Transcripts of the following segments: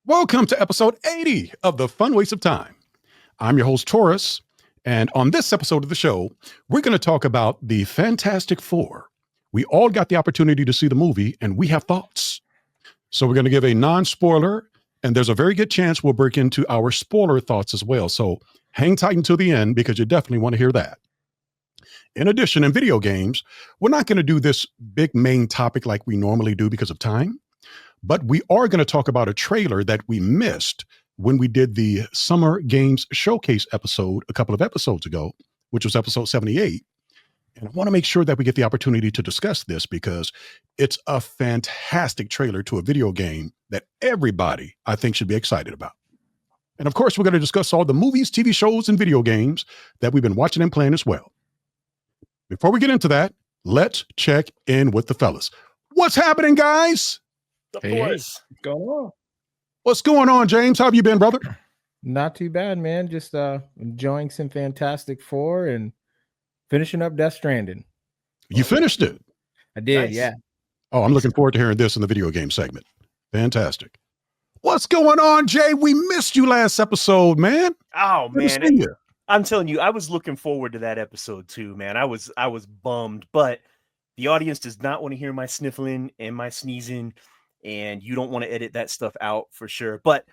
Welcome to episode 80 of The Fun Waste of Time. I'm your host, Taurus, and on this episode of the show, we're going to talk about the Fantastic Four. We all got the opportunity to see the movie, and we have thoughts. So we're going to give a non-spoiler, and there's a very good chance we'll break into our spoiler thoughts as well. So hang tight until the end because you definitely want to hear that. In addition, in video games, we're not going to do this big main topic like we normally do because of time. But we are going to talk about a trailer that we missed when we did the Summer Games Showcase episode a couple of episodes ago, which was episode 78. And I want to make sure that we get the opportunity to discuss this because it's a fantastic trailer to a video game that everybody, I think, should be excited about. And of course, we're going to discuss all the movies, TV shows, and video games that we've been watching and playing as well. Before we get into that, let's check in with the fellas. What's happening, guys? Hey, what's going on? What's going on, James? How have you been, brother? Not too bad, man. Just enjoying some Fantastic Four and finishing up Death Stranding. You finished it? I did, Nice. yeah. Oh, I'm looking forward to hearing this in the video game segment. Fantastic. What's going on, Jay? We missed you last episode, man. Oh Good to see man, you. I'm telling you, I was looking forward to that episode too, man. I was bummed, but the audience does not want to hear my sniffling and my sneezing, and you don't want to edit that stuff out for sure. But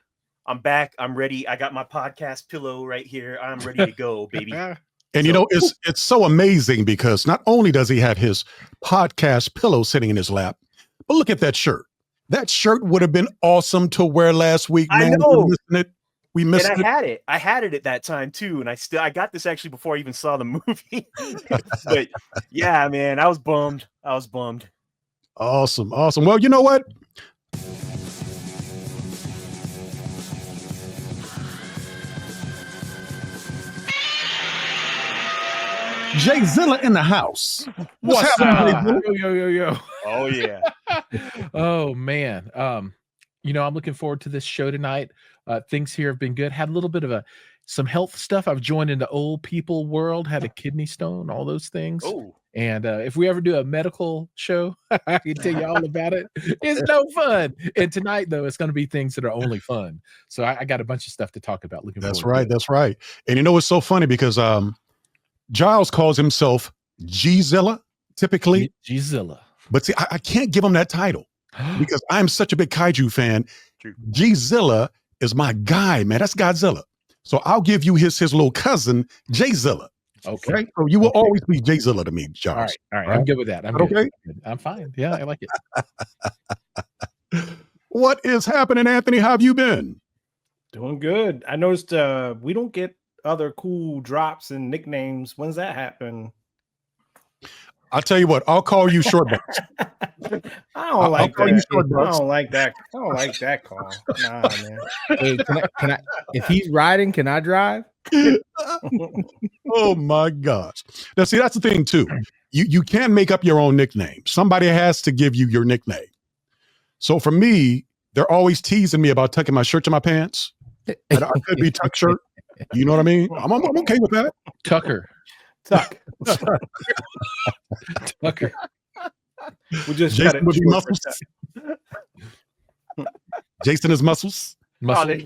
I'm back. I'm ready. I got my podcast pillow right here. I'm ready to go, baby. And you know, it's so amazing because not only does he have his podcast pillow sitting in his lap, but look at that shirt. That shirt would have been awesome to wear last week, I man. know. We missed And it. I had it at that time too, and I got this actually before I even saw the movie. But yeah, man, I was bummed. Awesome. Well, you know what? Jayzilla in the house. What's happening, Jayzilla? Yo. Oh yeah. Oh man. I'm looking forward to this show tonight. Things here have been good. Had a little bit of some health stuff. I've joined in the old people world, had a kidney stone, all those things. Oh. And if we ever do a medical show, I can tell you all about it. It's no fun. And tonight, though, it's going to be things that are only fun. So I got a bunch of stuff to talk about. That's right. And you know, it's so funny because Giles calls himself Gzilla, typically. Gzilla. But see, I can't give him that title because I'm such a big kaiju fan. True. Gzilla is my guy, man. That's Godzilla. So I'll give you his little cousin, Jayzilla. Okay. Right? So you will always be Jayzilla to me, Giles. All right. I'm good with that. I'm That good. okay? I'm fine. Yeah, I like it. What is happening, Anthony? How have you been? Doing good. I noticed we don't get other cool drops and nicknames. When's that happen? I'll tell you what, I'll call you Short Box. I don't like call you that. Short I Box. don't like that. I don't like that call. Nah, man. Hey, can I if he's riding, can I drive? Oh my gosh. Now see, that's the thing too. You can't make up your own nickname. Somebody has to give you your nickname. So for me, they're always teasing me about tucking my shirt to my pants. And I could be tuck shirt. You know what I mean? I'm okay with that. Tucker. Tuck. Tucker. We just cut Jason it would be short for muscles. Tuck. Jason is muscles. Muscle.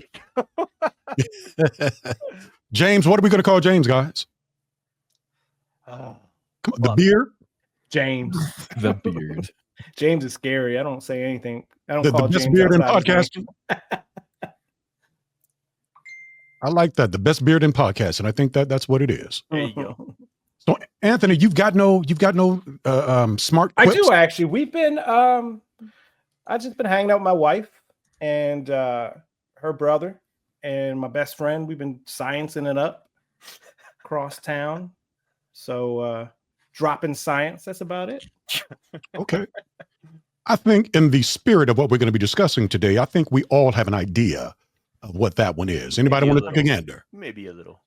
James, what are we going to call James, guys? Oh. Come on, the beard? James. The beard. James is scary. I don't say anything. I don't The call best James beard in outside his name. podcasting? I like that. The best beard in podcasting. I think that's what it is. There you go. So Anthony, you've got no smart I quips? do actually. We've been I've just been hanging out with my wife and her brother and my best friend. We've been sciencing it up across town. So dropping science, that's about it. Okay. I think in the spirit of what we're going to be discussing today, I think we all have an idea of what that one is. Anybody Maybe a want to take a gander? Maybe a little.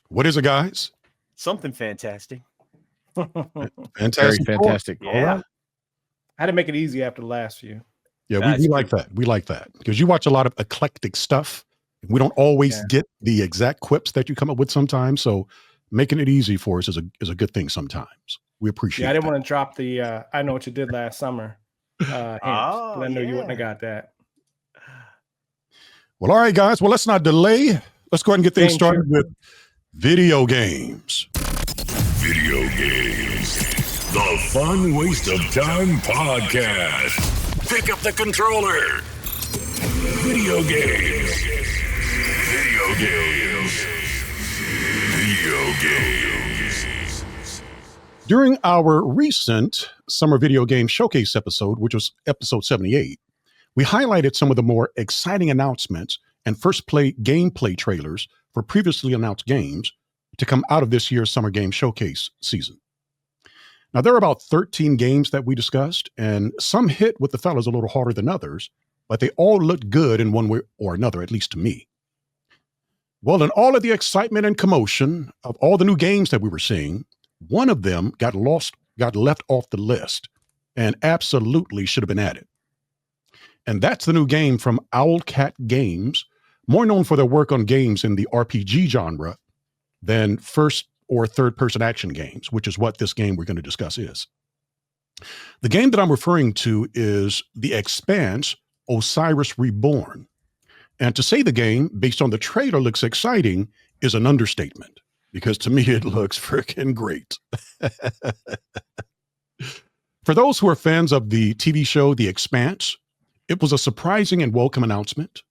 What is it, guys? Something fantastic. Very Fantastic. fantastic. Yeah. All right. I had to make it easy after the last few. Yeah, That's we like that. We like that because you watch a lot of eclectic stuff. We don't always Yeah. get the exact quips that you come up with sometimes. So making it easy for us is a good thing sometimes. We appreciate Yeah, I didn't that. want to drop the I know what you did last summer. Hint, 'cause I know you wouldn't have got that. Well, all right, guys. Well, let's not delay. Let's go ahead and get things Game started with video games. Video games. The Fun Waste of Time podcast. Pick up the controller. Video games. Video games. Video games. During our recent Summer Video Game Showcase episode, which was episode 78, we highlighted some of the more exciting announcements and first play gameplay trailers for previously announced games to come out of this year's Summer Game Showcase season. Now, there are about 13 games that we discussed, and some hit with the fellas a little harder than others, but they all looked good in one way or another, at least to me. Well, in all of the excitement and commotion of all the new games that we were seeing, one of them got left off the list and absolutely should have been added. And that's the new game from Owlcat Games, more known for their work on games in the RPG genre than first or third person action games, which is what this game we're going to discuss is. The game that I'm referring to is The Expanse: Osiris Reborn. And to say the game, based on the trailer, looks exciting is an understatement, because to me it looks freaking great. For those who are fans of the TV show The Expanse, it was a surprising and welcome announcement.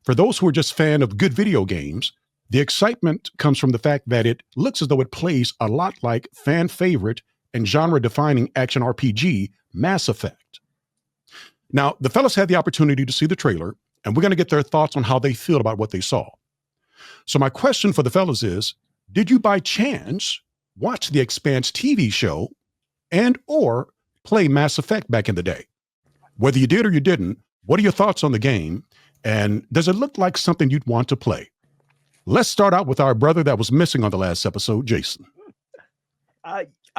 For those who are just fan of good video games, the excitement comes from the fact that it looks as though it plays a lot like fan favorite and genre-defining action RPG Mass Effect. Now, the fellas had the opportunity to see the trailer, and we're going to get their thoughts on how they feel about what they saw. So my question for the fellas is, did you by chance watch the Expanse TV show and or play Mass Effect back in the day? Whether you did or you didn't, what are your thoughts on the game? And does it look like something you'd want to play? Let's start out with our brother that was missing on the last episode, Jason.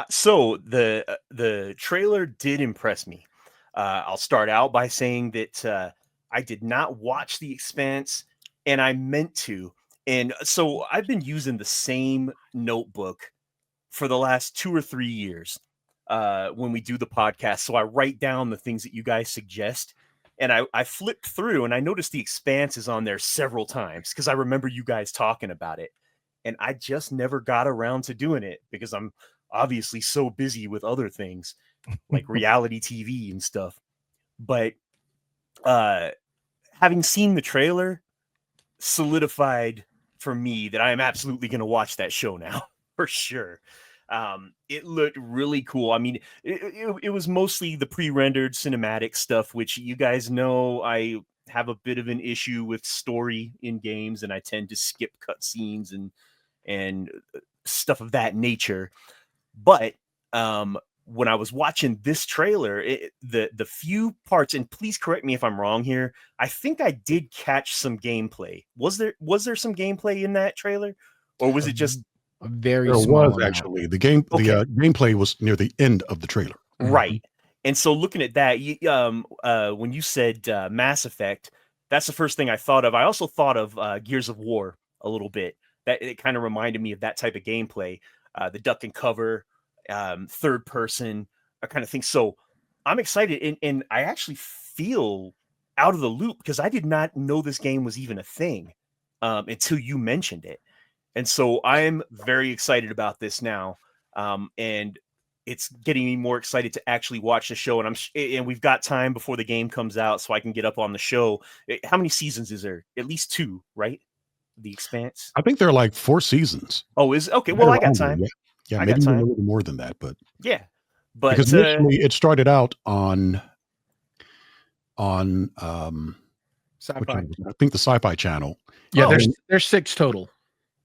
So the trailer did impress me. I'll start out by saying that I did not watch The Expanse, and I meant to. And so I've been using the same notebook for the last 2 or 3 years when we do the podcast. So I write down the things that you guys suggest. And I flipped through and I noticed The Expanse is on there several times because I remember you guys talking about it. And I just never got around to doing it because I'm obviously so busy with other things like reality TV and stuff. But having seen the trailer solidified for me that I am absolutely going to watch that show now for sure. It looked really cool. I mean, it was mostly the pre-rendered cinematic stuff, which you guys know I have a bit of an issue with story in games, and I tend to skip cutscenes and stuff of that nature. But when I was watching this trailer, the few parts, and please correct me if I'm wrong here, I think I did catch some gameplay. Was there some gameplay in that trailer, or was it just A very There small was amount. actually the Okay. gameplay was near the end of the trailer. right? And so looking at that, when you said Mass Effect, that's the first thing I thought of. I also thought of Gears of War a little bit. That it kind of reminded me of that type of gameplay, the duck and cover, third person kind of thing. So I'm excited, and I actually feel out of the loop because I did not know this game was even a thing until you mentioned it. And so I'm very excited about this now. And it's getting me more excited to actually watch the show. And we've got time before the game comes out so I can get up on the show. How many seasons is there? At least 2, right? The Expanse. I think there are like 4 seasons. Oh, is okay. Well, I got time. Yeah, I maybe got even a time. little more than that, but Yeah. But because initially it started out on which Sci-fi. one was it? I think the Sci-Fi Channel. Yeah, Oh. there's 6 total.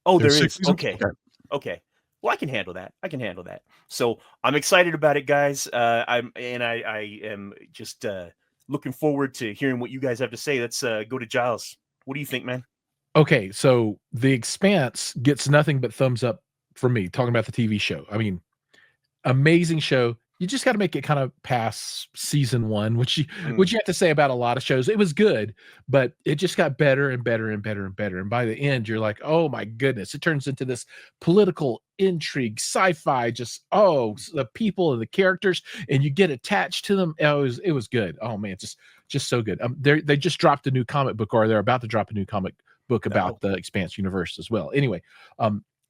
oh, there There's is. 6 seasons? Okay. Okay. Well, I can handle that. So I'm excited about it, guys. I am just looking forward to hearing what you guys have to say. Let's go to Giles. What do you think, man? Okay, so The Expanse gets nothing but thumbs up for me, talking about the TV show. I mean, amazing show. you just got to make it kind of past season 1, which you Mm. have to say about a lot of shows. It was good, but it just got better and better and better and better. And by the end, you're like, oh my goodness, it turns into this political intrigue, sci-fi, just the people and the characters, and you get attached to them. It was good. Oh man, just so good. They just dropped a new comic book, or they're about to drop a new comic book about the Expanse universe as well. Anyway,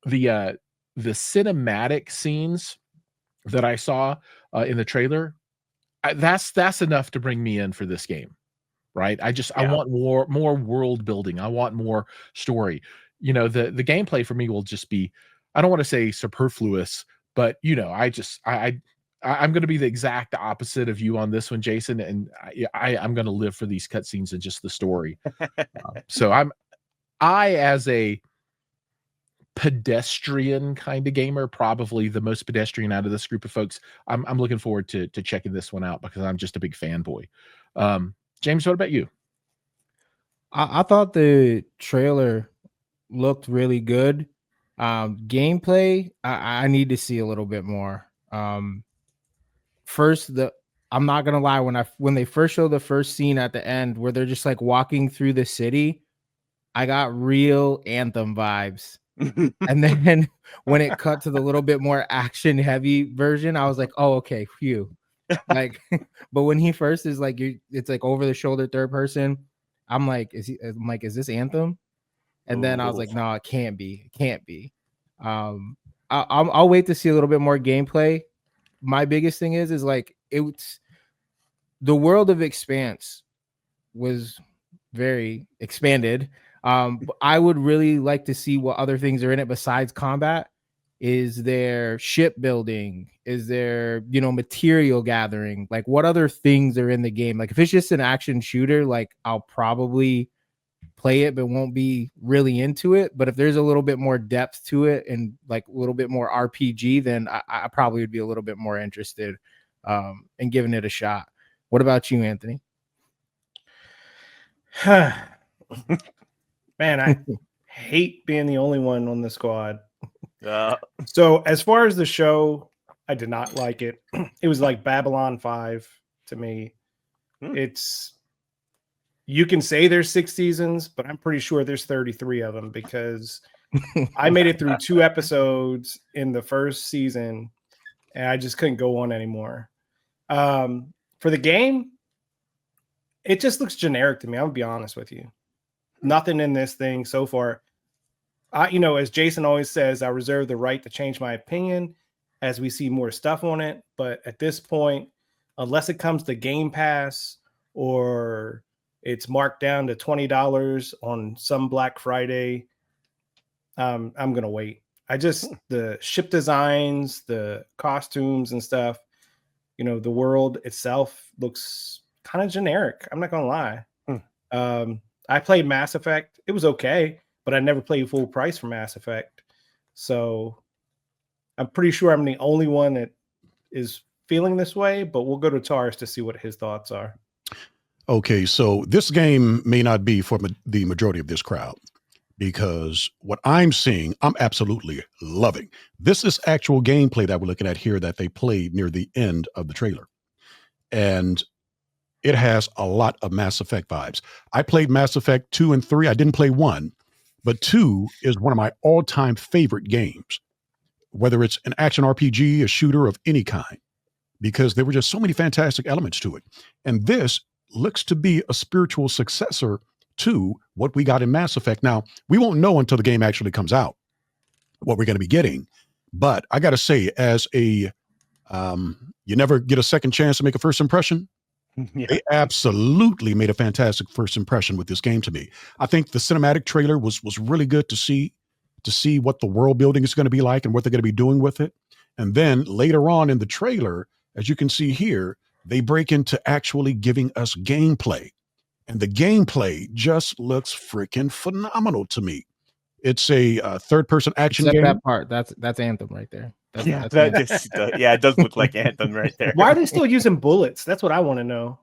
the cinematic scenes that I saw in the trailer, that's enough to bring me in for this game, right? I want more world building. I want more story. The gameplay for me will just be, I don't want to say superfluous, but I'm going to be the exact opposite of you on this one, Jason, and I'm going to live for these cutscenes and just the story. So I as a pedestrian kind of gamer, probably the most pedestrian out of this group of folks, I'm looking forward to checking this one out because I'm just a big fanboy. James, what about you? I thought the trailer looked really good. Gameplay, I need to see a little bit more. First, I'm not gonna lie, when they first showed the first scene at the end where they're just like walking through the city, I got real Anthem vibes. And then when it cut to the little bit more action heavy version, I was like, oh, okay, phew. Like, but when he first is like, it's like over the shoulder third person. I'm like, is this Anthem? And then I was like, no, it can't be. I'll wait to see a little bit more gameplay. My biggest thing is like, it's the world of Expanse was very expanded. I would really like to see what other things are in it besides combat. Is there shipbuilding? Is there, material gathering? Like, what other things are in the game? Like, if it's just an action shooter, like, I'll probably play it, but won't be really into it. But if there's a little bit more depth to it and like a little bit more RPG, then I probably would be a little bit more interested in giving it a shot. What about you, Anthony? Man, I hate being the only one on the squad. So as far as the show, I did not like it. It was like Babylon 5 to me. You can say there's 6 seasons, but I'm pretty sure there's 33 of them because I made it through 2 episodes in the first season and I just couldn't go on anymore. For the game, it just looks generic to me. I'll be honest with you. Nothing in this thing so far. As Jason always says, I reserve the right to change my opinion as we see more stuff on it. But at this point, unless it comes to Game Pass or it's marked down to $20 on some Black Friday, I'm going to wait. The ship designs, the costumes and stuff, the world itself looks kind of generic. I'm not going to lie. I played Mass Effect. It was okay, but I never played full price for Mass Effect. So I'm pretty sure I'm the only one that is feeling this way, but we'll go to Taurus to see what his thoughts are. Okay, so this game may not be for the majority of this crowd because what I'm seeing, I'm absolutely loving. This is actual gameplay that we're looking at here that they played near the end of the trailer. And it has a lot of Mass Effect vibes. I played Mass Effect 2 and 3. I didn't play 1, but 2 is one of my all-time favorite games, whether it's an action RPG, a shooter of any kind, because there were just so many fantastic elements to it. And this looks to be a spiritual successor to what we got in Mass Effect. Now, we won't know until the game actually comes out what we're going to be getting. But I got to say, as you never get a second chance to make a first impression. Yeah. They absolutely made a fantastic first impression with this game to me. I think the cinematic trailer was really good to see what the world building is going to be like and what they're going to be doing with it. And then later on in the trailer, as you can see here, they break into actually giving us gameplay. And the gameplay just looks freaking phenomenal to me. It's a third-person action game. That part, that's Anthem right there. It does look like Anthem right there. Why are they still using bullets? That's what I want to know.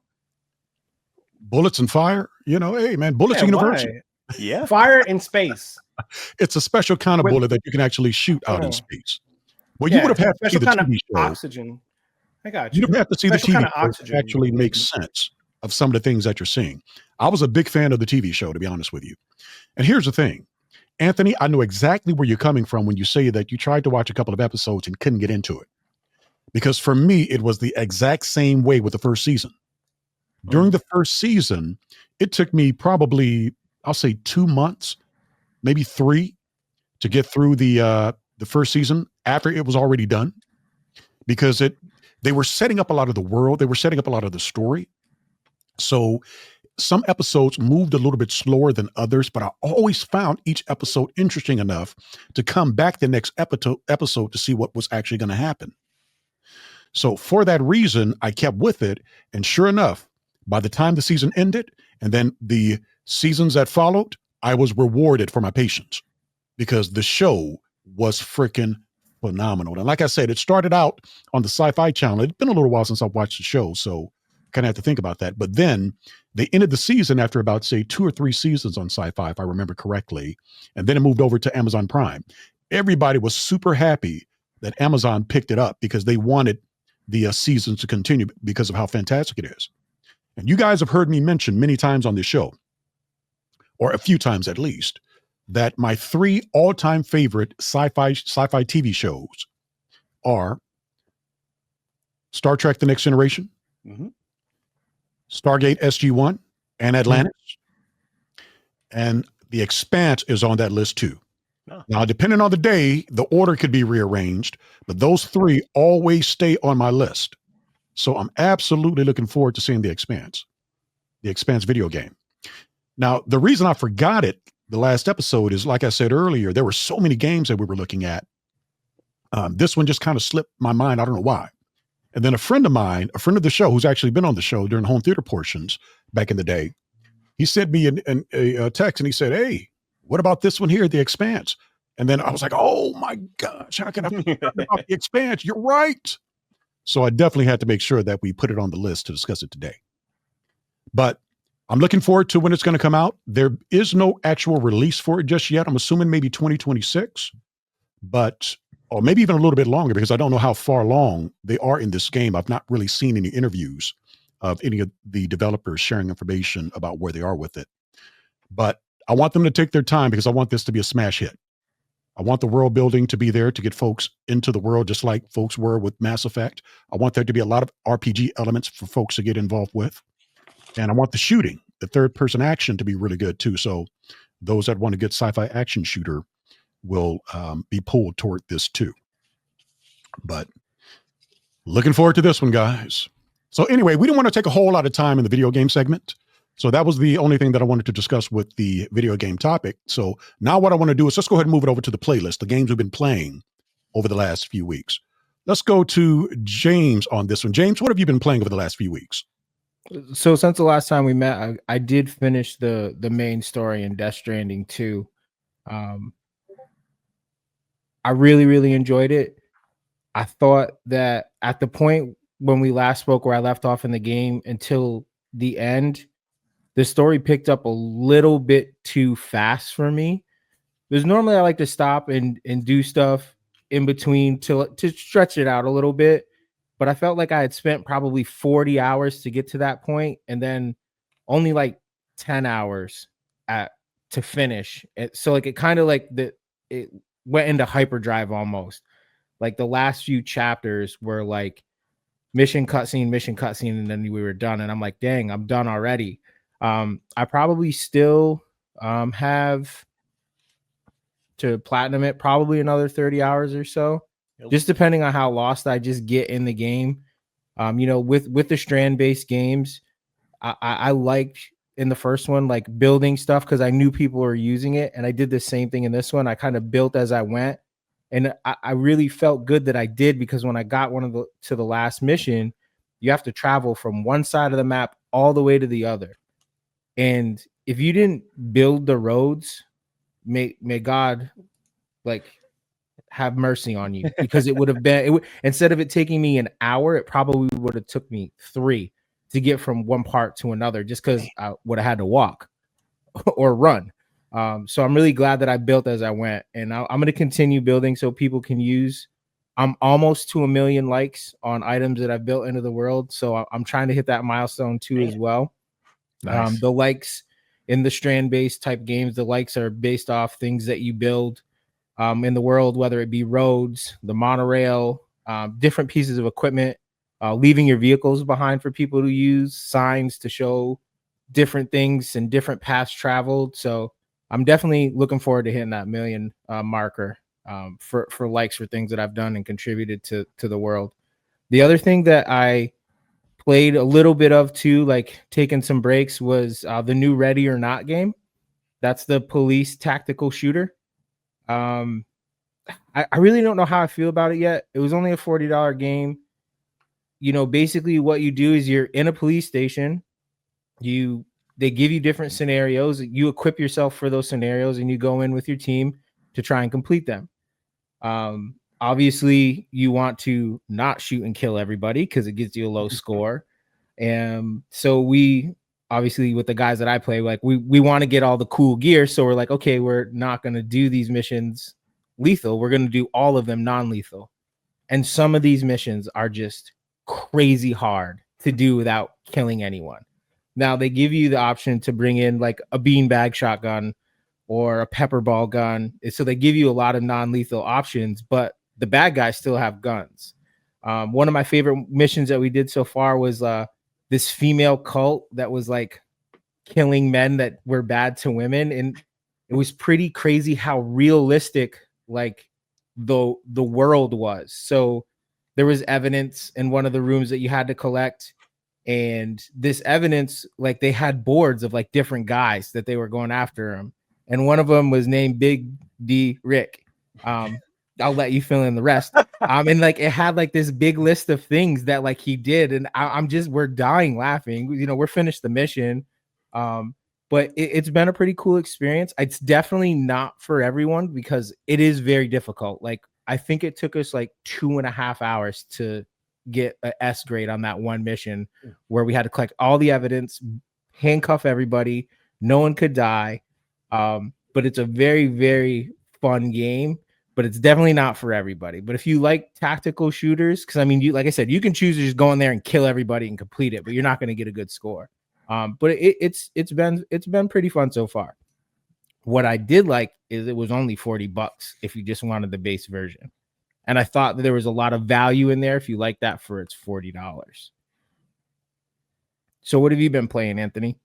Bullets and fire? Hey man, bullets are universal. Why? Yeah, fire in space. It's a special kind of bullet that you can actually shoot out in space. Well, you would have had special kind of oxygen. I got You you. don't have to see the Special TV kind of show to oxygen. actually make sense of some of the things that you're seeing. I was a big fan of the TV show, to be honest with you. And here's the thing, Anthony, I know exactly where you're coming from when you say that you tried to watch a couple of episodes and couldn't get into it. Because for me, it was the exact same way with the first season. During the first season, it took me probably, I'll say 2 months, maybe 3, to get through the first season after it was already done, because they were setting up a lot of the world, they were setting up a lot of the story. So some episodes moved a little bit slower than others, but I always found each episode interesting enough to come back the next episode to see what was actually going to happen. So for that reason, I kept with it. And sure enough, by the time the season ended and then the seasons that followed, I was rewarded for my patience because the show was freaking phenomenal. And like I said, it started out on the Sci-Fi Channel. It's been a little while since I watched the show, so kind of have to think about that. But then they ended the season after about, say, 2 or 3 seasons on Sci-Fi, if I remember correctly. And then it moved over to Amazon Prime. Everybody was super happy that Amazon picked it up because they wanted the seasons to continue because of how fantastic it is. And you guys have heard me mention many times on this show, or a few times at least, that my 3 all-time favorite sci-fi TV shows are Star Trek: The Next Generation, Stargate SG-1, and Atlantis. And The Expanse is on that list too. Now, depending on the day, the order could be rearranged, but those 3 always stay on my list. So I'm absolutely looking forward to seeing The Expanse video game. Now, the reason I forgot it the last episode is, like I said earlier, there were so many games that we were looking at. This one just kind of slipped my mind. I don't know why. And then a friend of mine, a friend of the show, who's actually been on the show during home theater portions back in the day, he sent me a text and he said, "Hey, what about this one here, The Expanse?" And then I was like, "Oh my gosh, how can I forget about The Expanse? You're right." So I definitely had to make sure that we put it on the list to discuss it today. But I'm looking forward to when it's going to come out. There is no actual release for it just yet. I'm assuming maybe 2026, or maybe even a little bit longer, because I don't know how far along they are in this game. I've not really seen any interviews of any of the developers sharing information about where they are with it. But I want them to take their time because I want this to be a smash hit. I want the world building to be there to get folks into the world, just like folks were with Mass Effect. I want there to be a lot of RPG elements for folks to get involved with. And I want the shooting, the third-person action, to be really good too. So those that want a good sci-fi action shooter will be pulled toward this too. But looking forward to this one, guys. So anyway, we didn't want to take a whole lot of time in the video game segment. So that was the only thing that I wanted to discuss with the video game topic. So now what I want to do is let's go ahead and move it over to the playlist, the games we've been playing over the last few weeks. Let's go to James on this one. James, what have you been playing over the last few weeks? So since the last time we met, I did finish the main story in Death Stranding 2. I really, really enjoyed it. I thought that at the point when we last spoke, where I left off in the game until the end, the story picked up a little bit too fast for me. Because normally I like to stop and do stuff in between to stretch it out a little bit. But I felt like I had spent probably 40 hours to get to that point, and then only like 10 hours to finish. So like it kind of like it went into hyperdrive almost. Like the last few chapters were like mission cutscene, and then we were done. And I'm like, dang, I'm done already. I probably still have to platinum it, probably another 30 hours or so. Just depending on how lost I just get in the game. With the strand-based games, I liked in the first one, like building stuff because I knew people were using it. And I did the same thing in this one. I kind of built as I went. And I really felt good that I did, because when I got to the last mission, you have to travel from one side of the map all the way to the other. And if you didn't build the roads, may God have mercy on you, because it would have been instead of it taking me an hour, it probably would have took me 3 to get from one part to another, just because I would have had to walk or run. So I'm really glad that I built as I went, and I'm going to continue building so people can use I'm almost to 1 million likes on items that I've built into the world. So I'm trying to hit that milestone too as well. Nice. The likes in the strand-based type games, the likes are based off things that you build in the world, whether it be roads, the monorail, different pieces of equipment, leaving your vehicles behind for people to use, signs to show different things and different paths traveled. So I'm definitely looking forward to hitting that 1 million marker for likes for things that I've done and contributed to the world. The other thing that I played a little bit of too, like taking some breaks, was the new Ready or Not game. That's the police tactical shooter. I really don't know how I feel about it yet. It was only a $40 game. You know, basically what you do is you're in a police station. They give you different scenarios. You equip yourself for those scenarios and you go in with your team to try and complete them. Obviously you want to not shoot and kill everybody because it gives you a low score. And so we obviously, with the guys that I play, like we want to get all the cool gear. So we're like, okay, we're not going to do these missions lethal. We're going to do all of them non-lethal. And some of these missions are just crazy hard to do without killing anyone. Now they give you the option to bring in like a beanbag shotgun or a pepper ball gun. So they give you a lot of non-lethal options, but the bad guys still have guns. One of my favorite missions that we did so far was this female cult that was like killing men that were bad to women. And it was pretty crazy how realistic like the world was. So there was evidence in one of the rooms that you had to collect. And this evidence, like they had boards of like different guys that they were going after him. And one of them was named Big D Rick. I'll let you fill in the rest. And like it had like this big list of things that like he did. And we're dying laughing. You know, we're finished the mission. But it's been a pretty cool experience. It's definitely not for everyone because it is very difficult. Like I think it took us like 2.5 hours to get an S grade on that one mission where we had to collect all the evidence, handcuff everybody. No one could die. But it's a very, very fun game, but it's definitely not for everybody. But if you like tactical shooters, because I mean, like I said, you can choose to just go in there and kill everybody and complete it, but you're not going to get a good score. But it's been pretty fun so far. What I did like is it was only $40 if you just wanted the base version. And I thought that there was a lot of value in there if you like that for its $40. So what have you been playing, Anthony?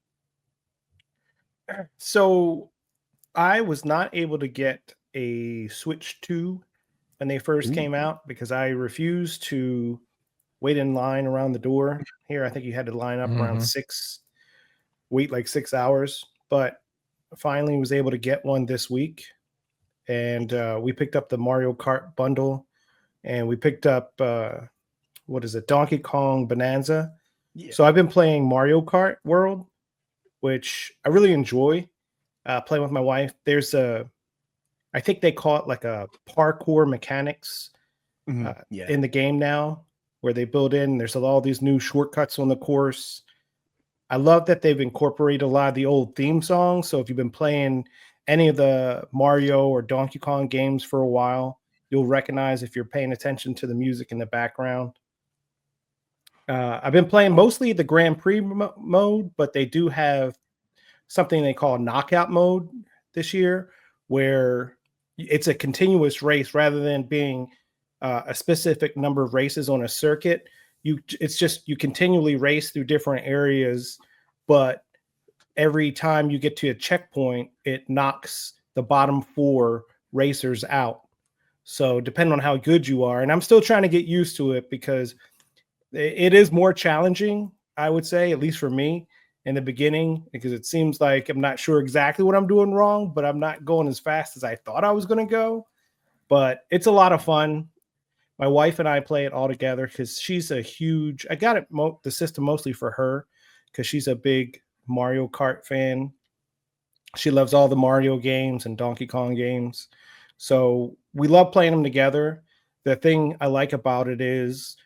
So I was not able to get a Switch 2 when they first came out because I refused to wait in line around the door. Here, I think you had to line up around wait like 6 hours. But finally was able to get one this week. And we picked up the Mario Kart bundle. And we picked up, Donkey Kong Bonanza. Yeah. So I've been playing Mario Kart World, which I really enjoy playing with my wife. There's I think they call it like a parkour mechanics in the game now, where they build in, there's all these new shortcuts on the course. I love that they've incorporated a lot of the old theme songs. So if you've been playing any of the Mario or Donkey Kong games for a while, you'll recognize if you're paying attention to the music in the background. I've been playing mostly the Grand Prix mode, but they do have something they call knockout mode this year, where it's a continuous race rather than being a specific number of races on a circuit. You continually race through different areas, but every time you get to a checkpoint, it knocks the bottom 4 racers out. So depending on how good you are, and I'm still trying to get used to it because it is more challenging, I would say, at least for me in the beginning, because it seems like I'm not sure exactly what I'm doing wrong, but I'm not going as fast as I thought I was going to go. But it's a lot of fun. My wife and I play it all together because she's I got it the system mostly for her because she's a big Mario Kart fan. She loves all the Mario games and Donkey Kong games. So we love playing them together. The thing I like about it is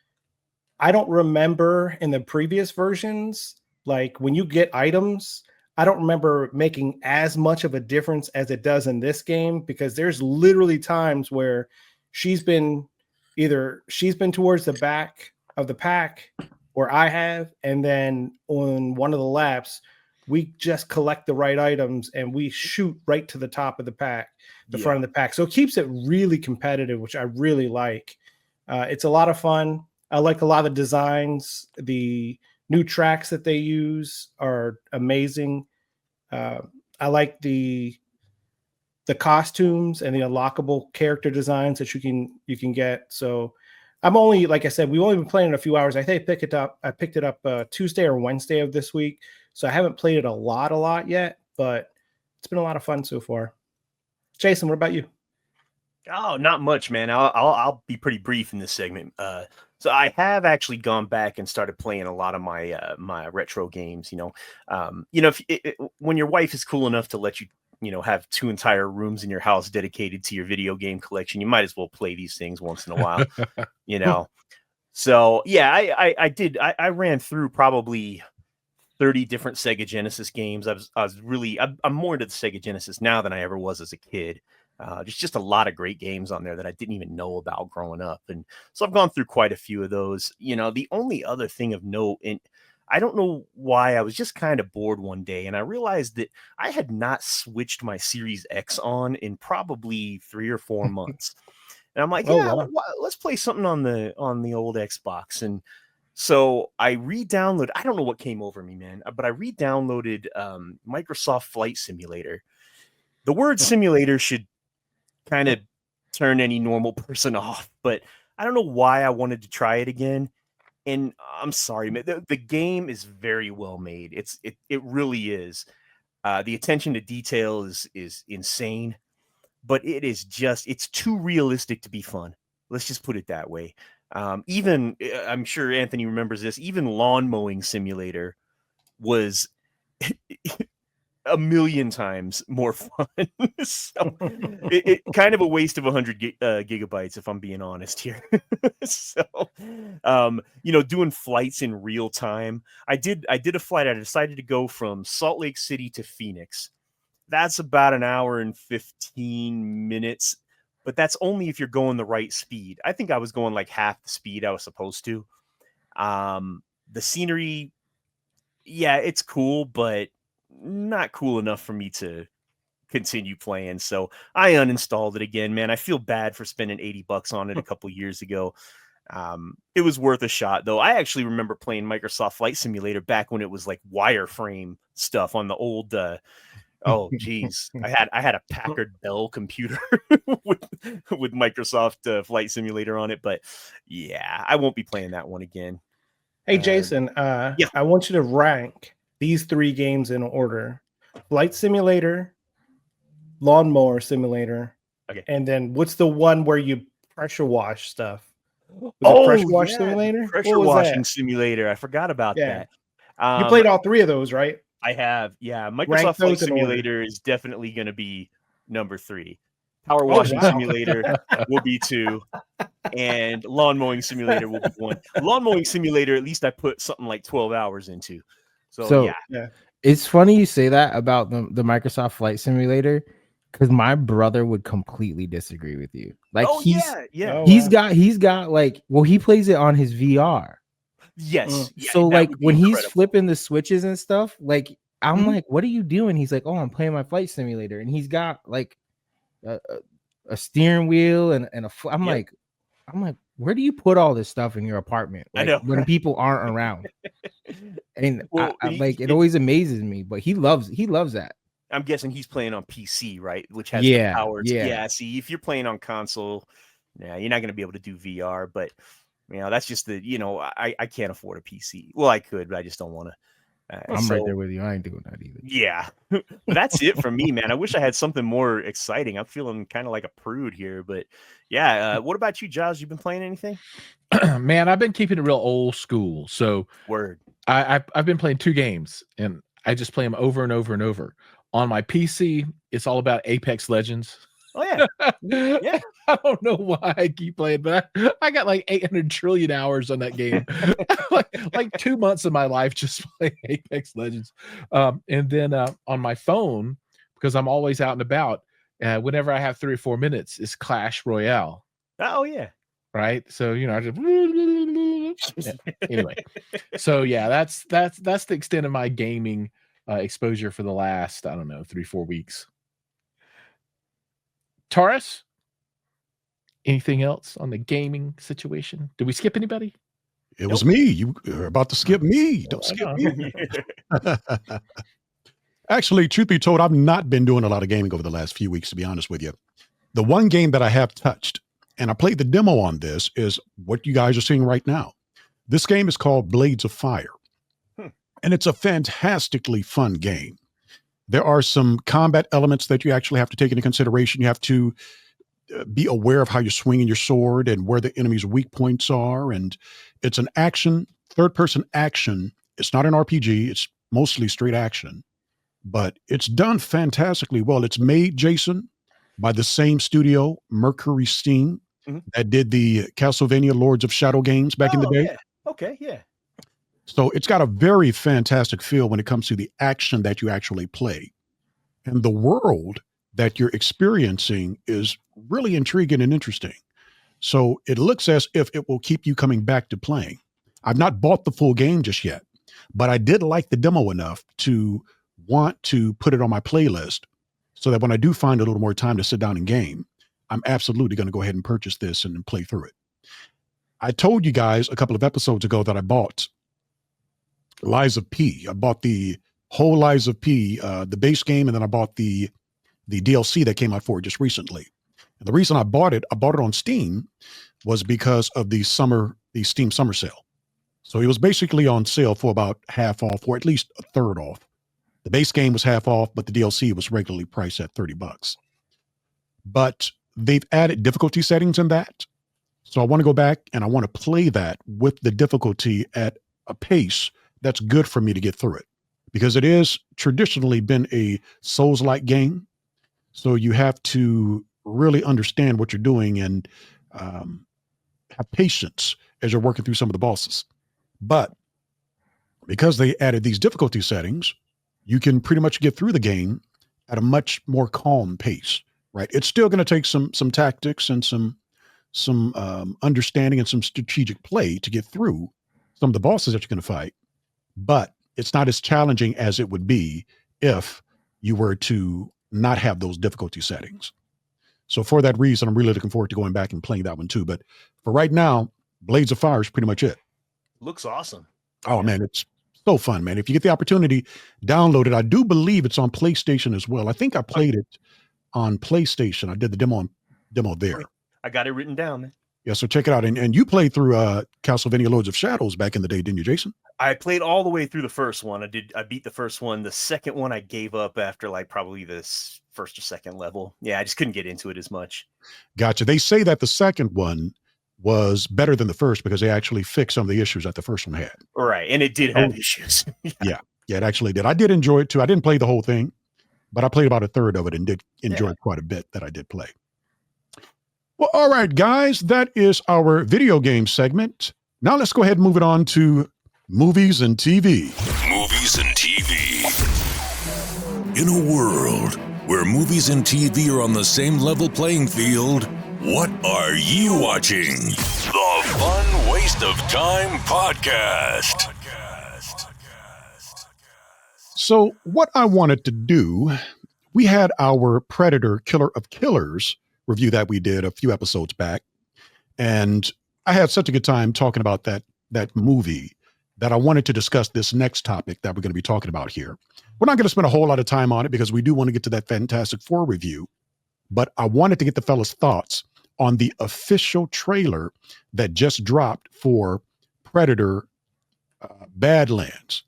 I don't remember in the previous versions, like when you get items, I don't remember making as much of a difference as it does in this game, because there's literally times where she's been either she's been towards the back of the pack or I have, and then on one of the laps, we just collect the right items and we shoot right to the top of the pack, the front of the pack. So it keeps it really competitive, which I really like. It's a lot of fun. I like a lot of the designs. The new tracks that they use are amazing. I like the costumes and the unlockable character designs that you can get. So I'm only, like I said, we've only been playing it a few hours. I think I picked it up Tuesday or Wednesday of this week. So I haven't played it a lot yet, but it's been a lot of fun so far. Jason, what about you? Oh, not much, man. I'll be pretty brief in this segment. So I have actually gone back and started playing a lot of my my retro games. When your wife is cool enough to let you, have 2 entire rooms in your house dedicated to your video game collection, you might as well play these things once in a while. So yeah, I did. I ran through probably 30 different Sega Genesis games. I'm more into the Sega Genesis now than I ever was as a kid. There's just a lot of great games on there that I didn't even know about growing up. And so I've gone through quite a few of those. The only other thing of note, and I don't know why, I was just kind of bored one day and I realized that I had not switched my Series X on in probably 3 or 4 months. And I'm like, let's play something on the old Xbox. And so I re-downloaded, I don't know what came over me, man, but I re-downloaded Microsoft Flight Simulator. The word simulator should kind of turn any normal person off, but I don't know why I wanted to try it again. And I'm sorry, man, the game is very well made. It really is. The attention to detail is insane, but it's too realistic to be fun. Let's just put it that way. Even I'm sure Anthony remembers this. Even Lawn Mowing Simulator was a million times more fun. So it kind of a waste of 100 gigabytes, if I'm being honest here. So, doing flights in real time. I did a flight. I decided to go from Salt Lake City to Phoenix. That's about an hour and 15 minutes, but that's only if you're going the right speed. I think I was going like half the speed I was supposed to. The scenery, yeah, it's cool, but not cool enough for me to continue playing. So I uninstalled it again, man. I feel bad for spending $80 on it a couple years ago. It was worth a shot though. I actually remember playing Microsoft Flight Simulator back when it was like wireframe stuff on the old, oh geez, I had a Packard Bell computer with Microsoft Flight Simulator on it, but yeah, I won't be playing that one again. Hey Jason, I want you to rank these 3 games in order: Flight Simulator, Lawnmower Simulator, and then what's the one where you pressure wash stuff? Pressure wash simulator? Pressure washing simulator. I forgot about that. You played all 3 of those, right? I have. Yeah, Microsoft Flight Simulator is definitely going to be number 3. Power washing simulator will be 2, and lawn mowing simulator will be 1. Lawn mowing simulator, at least I put something like 12 hours into. So yeah. It's funny you say that about the Microsoft Flight Simulator, because my brother would completely disagree with you. Like he's got like, well, he plays it on his VR. Yes. So like when he's flipping the switches and stuff, like I'm like, what are you doing? He's like, oh, I'm playing my Flight Simulator, and he's got like a steering wheel and a. I'm like, where do you put all this stuff in your apartment? Like, I know, when people aren't around. And it always amazes me, but he loves that. I'm guessing he's playing on PC, right? Which has the power. Yeah. See, if you're playing on console, you're not going to be able to do VR. But that's just I can't afford a PC. Well, I could, but I just don't want to. I'm right there with you. I ain't doing that either. Yeah, but that's it for me, man. I wish I had something more exciting. I'm feeling kind of like a prude here, but yeah. What about you, Josh? You been playing anything? Man, I've been keeping it real old school. So word. I've been playing 2 games, and I just play them over and over and over. On my PC, it's all about Apex Legends. Oh yeah, yeah. I don't know why I keep playing, but I got like 800 trillion hours on that game. like 2 months of my life just playing Apex Legends. And then on my phone, because I'm always out and about, whenever I have 3 or 4 minutes, is Clash Royale. Oh yeah. right? So I just yeah. Anyway. So yeah, that's the extent of my gaming exposure for the last, I don't know, 3-4 weeks. Taurus, anything else on the gaming situation? Did we skip anybody? It was me. You were about to skip me. Don't skip me. Actually, truth be told, I've not been doing a lot of gaming over the last few weeks, to be honest with you. The one game that I have touched, and I played the demo on this, is what you guys are seeing right now. This game is called Blades of Fire, and it's a fantastically fun game. There are some combat elements that you actually have to take into consideration. You have to be aware of how you're swinging your sword and where the enemy's weak points are. And it's an action, third-person action. It's not an RPG. It's mostly straight action, but it's done fantastically well. It's made, Jason, by the same studio, Mercury Steam, that did the Castlevania Lords of Shadow games back in the day. Yeah. Okay, yeah. So it's got a very fantastic feel when it comes to the action that you actually play. And the world that you're experiencing is really intriguing and interesting. So it looks as if it will keep you coming back to playing. I've not bought the full game just yet, but I did like the demo enough to want to put it on my playlist so that when I do find a little more time to sit down and game, I'm absolutely going to go ahead and purchase this and play through it. I told you guys a couple of episodes ago that I bought Lies of P. I bought the whole Lies of P, the base game, and then I bought the DLC that came out for it just recently. And the reason I bought it on Steam, was because of the Steam summer sale. So it was basically on sale for about half off, or at least a third off. The base game was half off, but the DLC was regularly priced at $30. But they've added difficulty settings in that. So I want to go back and I want to play that with the difficulty at a pace that's good for me to get through it, because it is traditionally been a Souls-like game. So you have to really understand what you're doing and have patience as you're working through some of the bosses. But because they added these difficulty settings, you can pretty much get through the game at a much more calm pace, right? It's still going to take some tactics and some understanding and some strategic play to get through some of the bosses that you're going to fight, but it's not as challenging as it would be if you were to not have those difficulty settings. So for that reason, I'm really looking forward to going back and playing that one too. But for right now, Blades of Fire is pretty much it. Looks awesome. Oh man, it's so fun, man. If you get the opportunity, download it. I do believe it's on PlayStation as well. I think I played it on PlayStation. I did the demo there. I got it written down, man. Yeah, so check it out. And you played through Castlevania Lords of Shadows back in the day, didn't you, Jason? I played all the way through the first one. I beat the first one. The second one I gave up after like probably this first or second level. Yeah, I just couldn't get into it as much. Gotcha. They say that the second one was better than the first because they actually fixed some of the issues that the first one had. Right, and it did have issues. Yeah, it actually did. I did enjoy it too. I didn't play the whole thing, but I played about a third of it and did enjoy it quite a bit that I did play. Well, all right, guys, that is our video game segment. Now let's go ahead and move it on to movies and TV. Movies and TV. In a world where movies and TV are on the same level playing field, what are you watching? The Fun Waste of Time Podcast. So what I wanted to do, we had our Predator Killer of Killers review that we did a few episodes back. And I had such a good time talking about that movie that I wanted to discuss this next topic that we're going to be talking about here. We're not going to spend a whole lot of time on it because we do want to get to that Fantastic Four review, but I wanted to get the fellas' thoughts on the official trailer that just dropped for Predator Badlands.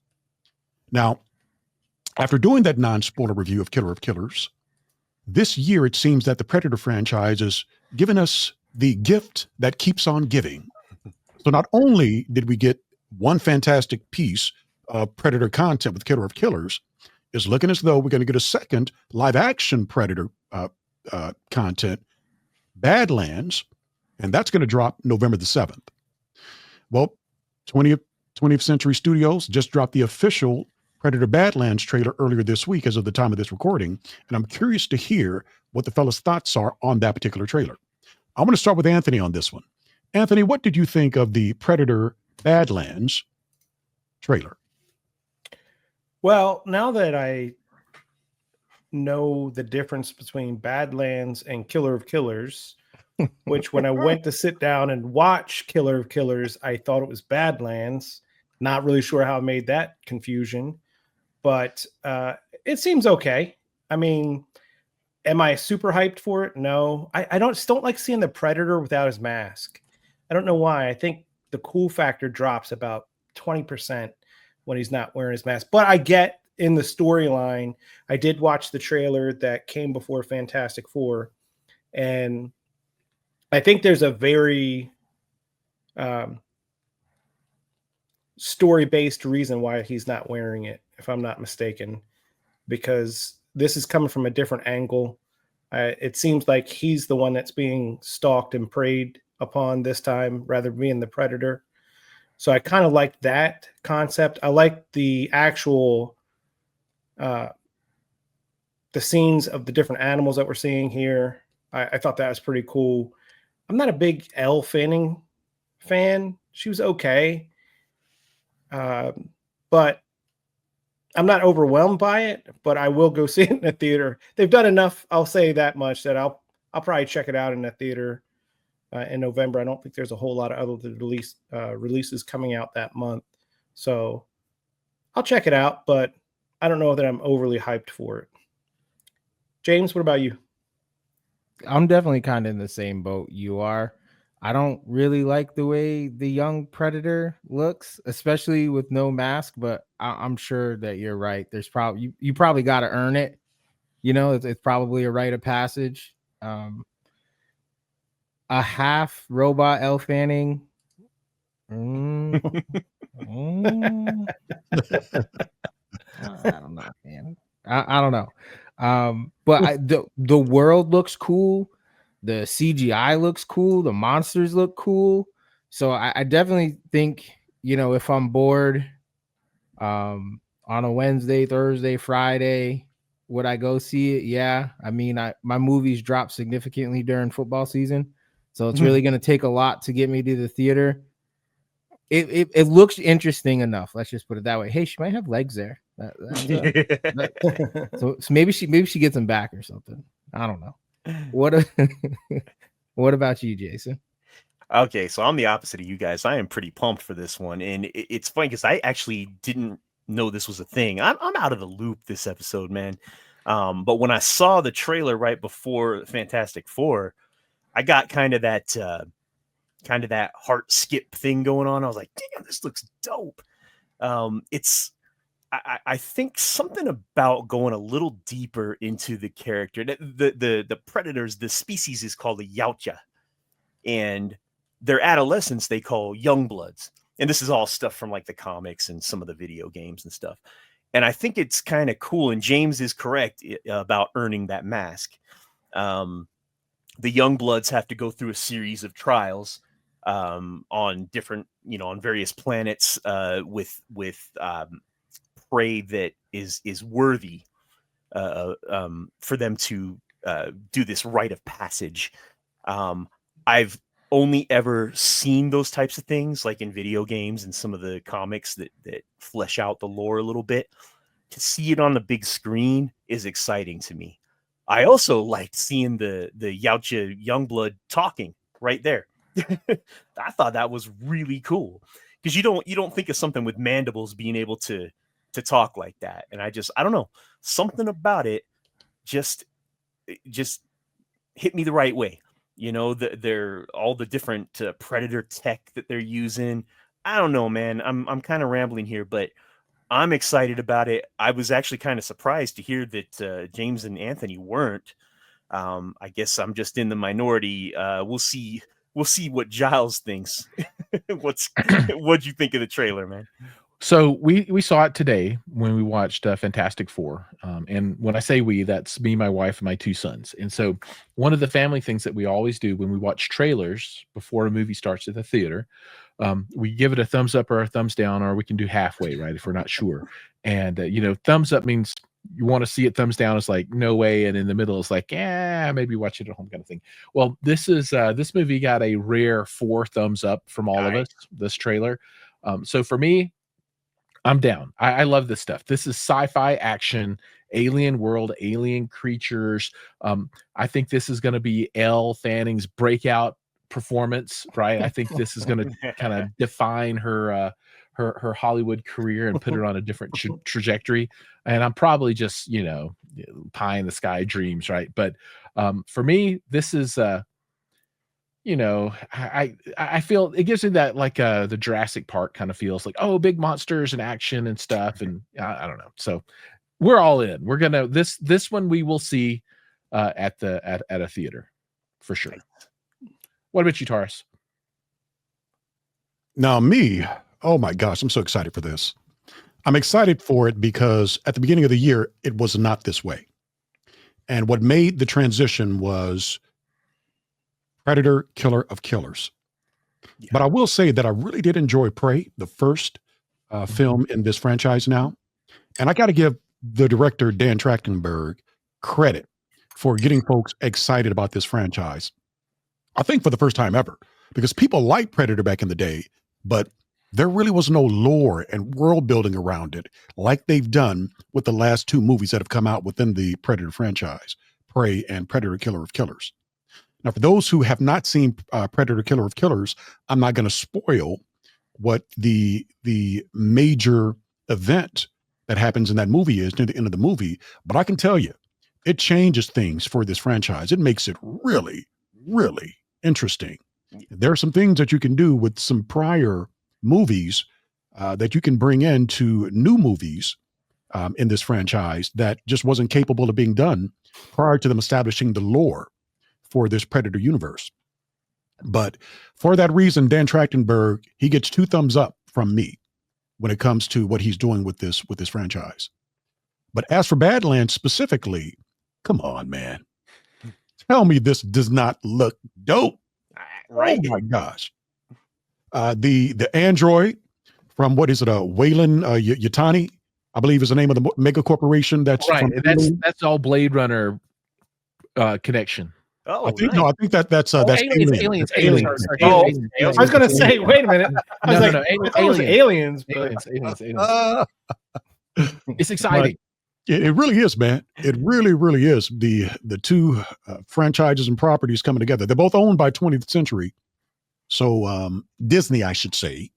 Now, after doing that non-spoiler review of Killer of Killers, this year it seems that the Predator franchise is giving us the gift that keeps on giving. So not only did we get one fantastic piece of Predator content with Killer of Killers, it's looking as though we're going to get a second live-action Predator content, Badlands, and that's going to drop November the 7th. Well, 20th Century Studios just dropped the official Predator Badlands trailer earlier this week as of the time of this recording, and I'm curious to hear what the fellas' thoughts are on that particular trailer. I'm going to start with Anthony on this one. Anthony, what did you think of the Predator Badlands trailer? Well, now that I know the difference between Badlands and Killer of Killers, which when I went to sit down and watch Killer of Killers, I thought it was Badlands. Not really sure how I made that confusion, but it seems okay. I mean, am I super hyped for it? No. I don't like seeing the Predator without his mask. I don't know why. I think the cool factor drops about 20% when he's not wearing his mask. But I get in the storyline, I did watch the trailer that came before Fantastic Four, and I think there's a very story-based reason why he's not wearing it, if I'm not mistaken, because this is coming from a different angle. It seems like he's the one that's being stalked and preyed upon this time, rather than being the Predator. So I kind of like that concept. I like the actual the scenes of the different animals that we're seeing here. I thought that was pretty cool. I'm not a big Elle Fanning fan. She was okay. But I'm not overwhelmed by it, but I will go see it in the theater. They've done enough, I'll say that much, that I'll probably check it out in the theater in November. I don't think there's a whole lot of other releases coming out that month. So I'll check it out, but I don't know that I'm overly hyped for it. James, what about you? I'm definitely kind of in the same boat you are. I don't really like the way the young Predator looks, especially with no mask, but I'm sure that you're right. There's probably you probably got to earn it. You know, it's probably a rite of passage. A half robot Elle Fanning. I don't know, man. I don't know. But the world looks cool. The CGI looks cool. The monsters look cool. So I definitely think, you know, if I'm bored on a Wednesday, Thursday, Friday, would I go see it? Yeah. I mean, my movies drop significantly during football season. So it's really going to take a lot to get me to the theater. It looks interesting enough. Let's just put it that way. Hey, she might have legs there. So maybe she gets them back or something. I don't know. What about you, Jason? Okay, so I'm the opposite of you guys. I am pretty pumped for this one, and it's funny because I actually didn't know this was a thing. I'm out of the loop this episode, man. But when I saw the trailer right before Fantastic Four, I got kind of that heart skip thing going on. I was like, damn, this looks dope. I think something about going a little deeper into the character. The predators, the species is called the Yautja, and their adolescents they call young bloods. And this is all stuff from like the comics and some of the video games and stuff. And I think it's kind of cool. And James is correct about earning that mask. The young bloods have to go through a series of trials on different, on various planets with prey that is worthy for them to do this rite of passage. I've only ever seen those types of things like in video games and some of the comics that flesh out the lore a little bit. To see it on the big screen is exciting to me. I also liked seeing the Yautja Youngblood talking right there. I thought that was really cool because you don't think of something with mandibles being able to talk like that. And I don't know, something about it just hit me the right way. They're all the different predator tech that they're using. I don't know, man. I'm kind of rambling here, but I'm excited about it. I was actually kind of surprised to hear that James and Anthony weren't. I guess I'm just in the minority. We'll see what Giles thinks. What'd you think of the trailer, man? So we saw it today when we watched Fantastic Four. And when I say we, that's me, my wife, and my two sons. And so one of the family things that we always do when we watch trailers before a movie starts at the theater, we give it a thumbs up or a thumbs down, or we can do halfway, right, if we're not sure. And, thumbs up means you want to see it, thumbs down is like no way, and in the middle is like, yeah, maybe watch it at home kind of thing. Well, this movie got a rare 4 thumbs up from all of us, this trailer. So for me, I'm down. I love this stuff. This is sci-fi action, alien world, alien creatures. I think this is going to be Elle Fanning's breakout performance, right? I think this is going to kind of define her Hollywood career and put her on a different trajectory. And I'm probably just, pie in the sky dreams, right? But for me, this is I feel it gives me that like the Jurassic Park kind of feels like, oh, big monsters and action and stuff. And I don't know. So we're all in. We're gonna this one we will see at a theater for sure. What about you, Taurus? Now, me, oh my gosh, I'm so excited for this. I'm excited for it because at the beginning of the year, it was not this way. And what made the transition was Predator, Killer of Killers. Yeah. But I will say that I really did enjoy Prey, the first film in this franchise now. And I got to give the director, Dan Trachtenberg, credit for getting folks excited about this franchise. I think for the first time ever, because people liked Predator back in the day, but there really was no lore and world building around it like they've done with the last 2 movies that have come out within the Predator franchise, Prey and Predator, Killer of Killers. Now, for those who have not seen Predator, Killer of Killers, I'm not going to spoil what the major event that happens in that movie is near the end of the movie, but I can tell you, it changes things for this franchise. It makes it really, really interesting. There are some things that you can do with some prior movies that you can bring into new movies in this franchise that just wasn't capable of being done prior to them establishing the lore for this Predator universe. But for that reason, Dan Trachtenberg, he gets 2 thumbs up from me when it comes to what he's doing with this franchise. But as for Badlands specifically, come on, man. Tell me this does not look dope. Right. Oh my gosh. The android from what is it? Weyland Yutani, I believe is the name of the mega corporation. That's right. That's all Blade Runner connection. Oh, I think that's aliens. Oh, I was gonna say, wait a minute. Aliens. It's exciting. It really is, man. It really, really is. The 2 franchises and properties coming together. They're both owned by 20th Century, so Disney, I should say.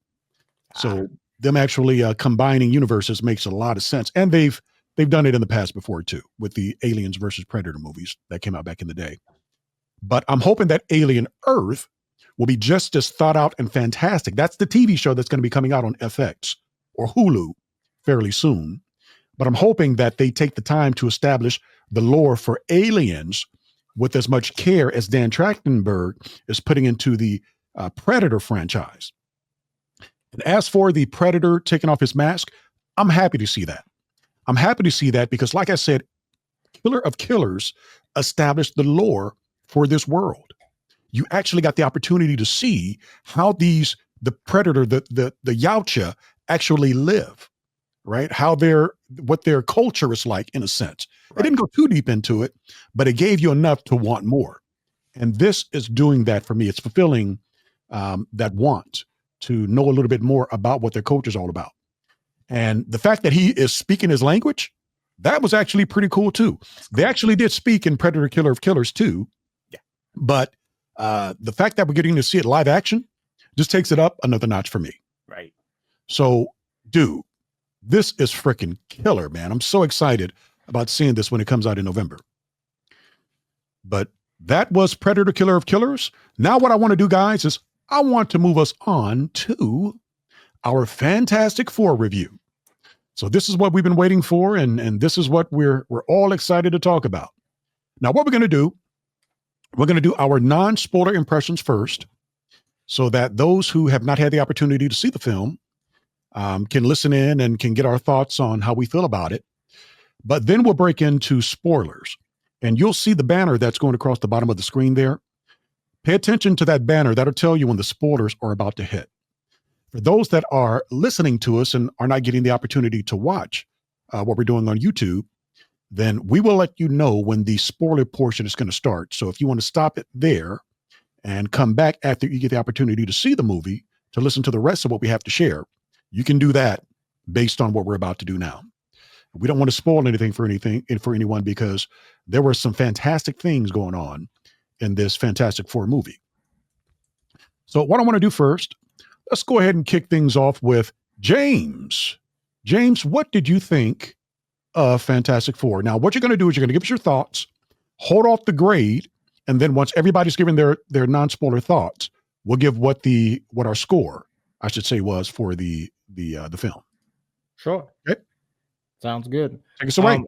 So them actually combining universes makes a lot of sense, and they've done it in the past before too, with the Aliens versus Predator movies that came out back in the day. But I'm hoping that Alien Earth will be just as thought out and fantastic. That's the TV show that's going to be coming out on FX or Hulu fairly soon. But I'm hoping that they take the time to establish the lore for Aliens with as much care as Dan Trachtenberg is putting into the Predator franchise. And as for the Predator taking off his mask, I'm happy to see that. I'm happy to see that because, like I said, Killer of Killers established the lore for this world. You actually got the opportunity to see how the Predator, the Yautja actually live, right? What their culture is like in a sense. Right. It didn't go too deep into it, but it gave you enough to want more. And this is doing that for me. It's fulfilling that want to know a little bit more about what their culture is all about. And the fact that he is speaking his language, that was actually pretty cool too. They actually did speak in Predator, Killer of Killers too. Yeah. But the fact that we're getting to see it live action just takes it up another notch for me. Right. So, dude, this is freaking killer, man. I'm so excited about seeing this when it comes out in November. But that was Predator, Killer of Killers. Now what I want to do, guys, is I want to move us on to our Fantastic Four review. So this is what we've been waiting for, and this is what we're all excited to talk about. Now, what we're going to do our non-spoiler impressions first, so that those who have not had the opportunity to see the film can listen in and can get our thoughts on how we feel about it. But then we'll break into spoilers, and you'll see the banner that's going across the bottom of the screen there. Pay attention to that banner. That'll tell you when the spoilers are about to hit. For those that are listening to us and are not getting the opportunity to watch what we're doing on YouTube, then we will let you know when the spoiler portion is going to start. So if you want to stop it there and come back after you get the opportunity to see the movie to listen to the rest of what we have to share, you can do that based on what we're about to do now. We don't want to spoil anything for anyone, because there were some fantastic things going on in this Fantastic Four movie. So what I want to do first, let's go ahead and kick things off with James. James, what did you think of Fantastic Four? Now, what you're going to do is you're going to give us your thoughts, hold off the grade, and then once everybody's given their non-spoiler thoughts, we'll give what our score, I should say, was for the film. Sure. Okay. Sounds good. Take us away.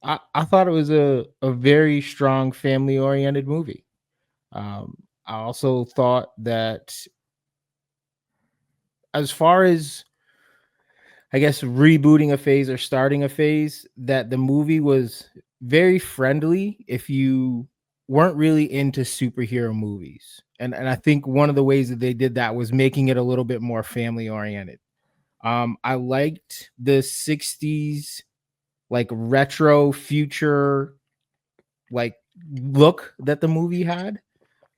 I thought it was a very strong family-oriented movie. I also thought that, as far as, I guess, rebooting a phase or starting a phase, that the movie was very friendly if you weren't really into superhero movies. And I think one of the ways that they did that was making it a little bit more family-oriented. I liked the 60s, like, retro future, like, look that the movie had.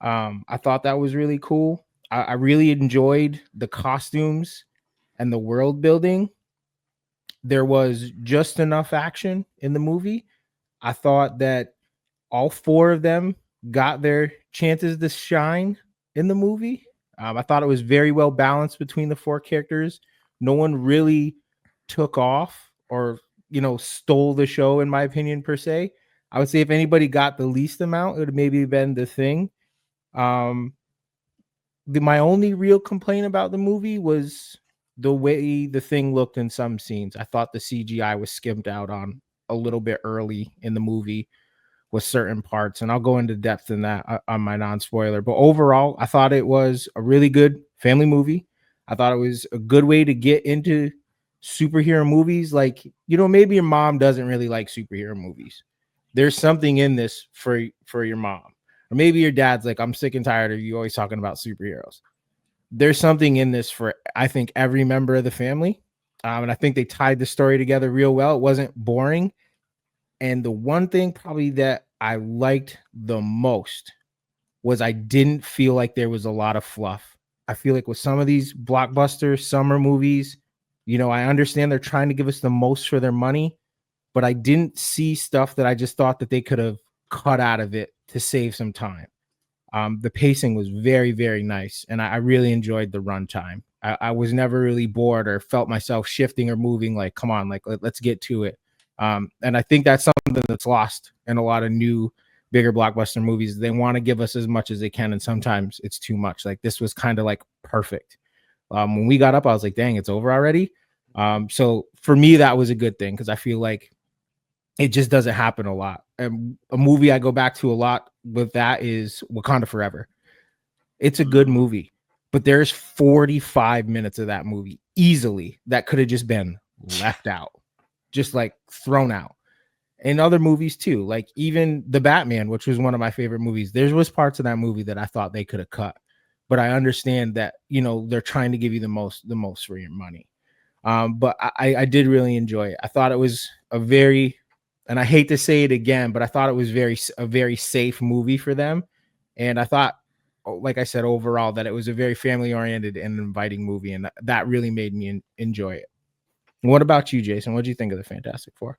I thought that was really cool. I really enjoyed the costumes and the world building. There was just enough action in the movie. I thought that all four of them got their chances to shine in the movie. I thought it was very well balanced between the four characters. No one really took off or, stole the show, in my opinion, per se. I would say if anybody got the least amount, it would maybe been The Thing. My only real complaint about the movie was the way The Thing looked in some scenes. I thought the CGI was skimped out on a little bit early in the movie with certain parts, and I'll go into depth in that on my non-spoiler. But overall, I thought it was a really good family movie. I thought it was a good way to get into superhero movies. Like, maybe your mom doesn't really like superhero movies. There's something in this for your mom. Or maybe your dad's like, I'm sick and tired of you always talking about superheroes. There's something in this for, I think, every member of the family. And I think they tied the story together real well. It wasn't boring. And the one thing probably that I liked the most was I didn't feel like there was a lot of fluff. I feel like with some of these blockbuster summer movies, I understand they're trying to give us the most for their money, but I didn't see stuff that I just thought that they could have cut out of it to save some time. The pacing was very, very nice, and I really enjoyed the runtime. I was never really bored or felt myself shifting or moving, like, come on, like, let's get to it. And I think that's something that's lost in a lot of new, bigger blockbuster movies. They want to give us as much as they can, and sometimes it's too much. Like, this was kind of like perfect. When we got up, I was like, dang, it's over already. So for me, that was a good thing, because I feel like it just doesn't happen a lot. And a movie I go back to a lot with that is Wakanda Forever. It's a good movie, but there's 45 minutes of that movie easily that could have just been left out, just like thrown out. And other movies too, like even The Batman, which was one of my favorite movies. There was parts of that movie that I thought they could have cut, but I understand that, they're trying to give you the most for your money. But I did really enjoy it. I thought it was and I hate to say it again, but I thought it was a very safe movie for them. And I thought, like I said, overall, that it was a very family oriented and inviting movie. And that really made me enjoy it. What about you, Jason? What did you think of the Fantastic Four?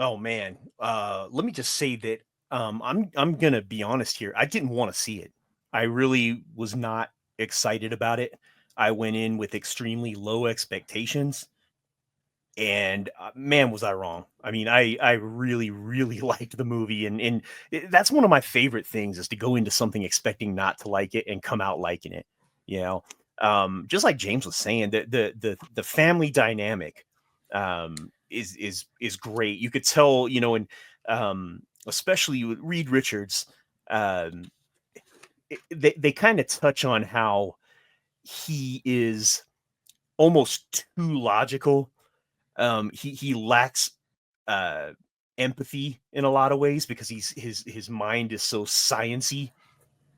Oh man, let me just say that I'm gonna be honest here. I didn't want to see it. I really was not excited about it. I went in with extremely low expectations, and man, was I wrong. I mean, I really, really liked the movie, and that's one of my favorite things, is to go into something expecting not to like it and come out liking it. Just like James was saying, the family dynamic is great. You could tell, and especially with Reed Richards, they kind of touch on how he is almost too logical. He lacks empathy in a lot of ways, because his mind is so sciencey.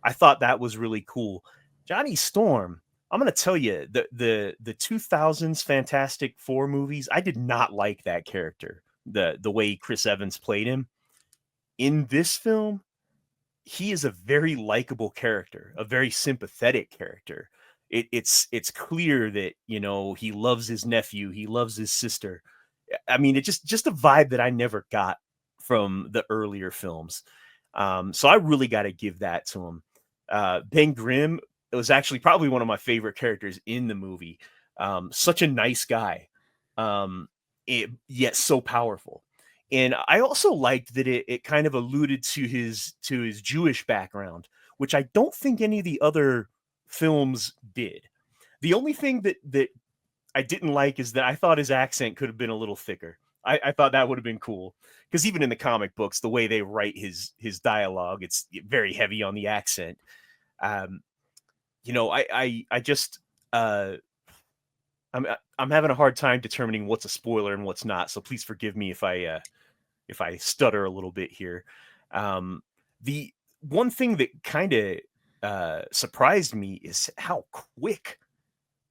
I thought that was really cool. Johnny Storm, I'm going to tell you, the 2000s Fantastic Four movies, I did not like that character the way Chris Evans played him. In this film, he is a very likable character, a very sympathetic character. It's clear that, you know, he loves his nephew, he loves his sister. I mean, it's just a vibe that I never got from the earlier films. So I really got to give that to him. Ben Grimm was actually probably one of my favorite characters in the movie. Such a nice guy, yet so powerful. And I also liked that it kind of alluded to his Jewish background, which I don't think any of the other films did. The only thing that I didn't like is that I thought his accent could have been a little thicker. I thought that would have been cool, because even in the comic books, the way they write his dialogue, it's very heavy on the accent. You know, I just I'm having a hard time determining what's a spoiler and what's not. So please forgive me if I stutter a little bit here. The one thing that kind of surprised me is how quick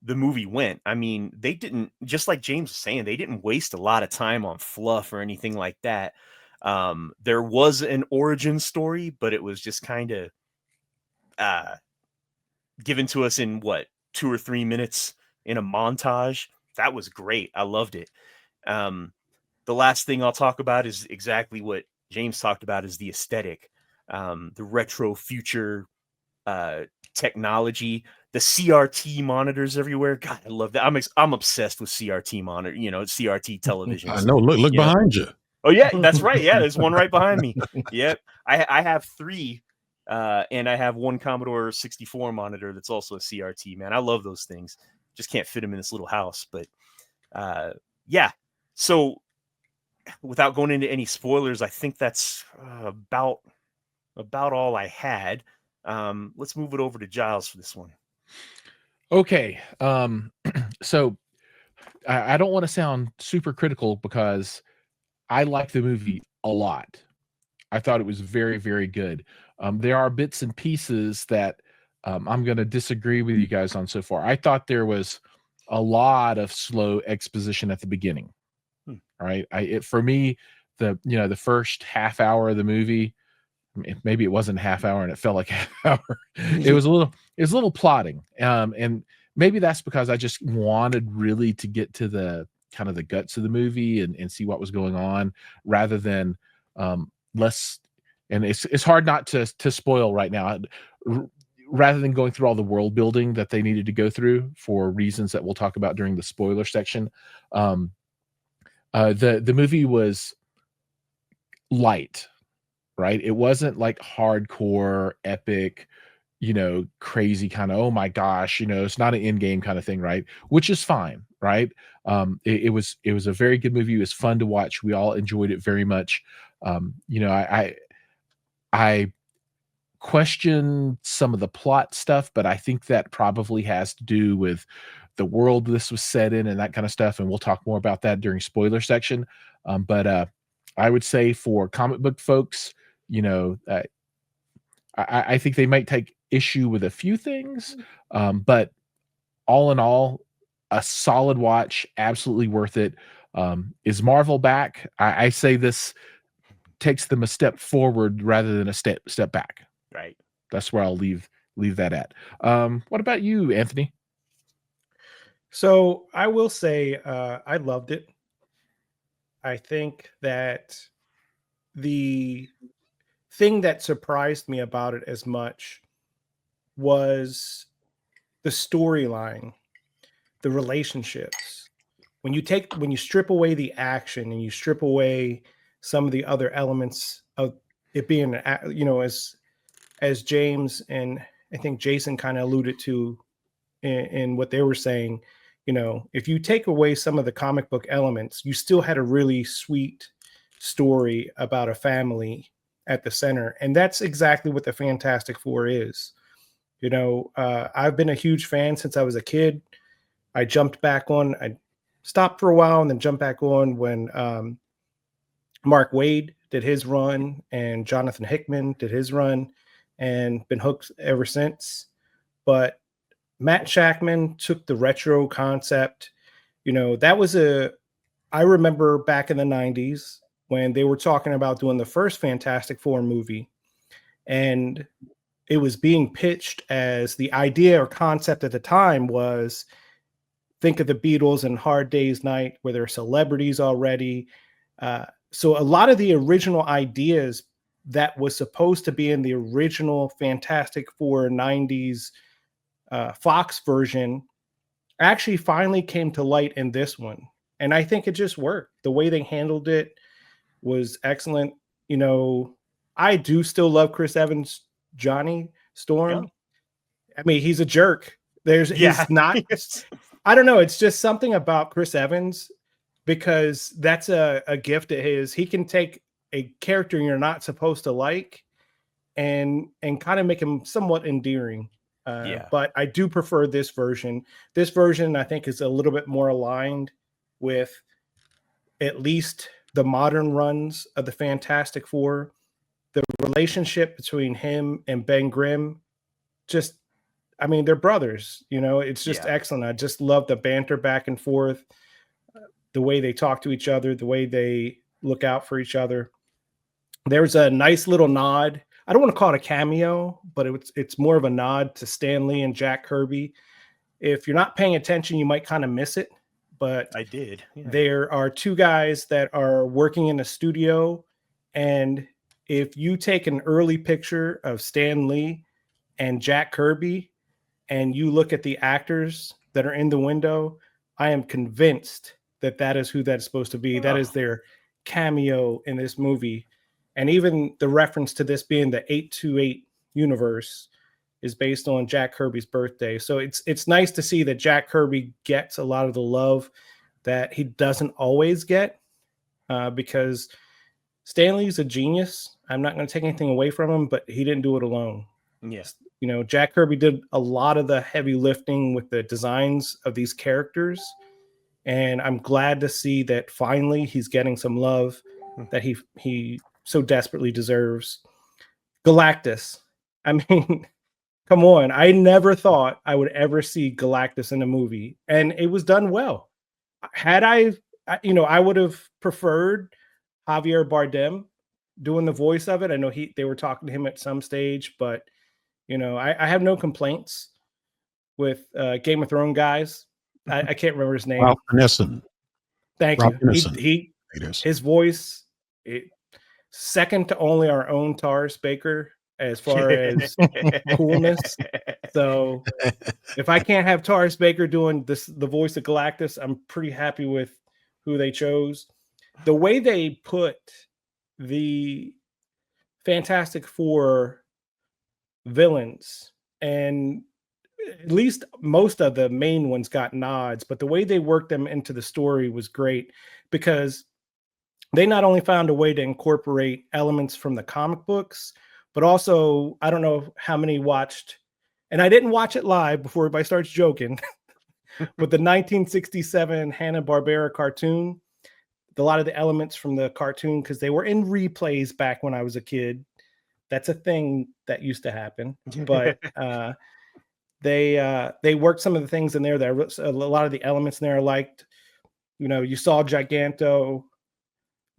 the movie went. I mean, they didn't, just like James was saying, they didn't waste a lot of time on fluff or anything like that. There was an origin story, but it was just kind of given to us in 2 or 3 minutes in a montage. That was great. I loved it. The last thing I'll talk about is exactly what James talked about, is the aesthetic, the retro future technology, the CRT monitors everywhere. God, I love that. I'm obsessed with CRT monitor, CRT televisions. I know. Look behind you. Oh yeah, that's right. Yeah, there's one right behind me. Yep. I have 3, and I have one Commodore 64 monitor that's also a CRT, man. I love those things. Just can't fit them in this little house. But yeah. So without going into any spoilers, I think that's about all I had. Let's move it over to Giles for this one. Okay. So I don't want to sound super critical, because I like the movie a lot. I thought it was very, very good. There are bits and pieces that I'm going to disagree with you guys on so far. I thought there was a lot of slow exposition at the beginning. Right. For me, the first half hour of the movie, maybe it wasn't half hour and it felt like half hour. It was a little plotting. And maybe that's because I just wanted really to get to the kind of the guts of the movie and see what was going on, rather than less. And it's hard not to spoil right now, rather than going through all the world building that they needed to go through for reasons that we'll talk about during the spoiler section. The movie was light, right? It wasn't like hardcore, epic, crazy kind of, oh my gosh, it's not an Endgame kind of thing, right? Which is fine, right? It was a very good movie. It was fun to watch. We all enjoyed it very much. I question some of the plot stuff, but I think that probably has to do with the world this was set in and that kind of stuff. And we'll talk more about that during spoiler section. But I would say for comic book folks, I think they might take issue with a few things, but all in all, a solid watch, absolutely worth it. Is Marvel back? I say this takes them a step forward rather than a step back. Right. That's where I'll leave that at. What about you, Anthony? So I will say I loved it. I think that the thing that surprised me about it as much was the storyline, the relationships. When you strip away the action and you strip away some of the other elements of it being, as James and I think Jason kind of alluded to in what they were saying, if you take away some of the comic book elements, you still had a really sweet story about a family at the center. And that's exactly what the Fantastic Four is. I've been a huge fan since I was a kid. I jumped back on, I stopped for a while and then jumped back on when Mark Waid did his run and Jonathan Hickman did his run, and been hooked ever since. But Matt Shakman took the retro concept. That was a I remember back in the 90s when they were talking about doing the first Fantastic Four movie, and it was being pitched as the idea or concept at the time was, think of the Beatles and Hard Day's Night, where they're celebrities already. So a lot of the original ideas that was supposed to be in the original Fantastic Four 90s Fox version actually finally came to light in this one. And I think it just worked. The way they handled it was excellent. You know, I do still love Chris Evans, Johnny Storm. Yeah. I mean, he's a jerk. He's not, I don't know. It's just something about Chris Evans, because that's a gift of his. He can take a character you're not supposed to like and kind of make him somewhat endearing. But I do prefer this version. This version, I think, is a little bit more aligned with at least the modern runs of the Fantastic Four. The relationship between him and Ben Grimm, just, I mean, they're brothers, you know, it's just excellent. I just love the banter back and forth, the way they talk to each other, the way they look out for each other. There's a nice little nod. I don't want to call it a cameo, but it's more of a nod to Stan Lee and Jack Kirby. If you're not paying attention, you might kind of miss it, but I did. Yeah. There are two guys that are working in a studio, and if you take an early picture of Stan Lee and Jack Kirby and you look at the actors that are in the window, I am convinced that that is who that's supposed to be. That is their cameo in this movie. And even the reference to this being the 828 universe is based on Jack Kirby's birthday. So it's nice to see that Jack Kirby gets a lot of the love that he doesn't always get, because Stan Lee's a genius. I'm not going to take anything away from him, but he didn't do it alone. Yes. You know, Jack Kirby did a lot of the heavy lifting with the designs of these characters. And I'm glad to see that finally he's getting some love that he so desperately deserves. Galactus. I mean, come on. I never thought I would ever see Galactus in a movie, and it was done well. Had I would have preferred Javier Bardem doing the voice of it. I know they were talking to him at some stage, but you know, I have no complaints with Game of Thrones guys. I can't remember his name. Ralph Ineson. Thank Ralph you. Ineson. His voice, second to only our own Taurus Baker as far as coolness. So if I can't have Taurus Baker doing the voice of Galactus, I'm pretty happy with who they chose. The way they put the Fantastic Four villains, and at least most of the main ones got nods, but the way they worked them into the story was great, because they not only found a way to incorporate elements from the comic books, but also, I don't know how many watched, and I didn't watch it live before everybody starts joking, but the 1967 Hanna-Barbera cartoon, a lot of the elements from the cartoon, because they were in replays back when I was a kid. That's a thing that used to happen, but they worked some of the things in there. That a lot of the elements in there I liked. You know, you saw Giganto,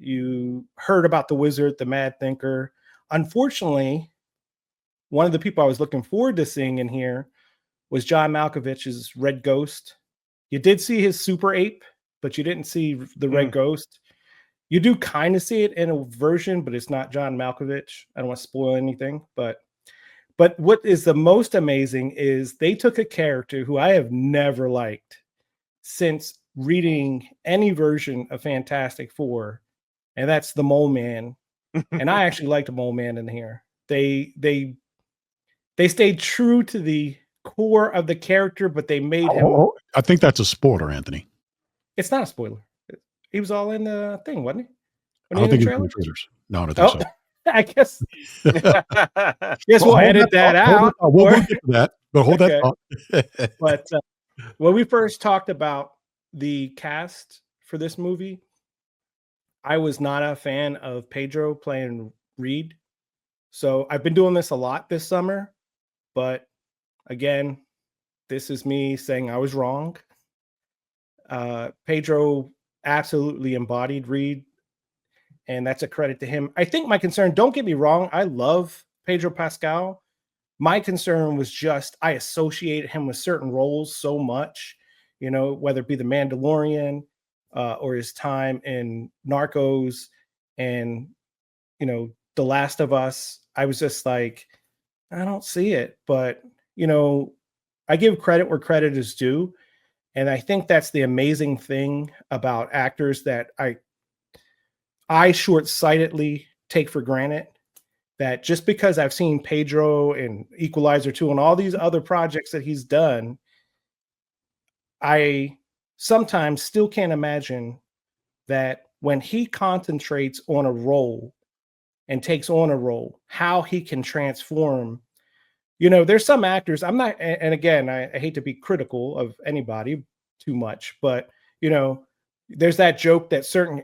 you heard about the Wizard, the Mad Thinker. Unfortunately, one of the people I was looking forward to seeing in here was John Malkovich's Red Ghost. You did see his Super Ape, but you didn't see the Red Ghost. You do kind of see it in a version, but it's not John Malkovich. I don't want to spoil anything, but what is the most amazing is they took a character who I have never liked since reading any version of Fantastic Four, and that's the Mole Man. And I actually liked the Mole Man in here. They stayed true to the core of the character, but they made him. I think that's a spoiler, Anthony. It's not a spoiler. He was all in the thing, wasn't he? I don't think he was in the trailers. No, I don't think so. I guess. We'll edit that out. We'll get to that, but hold that thought. But when we first talked about the cast for this movie, I was not a fan of Pedro playing Reed. So I've been doing this a lot this summer, but again, this is me saying I was wrong. Pedro absolutely embodied Reed, and that's a credit to him. I think my concern, don't get me wrong, I love Pedro Pascal. My concern was just I associated him with certain roles so much, you know, whether it be The Mandalorian or his time in Narcos and, you know, The Last of Us. I was just like, I don't see it. But, you know, I give credit where credit is due. And I think that's the amazing thing about actors that I short-sightedly take for granted, that just because I've seen Pedro and Equalizer 2 and all these other projects that he's done, I sometimes still can't imagine that when he concentrates on a role and takes on a role, how he can transform. You know, there's some actors, I'm not, and again, I hate to be critical of anybody too much, but, you know, there's that joke that certain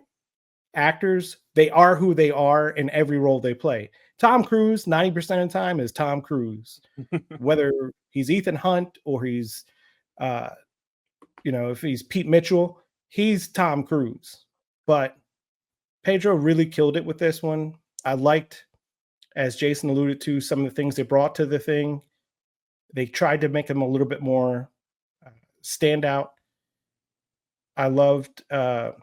actors, they are who they are in every role they play. Tom Cruise, 90% of the time, is Tom Cruise. Whether he's Ethan Hunt or he's, you know, if he's Pete Mitchell, he's Tom Cruise. But Pedro really killed it with this one. I liked, as Jason alluded to, some of the things they brought to the thing. They tried to make him a little bit more standout. I loved the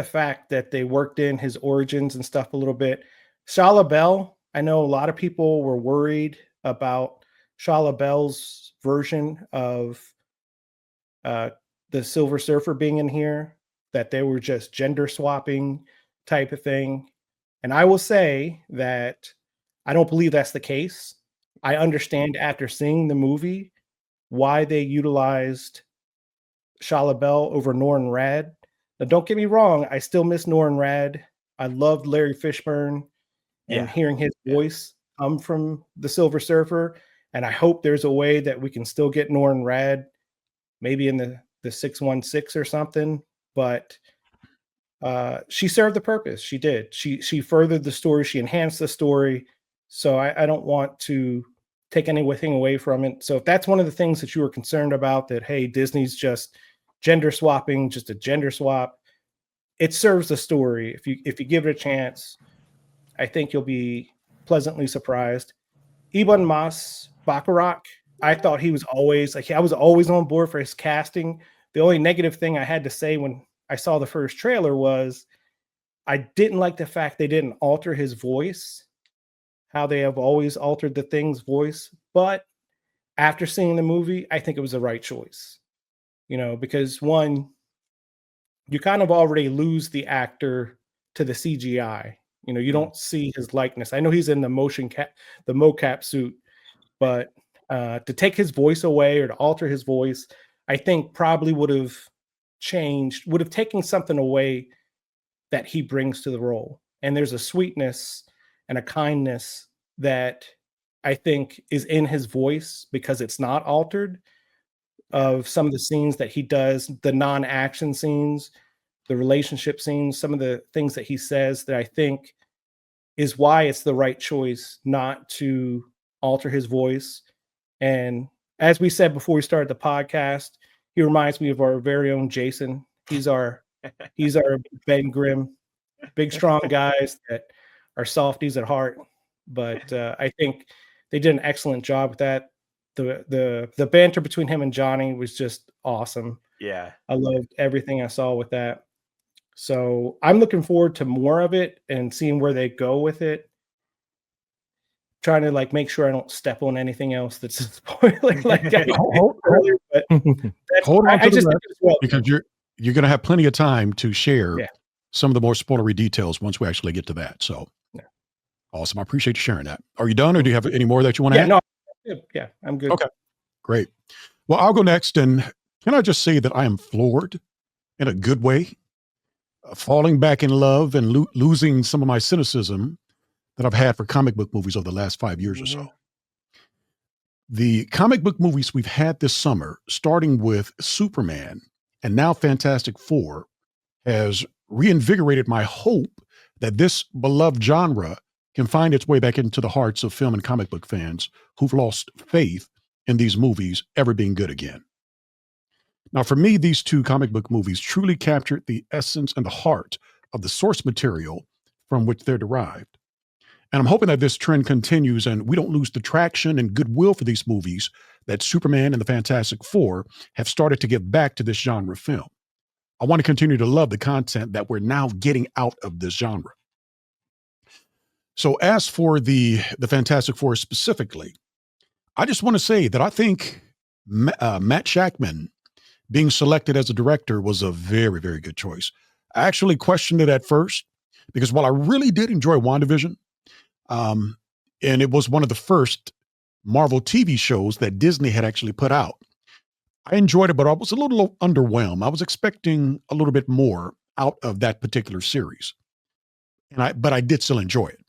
fact that they worked in his origins and stuff a little bit. Shia LaBeouf, I know a lot of people were worried about Shia LaBeouf's version of the Silver Surfer being in here, that they were just gender swapping type of thing. And I will say that I don't believe that's the case. I understand after seeing the movie why they utilized Shia LaBeouf over Norrin Radd. Now, don't get me wrong, I still miss Norrin Radd. I loved Larry Fishburne and hearing his voice come from the Silver Surfer. And I hope there's a way that we can still get Norrin Radd, maybe in the 616 or something. But she served the purpose. She did. She furthered the story. She enhanced the story. So I don't want to take anything away from it. So if that's one of the things that you were concerned about, that, hey, Disney's just gender swapping, just a gender swap, it serves the story. If you give it a chance, I think you'll be pleasantly surprised. Ebon Moss-Bachrach, I thought he was always, like, I was always on board for his casting. The only negative thing I had to say when I saw the first trailer was I didn't like the fact they didn't alter his voice, how they have always altered the Thing's voice. But after seeing the movie, I think it was the right choice. You know, because one, you kind of already lose the actor to the CGI. You know, you don't see his likeness. I know he's in the mocap suit, but to take his voice away or to alter his voice, I think probably would have taken something away that he brings to the role. And there's a sweetness and a kindness that I think is in his voice because it's not altered, of some of the scenes that he does, the non-action scenes, the relationship scenes, some of the things that he says, that I think is why it's the right choice not to alter his voice. And as we said before we started the podcast, he reminds me of our very own Jason. He's our Ben Grimm, big strong guys that are softies at heart. But I think they did an excellent job with that. The banter between him and Johnny was just awesome. Yeah, I loved everything I saw with that. So I'm looking forward to more of it and seeing where they go with it. Trying to like make sure I don't step on anything else that's spoiling. Like hold on to the rest, because you're going to have plenty of time to share some of the more spoilery details once we actually get to that. So awesome. I appreciate you sharing that. Are you done, or do you have any more that you want to add? No. Yeah, I'm good. Okay, great. Well, I'll go next. And can I just say that I am floored in a good way, falling back in love and losing some of my cynicism that I've had for comic book movies over the last 5 years or so. The comic book movies we've had this summer, starting with Superman and now Fantastic Four, has reinvigorated my hope that this beloved genre can find its way back into the hearts of film and comic book fans who've lost faith in these movies ever being good again. Now, for me, these two comic book movies truly captured the essence and the heart of the source material from which they're derived. And I'm hoping that this trend continues and we don't lose the traction and goodwill for these movies that Superman and the Fantastic Four have started to give back to this genre film. I want to continue to love the content that we're now getting out of this genre. So as for the Fantastic Four specifically, I just want to say that I think Matt Shakman being selected as a director was a very, very good choice. I actually questioned it at first because while I really did enjoy WandaVision, and it was one of the first Marvel TV shows that Disney had actually put out, I enjoyed it, but I was a little underwhelmed. I was expecting a little bit more out of that particular series, but I did still enjoy it.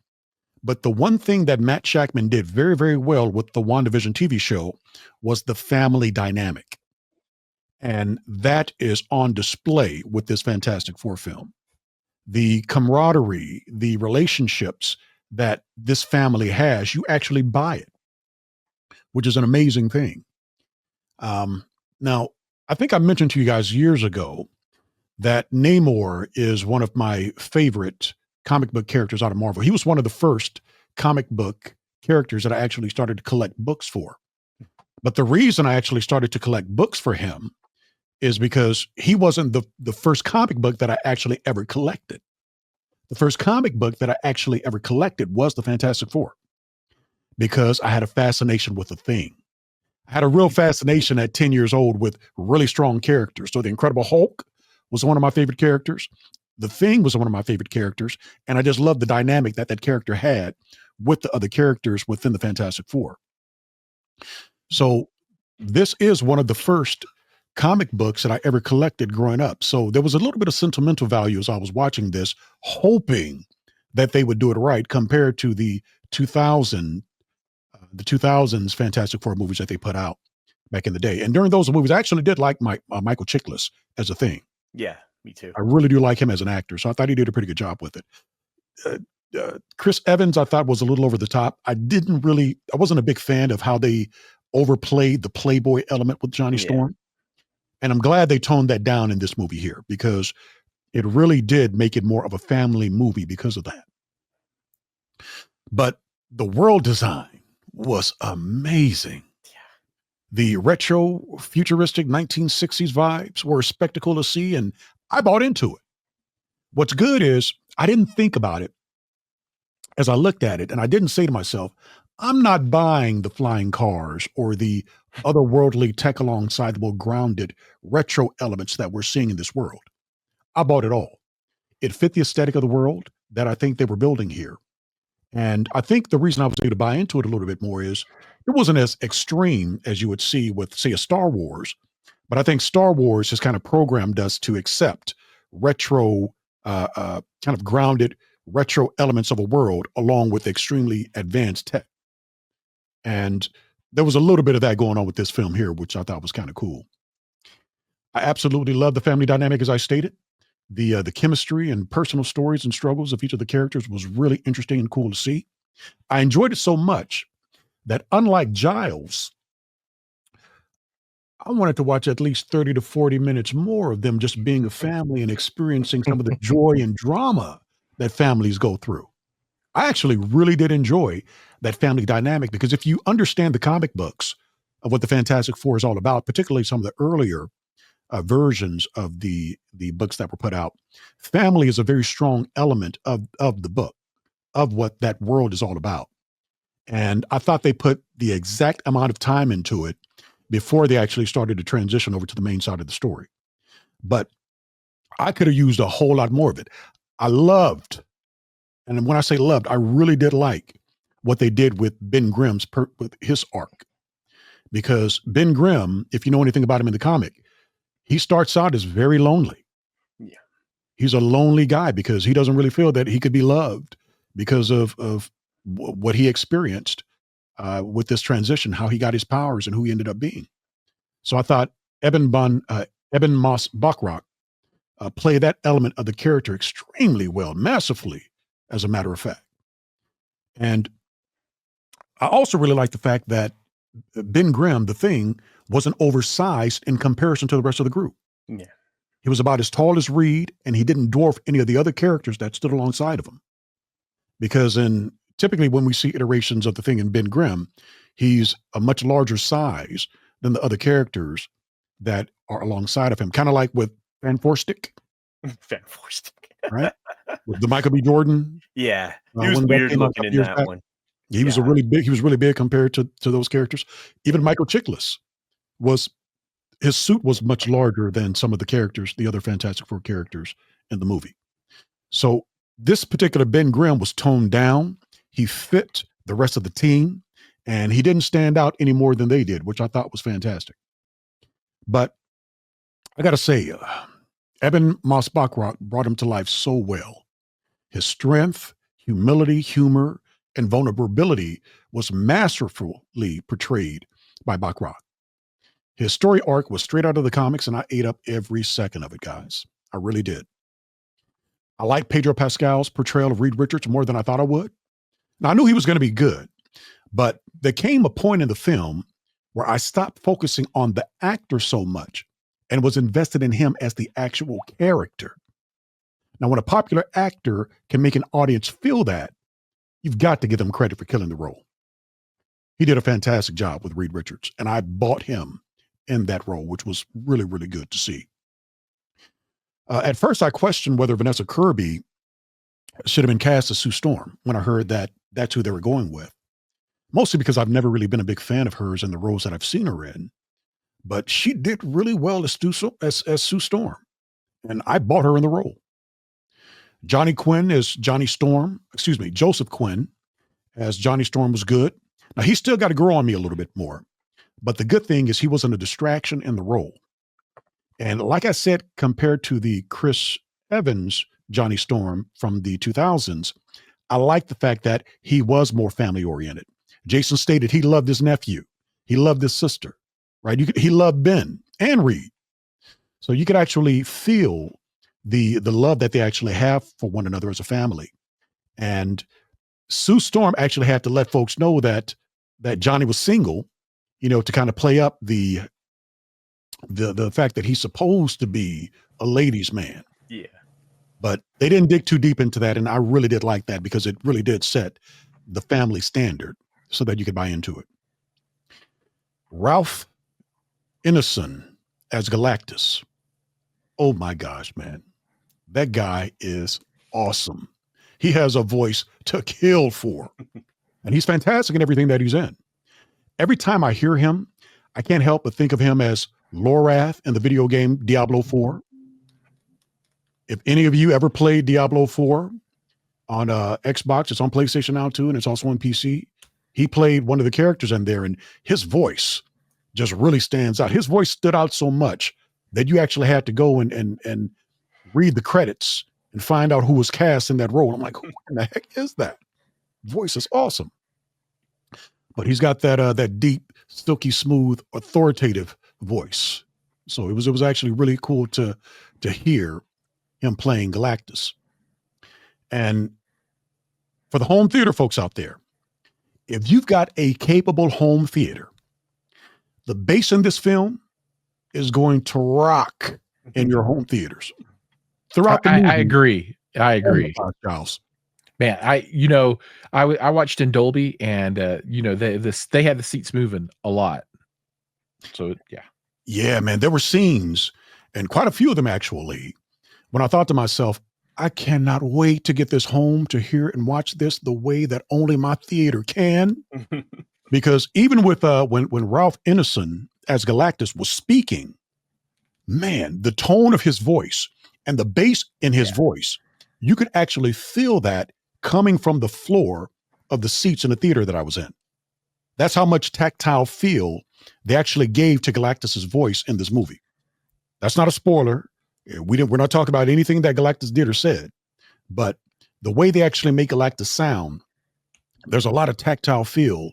But the one thing that Matt Shakman did very, very well with the WandaVision TV show was the family dynamic. And that is on display with this Fantastic Four film. The camaraderie, the relationships that this family has, you actually buy it, which is an amazing thing. Now, I think I mentioned to you guys years ago that Namor is one of my favorite comic book characters out of Marvel. He was one of the first comic book characters that I actually started to collect books for. But the reason I actually started to collect books for him is because he wasn't the first comic book that I actually ever collected. The first comic book that I actually ever collected was the Fantastic Four, because I had a fascination with the Thing. I had a real fascination at 10 years old with really strong characters. So the Incredible Hulk was one of my favorite characters. The Thing was one of my favorite characters. And I just loved the dynamic that that character had with the other characters within the Fantastic Four. So this is one of the first comic books that I ever collected growing up. So there was a little bit of sentimental value as I was watching this, hoping that they would do it right compared to the 2000s Fantastic Four movies that they put out back in the day. And during those movies, I actually did like Michael Chiklis as a Thing. Yeah, me too. I really do like him as an actor. So I thought he did a pretty good job with it. Chris Evans, I thought was a little over the top. I wasn't a big fan of how they overplayed the Playboy element with Johnny Storm. And I'm glad they toned that down in this movie here, because it really did make it more of a family movie because of that. But the world design was amazing. The retro futuristic 1960s vibes were a spectacle to see, and I bought into it. What's good is I didn't think about it as I looked at it, and I didn't say to myself, I'm not buying the flying cars or the otherworldly tech alongside the more grounded retro elements that we're seeing in this world. I bought it all. It fit the aesthetic of the world that I think they were building here. And I think the reason I was able to buy into it a little bit more is it wasn't as extreme as you would see with, say, a Star Wars. But I think Star Wars has kind of programmed us to accept retro, kind of grounded retro elements of a world along with extremely advanced tech. And there was a little bit of that going on with this film here, which I thought was kind of cool. I absolutely love the family dynamic, as I stated. The chemistry and personal stories and struggles of each of the characters was really interesting and cool to see. I enjoyed it so much that, unlike Giles, I wanted to watch at least 30 to 40 minutes more of them just being a family and experiencing some of the joy and drama that families go through. I actually really did enjoy that family dynamic, because if you understand the comic books of what the Fantastic Four is all about, particularly some of the earlier versions of the books that were put out, family is a very strong element of the book, of what that world is all about. And I thought they put the exact amount of time into it before they actually started to transition over to the main side of the story. But I could have used a whole lot more of it. I loved, and when I say loved, I really did like what they did with Ben Grimm's with his arc. Because Ben Grimm, if you know anything about him in the comic, he starts out as very lonely. Yeah. He's a lonely guy because he doesn't really feel that he could be loved because of what he experienced with this transition, how he got his powers and who he ended up being. So I thought Eben Moss Bachrach played that element of the character extremely well, massively, as a matter of fact. And I also really like the fact that Ben Grimm, the Thing, wasn't oversized in comparison to the rest of the group. Yeah. He was about as tall as Reed, and he didn't dwarf any of the other characters that stood alongside of him. Because typically when we see iterations of the Thing in Ben Grimm, he's a much larger size than the other characters that are alongside of him. Kind of like with Van Forstic, Van Forstic. right? With the Michael B. Jordan. Yeah. He when was that weird came out a looking couple in years that back. one. He was Yeah. he was really big compared to those characters. Even Michael Chiklis his suit was much larger than some of the characters, the other Fantastic Four characters in the movie. So this particular Ben Grimm was toned down. He fit the rest of the team, and he didn't stand out any more than they did, which I thought was fantastic. But I got to say, Eben Moss Bachrach brought him to life so well. His strength, humility, humor, and vulnerability was masterfully portrayed by Bachrach. His story arc was straight out of the comics, and I ate up every second of it, guys. I really did. I like Pedro Pascal's portrayal of Reed Richards more than I thought I would. Now, I knew he was going to be good, but there came a point in the film where I stopped focusing on the actor so much and was invested in him as the actual character. Now, when a popular actor can make an audience feel that, you've got to give them credit for killing the role. He did a fantastic job with Reed Richards, and I bought him in that role, which was really, really good to see. At first, I questioned whether Vanessa Kirby should have been cast as Sue Storm when I heard that that's who they were going with, mostly because I've never really been a big fan of hers in the roles that I've seen her in. But she did really well as Sue Storm, and I bought her in the role. Joseph Quinn as Johnny Storm was good. Now, he's still got to grow on me a little bit more. But the good thing is he wasn't a distraction in the role. And like I said, compared to the Chris Evans Johnny Storm from the 2000s, I like the fact that he was more family oriented. Jason stated he loved his nephew. He loved his sister, right? He loved Ben and Reed. So you could actually feel the love that they actually have for one another as a family. And Sue Storm actually had to let folks know that Johnny was single, to kind of play up the fact that he's supposed to be a ladies' man. Yeah. But they didn't dig too deep into that, and I really did like that because it really did set the family standard so that you could buy into it. Ralph Ineson as Galactus. Oh my gosh, man. That guy is awesome. He has a voice to kill for, and he's fantastic in everything that he's in. Every time I hear him, I can't help but think of him as Lorath in the video game Diablo 4. If any of you ever played Diablo 4 on Xbox, it's on PlayStation now too, and it's also on PC. He played one of the characters in there, and his voice just really stands out. His voice stood out so much that you actually had to go and read the credits and find out who was cast in that role. I'm like, who in the heck is that? Voice is awesome. But he's got that deep, silky smooth, authoritative voice. So it was actually really cool to hear him playing Galactus. And for the home theater folks out there, if you've got a capable home theater, the bass in this film is going to rock in your home theaters throughout the movie. I agree. Giles. Man, I watched in Dolby, and they had the seats moving a lot. So yeah, man, there were scenes, and quite a few of them actually, when I thought to myself, I cannot wait to get this home to hear and watch this the way that only my theater can. Because even with when Ralph Ineson as Galactus was speaking, man, the tone of his voice and the bass in his voice, you could actually feel that coming from the floor of the seats in the theater that I was in. That's how much tactile feel they actually gave to Galactus's voice in this movie. That's not a spoiler. We're not talking about anything that Galactus did or said, but the way they actually make Galactus sound, there's a lot of tactile feel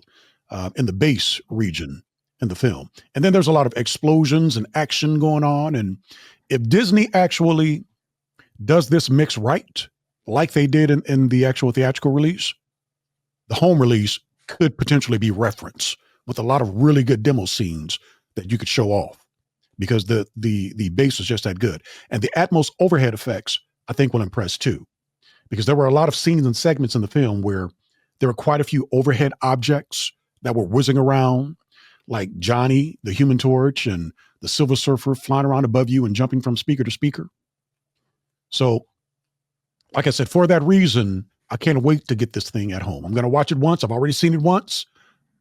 in the bass region in the film. And then there's a lot of explosions and action going on. And if Disney actually does this mix right, like they did in the actual theatrical release, the home release could potentially be referenced with a lot of really good demo scenes that you could show off because the bass was just that good. And the Atmos overhead effects, I think, will impress too, because there were a lot of scenes and segments in the film where there were quite a few overhead objects that were whizzing around, like Johnny, the Human Torch, and the Silver Surfer flying around above you and jumping from speaker to speaker. So, like I said, for that reason, I can't wait to get this thing at home. I'm going to watch it once. I've already seen it once.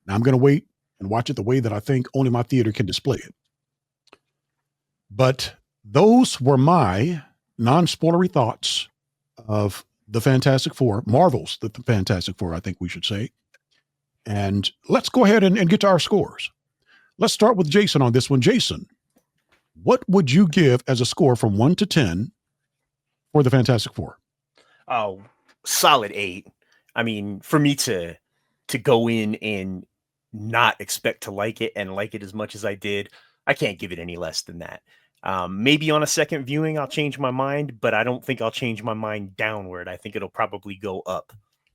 Now I'm going to wait and watch it the way that I think only my theater can display it. But those were my non-spoilery thoughts of the Fantastic Four, Marvel's the Fantastic Four, I think we should say. And let's go ahead and get to our scores. Let's start with Jason on this one. Jason, what would you give as a score from 1 to 10 for the Fantastic Four? Oh, solid 8. I mean, for me to go in and not expect to like it and like it as much as I did, I can't give it any less than that. Maybe on a second viewing, I'll change my mind, but I don't think I'll change my mind downward. I think it'll probably go up.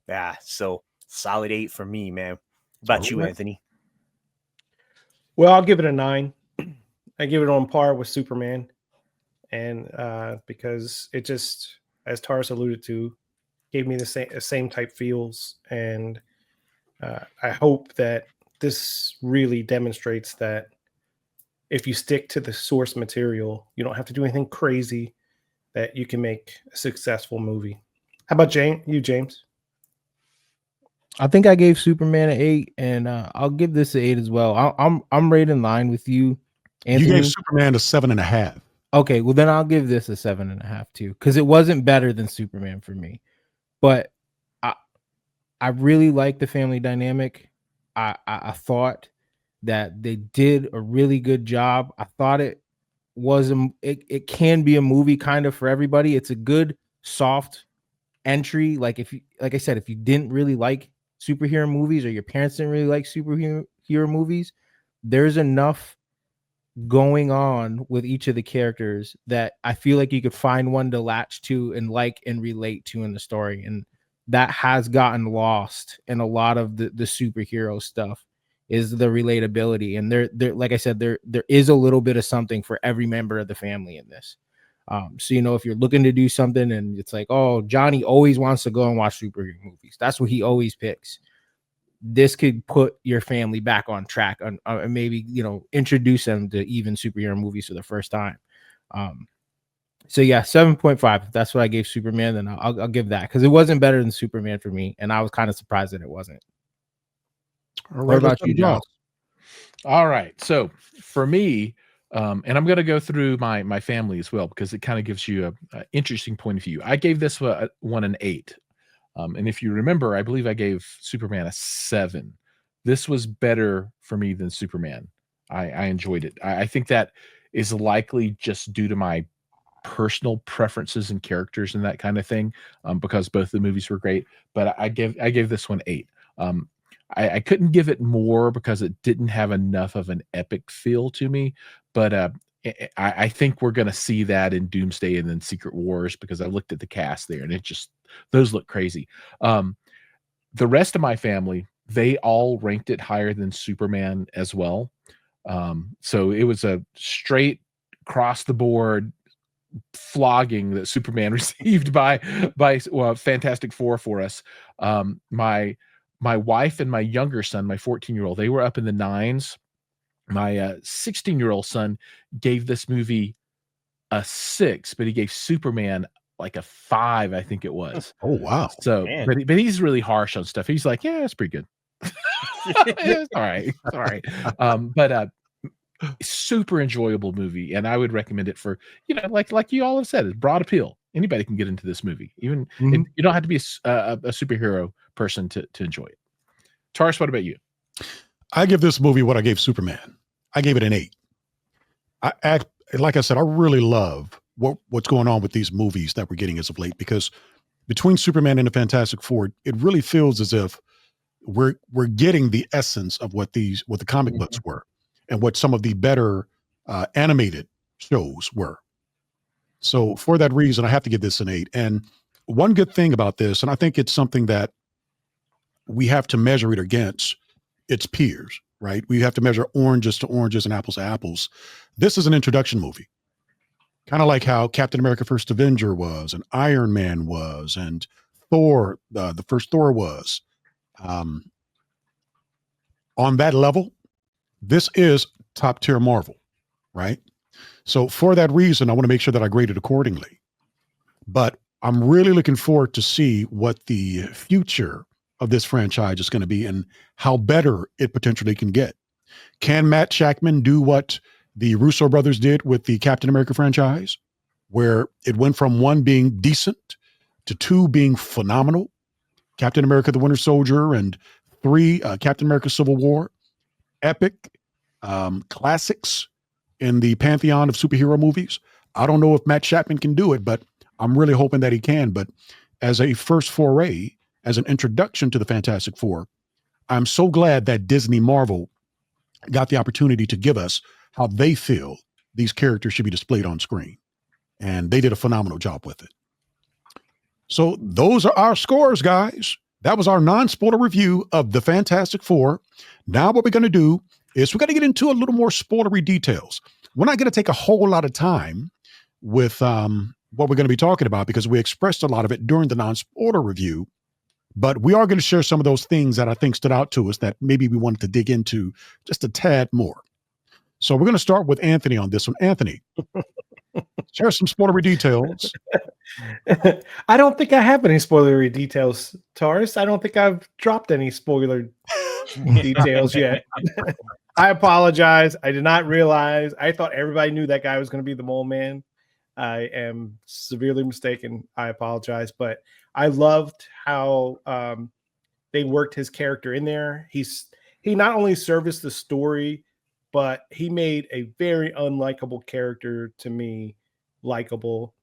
Yeah, so solid 8 for me, man. What about you, Anthony? Well, I'll give it a 9. I give it on par with Superman. And because it just, as Taurus alluded to, gave me the same type feels. And I hope that this really demonstrates that if you stick to the source material, you don't have to do anything crazy, that you can make a successful movie. How about James? I think I gave Superman an 8, and I'll give this an 8 as well. I'm right in line with you, Anthony. You gave Superman a 7.5. Okay, well then I'll give this a 7.5 too, because it wasn't better than Superman for me. But I really like the family dynamic. I thought that they did a really good job. I thought it can be a movie kind of for everybody. It's a good soft entry. Like I said, if you didn't really like superhero movies or your parents didn't really like superhero movies, there's enough going on with each of the characters that I feel like you could find one to latch to and like and relate to in the story. And that has gotten lost in a lot of the superhero stuff, is the relatability. And there like I said, there is a little bit of something for every member of the family in this. So, if you're looking to do something and it's like, oh, Johnny always wants to go and watch superhero movies, that's what he always picks. This could put your family back on track and maybe, introduce them to even superhero movies for the first time. So yeah, 7.5. If that's what I gave Superman, then I'll give that, because it wasn't better than Superman for me, and I was kind of surprised that it wasn't. What about you, Josh? All right. So for me, and I'm going to go through my family as well, because it kind of gives you a interesting point of view. I gave this one an 8. And if you remember, I believe I gave Superman a 7. This was better for me than Superman. I enjoyed it. I think that is likely just due to my personal preferences and characters and that kind of thing, because both the movies were great. But I gave this one 8. I couldn't give it more because it didn't have enough of an epic feel to me. But I think we're going to see that in Doomsday and then Secret Wars, because I looked at the cast there and those look crazy. The rest of my family, they all ranked it higher than Superman as well. So it was a straight across the board flogging that Superman received by Fantastic Four for us. My wife and my younger son, my 14-year-old, they were up in the 9s. My 16-year-old son gave this movie a 6, but he gave Superman like a 5, I think it was. Oh wow! So, but he's really harsh on stuff. He's like, yeah, it's pretty good. It's all right, it's all right. But super enjoyable movie, and I would recommend it for, like you all have said, it's broad appeal. Anybody can get into this movie, even and you don't have to be a superhero person to enjoy it. Taurus, what about you? I give this movie what I gave Superman. I gave it an 8. Like I said, I really love what's going on with these movies that we're getting as of late, because between Superman and the Fantastic Four, it really feels as if we're getting the essence of what the comic books were and what some of the better animated shows were. So for that reason, I have to give this an 8. And one good thing about this, and I think it's something that we have to measure it against, its peers, right? We have to measure oranges to oranges and apples to apples. This is an introduction movie, kind of like how Captain America: First Avenger was, and Iron Man was, and Thor, the first Thor was. On that level, this is top tier Marvel, right? So for that reason, I want to make sure that I grade it accordingly. But I'm really looking forward to see what the future of this franchise is going to be and how better it potentially can get. Can Matt Shackman do what the Russo brothers did with the Captain America franchise, where it went from 1 being decent to 2 being phenomenal? Captain America: The Winter Soldier, and 3, Captain America: Civil War, epic classics in the pantheon of superhero movies. I don't know if Matt Shackman can do it, but I'm really hoping that he can. But as a first foray, as an introduction to the Fantastic Four, I'm so glad that Disney Marvel got the opportunity to give us how they feel these characters should be displayed on screen. And they did a phenomenal job with it. So those are our scores, guys. That was our non-spoiler review of the Fantastic Four. Now what we're going to do is we're going to get into a little more spoilery details. We're not going to take a whole lot of time with what we're going to be talking about because we expressed a lot of it during the non-spoiler review, but we are going to share some of those things that I think stood out to us that maybe we wanted to dig into just a tad more. So we're going to start with Anthony on this one. Anthony, share some spoilery details. I don't think I have any spoilery details, Taurus. I don't think I've dropped any spoiler details yet. I apologize. I did not realize. I thought everybody knew that guy was going to be the Mole Man. I am severely mistaken. I apologize. But I loved how they worked his character in there. He not only serviced the story, but he made a very unlikable character to me likable.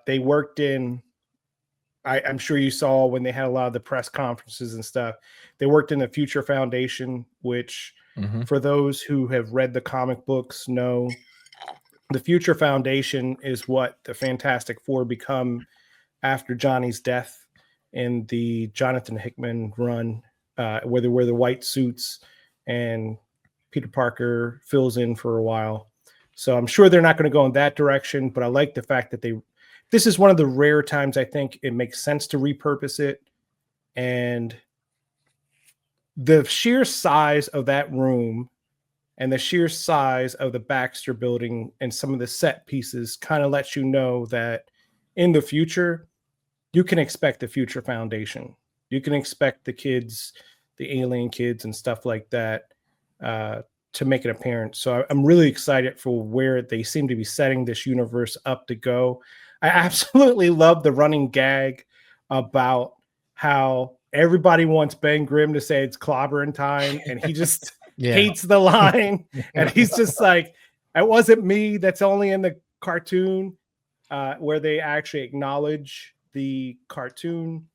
They worked in, I'm sure you saw when they had a lot of the press conferences and stuff, they worked in the Future Foundation, which for those who have read the comic books know the Future Foundation is what the Fantastic Four become after Johnny's death in the Jonathan Hickman run, where they wear the white suits and Peter Parker fills in for a while. So I'm sure they're not going to go in that direction, but I like the fact that this is one of the rare times I think it makes sense to repurpose it. And the sheer size of that room and the sheer size of the Baxter building and some of the set pieces kind of lets you know that in the future, you can expect the Future Foundation. You can expect the kids, the alien kids and stuff like that to make an appearance. So I'm really excited for where they seem to be setting this universe up to go. I absolutely love the running gag about how everybody wants Ben Grimm to say it's clobbering time, and he just hates the line. And he's just like, it wasn't me. That's only in the cartoon where they actually acknowledge the cartoon,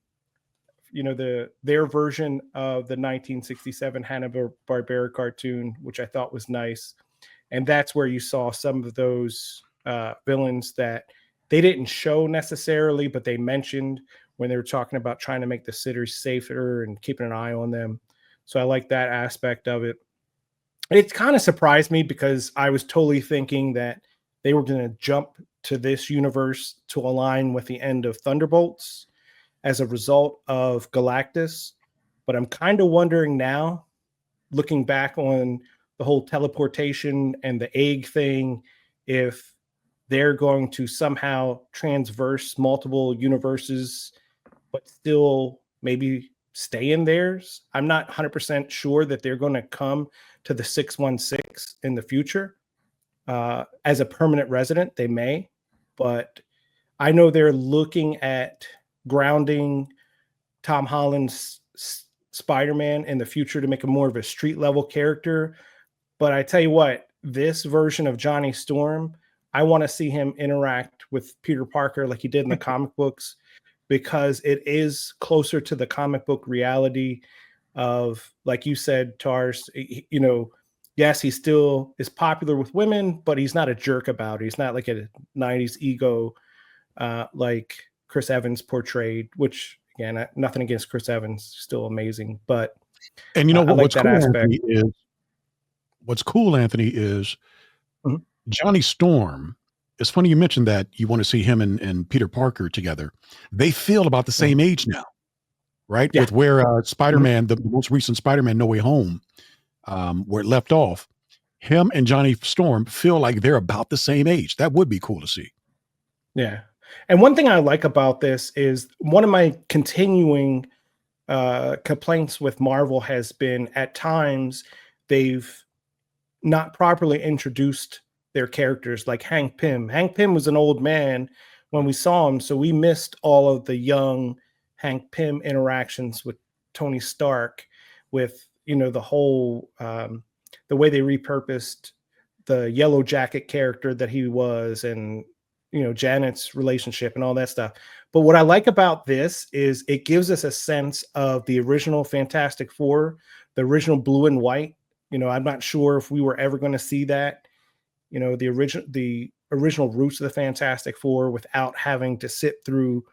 their version of the 1967 Hanna-Barbera cartoon, which I thought was nice. And that's where you saw some of those villains that they didn't show necessarily, but they mentioned when they were talking about trying to make the sitters safer and keeping an eye on them. So I like that aspect of it. It kind of surprised me because I was totally thinking that they were going to jump to this universe to align with the end of Thunderbolts as a result of Galactus. But I'm kind of wondering now, looking back on the whole teleportation and the egg thing, if they're going to somehow transverse multiple universes, but still maybe stay in theirs. I'm not 100% sure that they're going to come to the 616 in the future as a permanent resident. They may, but I know they're looking at grounding Tom Holland's Spider-Man in the future to make him more of a street level character. But I tell you what, this version of Johnny Storm, I want to see him interact with Peter Parker like he did in the comic books, because it is closer to the comic book reality of, like you said, Tars, yes, he still is popular with women, but he's not a jerk about it. He's not like a 90s ego like Chris Evans portrayed, which, again, nothing against Chris Evans, still amazing. But And you know I like what's that cool, aspect. Anthony, is what's cool, Anthony, is Mhm. Johnny Storm. It's funny you mentioned that you want to see him and Peter Parker together. They feel about the Mhm. same age now, right? Yeah. With where Spider-Man, the most recent Spider-Man, No Way Home, where it left off, him and Johnny Storm feel like they're about the same age. That would be cool to see. Yeah. And one thing I like about this is one of my continuing complaints with Marvel has been at times they've not properly introduced their characters, like Hank Pym. Hank Pym was an old man when we saw him, so we missed all of the young Hank Pym interactions with Tony Stark, with the whole the way they repurposed the Yellow Jacket character that he was, and Janet's relationship and all that stuff. But what I like about this is it gives us a sense of the original Fantastic Four, the original blue and white. I'm not sure if we were ever going to see that, the original roots of the Fantastic Four without having to sit through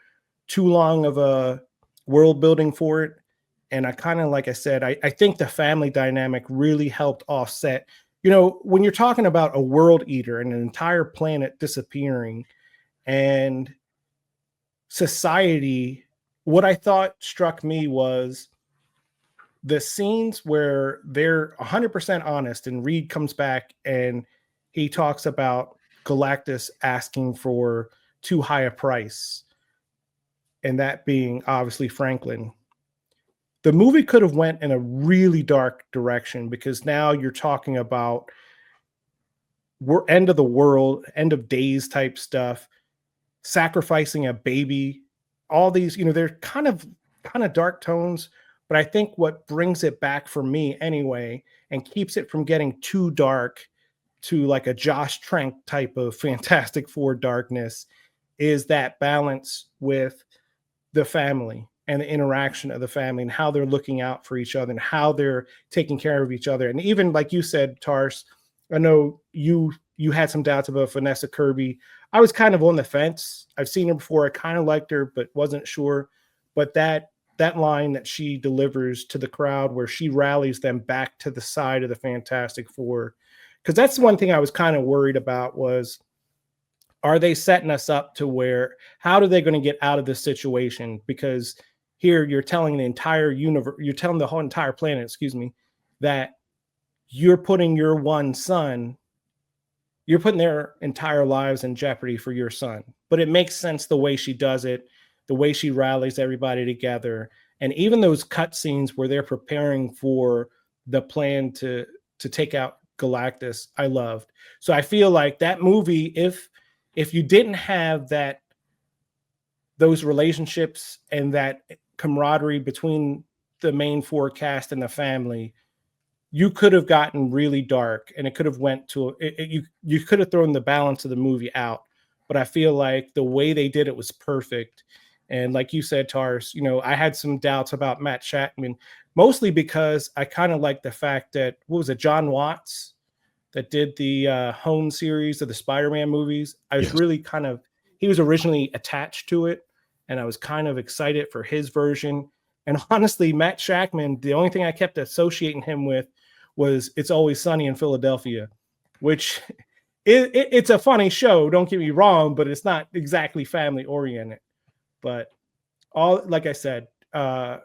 too long of a world building for it. And I kind of, like I said, I think the family dynamic really helped offset. When you're talking about a world eater and an entire planet disappearing and society, what I thought struck me was the scenes where they're 100% honest and Reed comes back and he talks about Galactus asking for too high a price, and that being obviously Franklin. The movie could have went in a really dark direction, because now you're talking about we're end of the world, end of days type stuff, sacrificing a baby, all these, they're kind of dark tones. But I think what brings it back for me anyway, and keeps it from getting too dark to like a Josh Trank type of Fantastic Four darkness, is that balance with the family and the interaction of the family and how they're looking out for each other and how they're taking care of each other. And even like you said, Tars, I know you had some doubts about Vanessa Kirby. I was kind of on the fence. I've seen her before. I kind of liked her, but wasn't sure. But that line that she delivers to the crowd, where she rallies them back to the side of the Fantastic Four, because that's the one thing I was kind of worried about was, are they setting us up to where, how are they going to get out of this situation? Because here you're telling the entire universe, you're telling the whole entire planet, excuse me, that you're putting your one son, you're putting their entire lives in jeopardy for your son. But it makes sense the way she does it, the way she rallies everybody together. And even those cut scenes where they're preparing for the plan to take out Galactus, I loved. So I feel like that movie, if you didn't have those relationships and that camaraderie between the main four cast and the family, you could have gotten really dark, and it could have went to you could have thrown the balance of the movie out. But I feel like the way they did it was perfect. And like you said, Tars, I had some doubts about Matt Shakman, mostly because I kind of like the fact that, what was it, John Watts that did the home series of the Spider-Man movies. I was Yes. really he was originally attached to it, and I was kind of excited for his version. And honestly, Matt Shakman, the only thing I kept associating him with was It's Always Sunny in Philadelphia, which it's a funny show, don't get me wrong, but it's not exactly family oriented. But like I said, the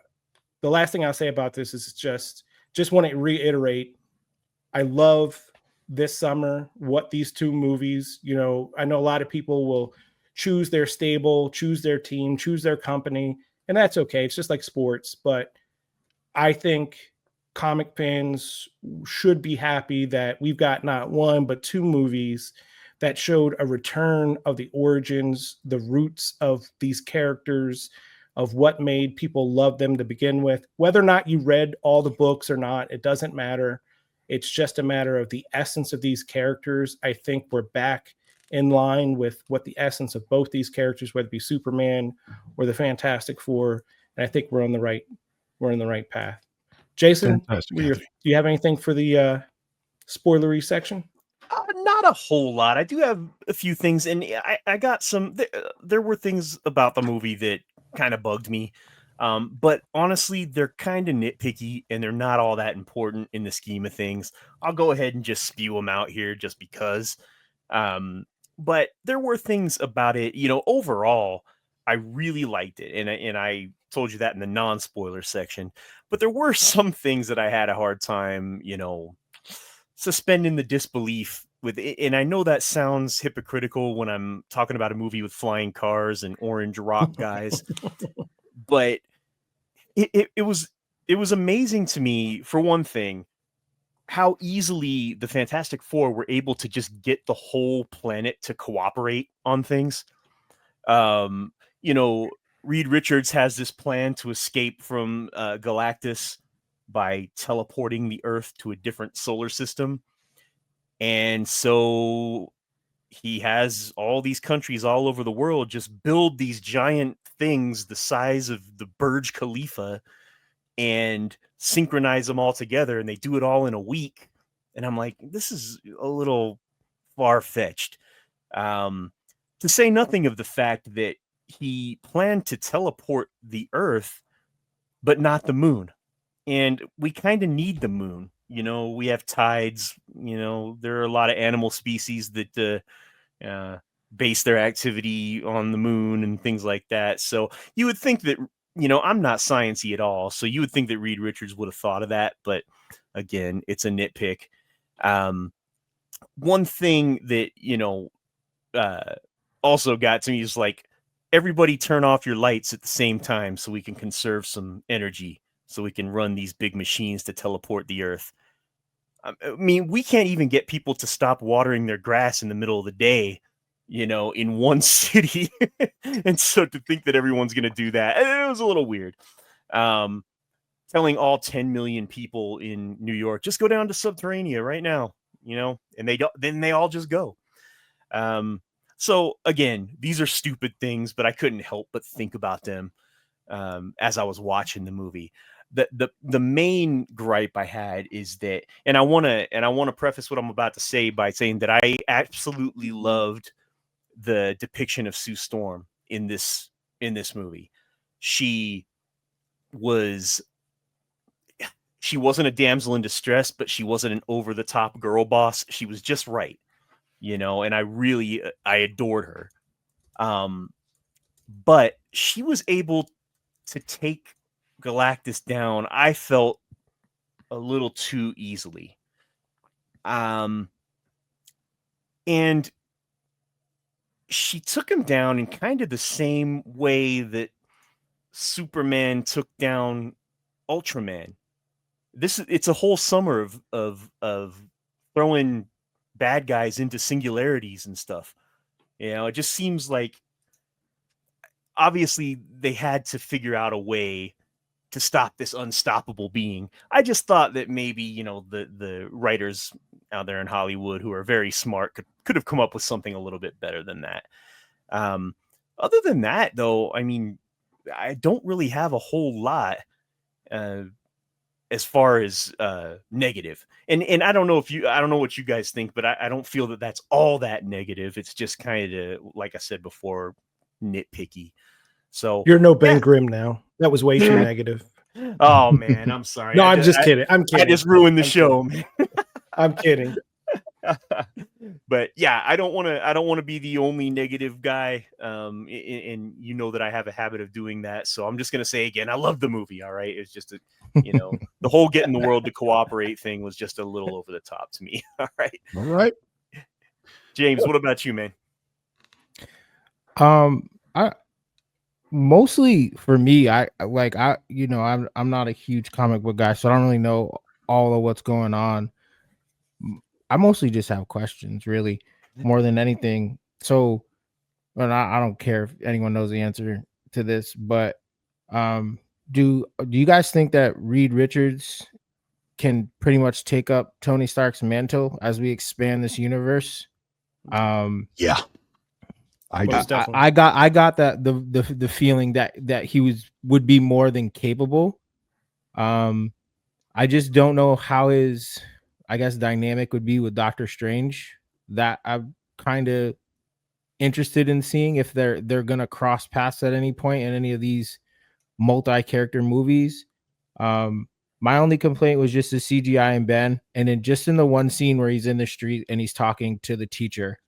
last thing I'll say about this is just want to reiterate, I love this summer what these two movies, I know a lot of people will choose their stable, choose their team, choose their company, and that's okay. It's just like sports. But I think comic fans should be happy that we've got not one, but two movies that showed a return of the origins, the roots of these characters, of what made people love them to begin with. Whether or not you read all the books or not, it doesn't matter. It's just a matter of the essence of these characters. I think we're back in line with what the essence of both these characters, whether it be Superman or the Fantastic Four. And I think we're on the right path. Jason, Fantastic, do Anthony. you have anything for the spoilery section? Not a whole lot. I do have a few things, and I got some. There were things about the movie that kind of bugged me. But honestly, they're kind of nitpicky and they're not all that important in the scheme of things. I'll go ahead and just spew them out here just because. But there were things about it, overall, I really liked it. And I told you that in the non-spoiler section. But there were some things that I had a hard time, suspending the disbelief with it. And I know that sounds hypocritical when I'm talking about a movie with flying cars and orange rock guys, but it was amazing to me, for one thing, how easily the Fantastic Four were able to just get the whole planet to cooperate on things. Reed Richards has this plan to escape from Galactus by teleporting the Earth to a different solar system. And so he has all these countries all over the world just build these giant things the size of the Burj Khalifa and synchronize them all together. And they do it all in a week. And I'm like, this is a little far-fetched. To say nothing of the fact that he planned to teleport the Earth, but not the moon. And we kind of need the moon. We have tides, there are a lot of animal species that base their activity on the moon and things like that. So you would think that, I'm not sciencey at all. So you would think that Reed Richards would have thought of that. But again, it's a nitpick. One thing that, also got to me is like, everybody turn off your lights at the same time so we can conserve some energy, so we can run these big machines to teleport the Earth. I mean, we can't even get people to stop watering their grass in the middle of the day, in one city. And so to think that everyone's going to do that, it was a little weird. Telling all 10 million people in New York, just go down to Subterranea right now, and then they all just go. So again, these are stupid things, but I couldn't help but think about them as I was watching the movie. The main gripe I had is that, and I want to preface what I'm about to say by saying that I absolutely loved the depiction of Sue Storm in this movie. She wasn't a damsel in distress, but she wasn't an over the top girl boss. She was just right, and I adored her. But she was able to take Galactus down, I felt, a little too easily. And she took him down in kind of the same way that Superman took down Ultraman. It's a whole summer of throwing bad guys into singularities and stuff. It just seems like obviously they had to figure out a way to stop this unstoppable being. I just thought that maybe, the writers out there in Hollywood who are very smart could have come up with something a little bit better than that. Other than that, though, I mean, I don't really have a whole lot as far as negative. And I don't know what you guys think, but I don't feel that that's all that negative. It's just kind of, like I said before, nitpicky. So You're no Ben Grimm now. That was way too negative. Oh man, I'm sorry. No, I'm just kidding. I'm kidding. I just ruined the show, man. I'm kidding. But yeah, I don't want to be the only negative guy. And that I have a habit of doing that. So I'm just going to say again, I love the movie. All right. It's just the whole getting the world to cooperate thing was just a little over the top to me. All right. All right. James, what about you, man? I mostly for me, I'm not a huge comic book guy, so I don't really know all of what's going on. I mostly just have questions, really, more than anything. So, and I don't care if anyone knows the answer to this, but do you guys think that Reed Richards can pretty much take up Tony Stark's mantle as we expand this universe? Yeah. I got that the feeling that he would be more than capable. I just don't know how his, I guess, dynamic would be with Doctor Strange. That I'm kind of interested in seeing if they're gonna cross paths at any point in any of these multi-character movies. My only complaint was just the CGI in Ben, and then just in the one scene where he's in the street and he's talking to the teacher.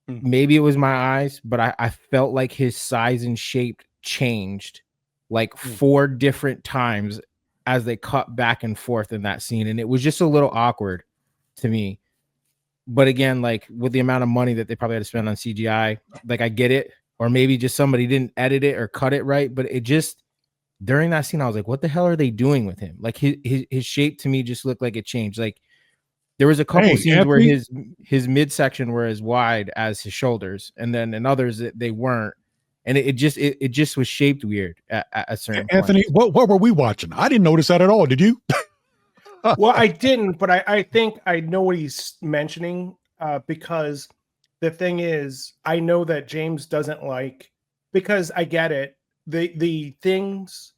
Maybe it was my eyes, but I felt like his size and shape changed like 4 different times as they cut back and forth in that scene, and it was just a little awkward to me. But again, like with the amount of money that they probably had to spend on CGI, like I get it, or maybe just somebody didn't edit it or cut it right, but it just during that scene I was like, what the hell are they doing with him? Like his shape to me just looked like it changed. Like there was a couple scenes where his midsection were as wide as his shoulders, and then in others they weren't, and it just was shaped weird at a certain Anthony, point. what were we watching? I didn't notice that at all. Did you? Well, I didn't, but I think I know what he's mentioning, because the thing is, I know that James doesn't like, because I get it. The things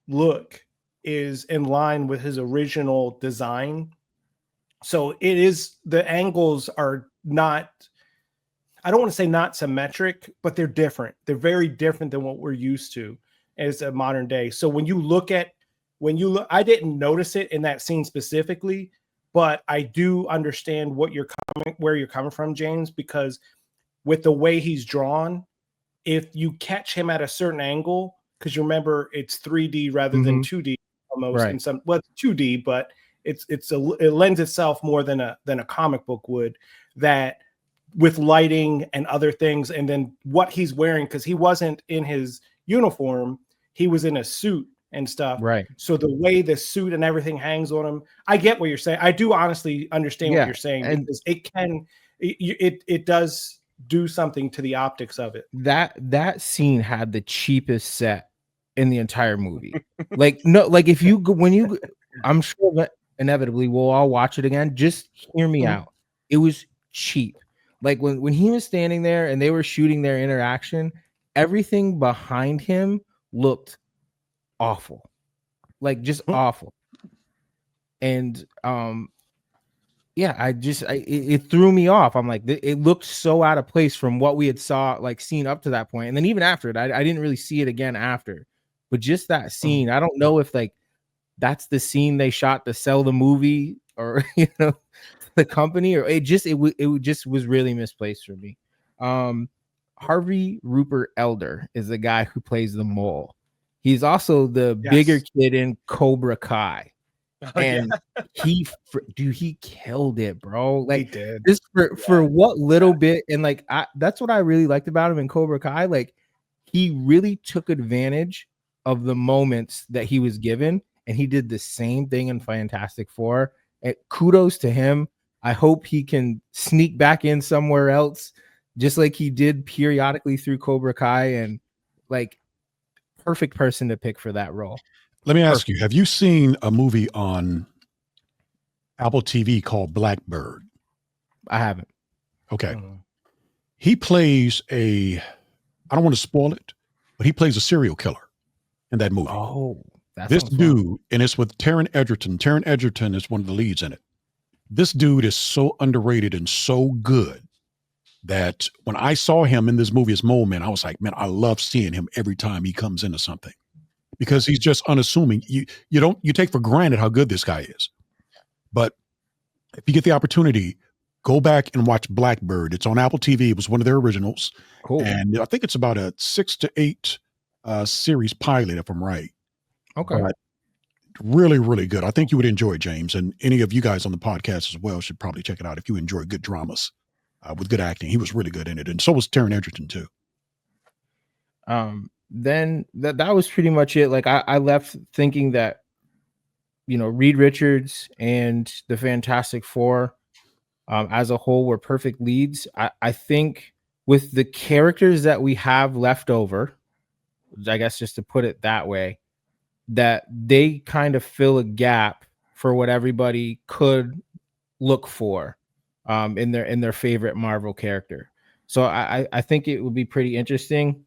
look is in line with his original design. So it is, the angles are not, I don't want to say not symmetric, but they're different. They're very different than what we're used to as a modern day. So when you look, I didn't notice it in that scene specifically, but I do understand where you're coming from, James, because with the way he's drawn, if you catch him at a certain angle, because you remember it's 3D rather than 2D almost, Right. in some, well, it's 2D, but it lends itself more than a comic book would, that with lighting and other things, and then what he's wearing, because he wasn't in his uniform, he was in a suit and stuff. Right. So the way the suit and everything hangs on him, I get what you're saying. I do honestly understand what you're saying, and because it does do something to the optics of it. that scene had the cheapest set in the entire movie. Like if you go, I'm sure that inevitably we'll all watch it again. Just hear me out. It was cheap. Like when he was standing there and they were shooting their interaction, everything behind him looked awful, like just awful. And it threw me off. I'm like, it looked so out of place from what we had seen up to that point. And then even after it, I didn't really see it again after. But just that scene, I don't know if like that's the scene they shot to sell the movie, or the company, or it just was really misplaced for me. Harvey Rupert Elder is the guy who plays the mole. He's also the bigger kid in Cobra Kai. And he killed it, bro. Like He did. Just for what little bit, and like that's what I really liked about him in Cobra Kai. Like he really took advantage of the moments that he was given, and he did the same thing in Fantastic Four. And kudos to him. I hope he can sneak back in somewhere else, just like he did periodically through Cobra Kai, and like perfect person to pick for that role. Let me ask you, have you seen a movie on Apple TV called Blackbird? I haven't. Okay. He plays I don't want to spoil it, but he plays a serial killer in that movie. Oh, this dude, and it's with Taron Egerton. Taron Egerton is one of the leads in it. This dude is so underrated and so good that when I saw him in this movie as Mole Man, I was like, man, I love seeing him every time he comes into something, because he's just unassuming. You take for granted how good this guy is. But if you get the opportunity, go back and watch Blackbird. It's on Apple TV. It was one of their originals. Cool. And I think it's about a 6 to 8 series pilot, if I'm right. Okay. But really, really good. I think you would enjoy it, James. And any of you guys on the podcast as well should probably check it out if you enjoy good dramas with good acting. He was really good in it. And so was Taron Egerton too. Then that was pretty much it. Like I left thinking that, Reed Richards and the Fantastic Four as a whole were perfect leads. I think with the characters that we have left over, I guess just to put it that way, that they kind of fill a gap for what everybody could look for in their favorite Marvel character. So I think it would be pretty interesting.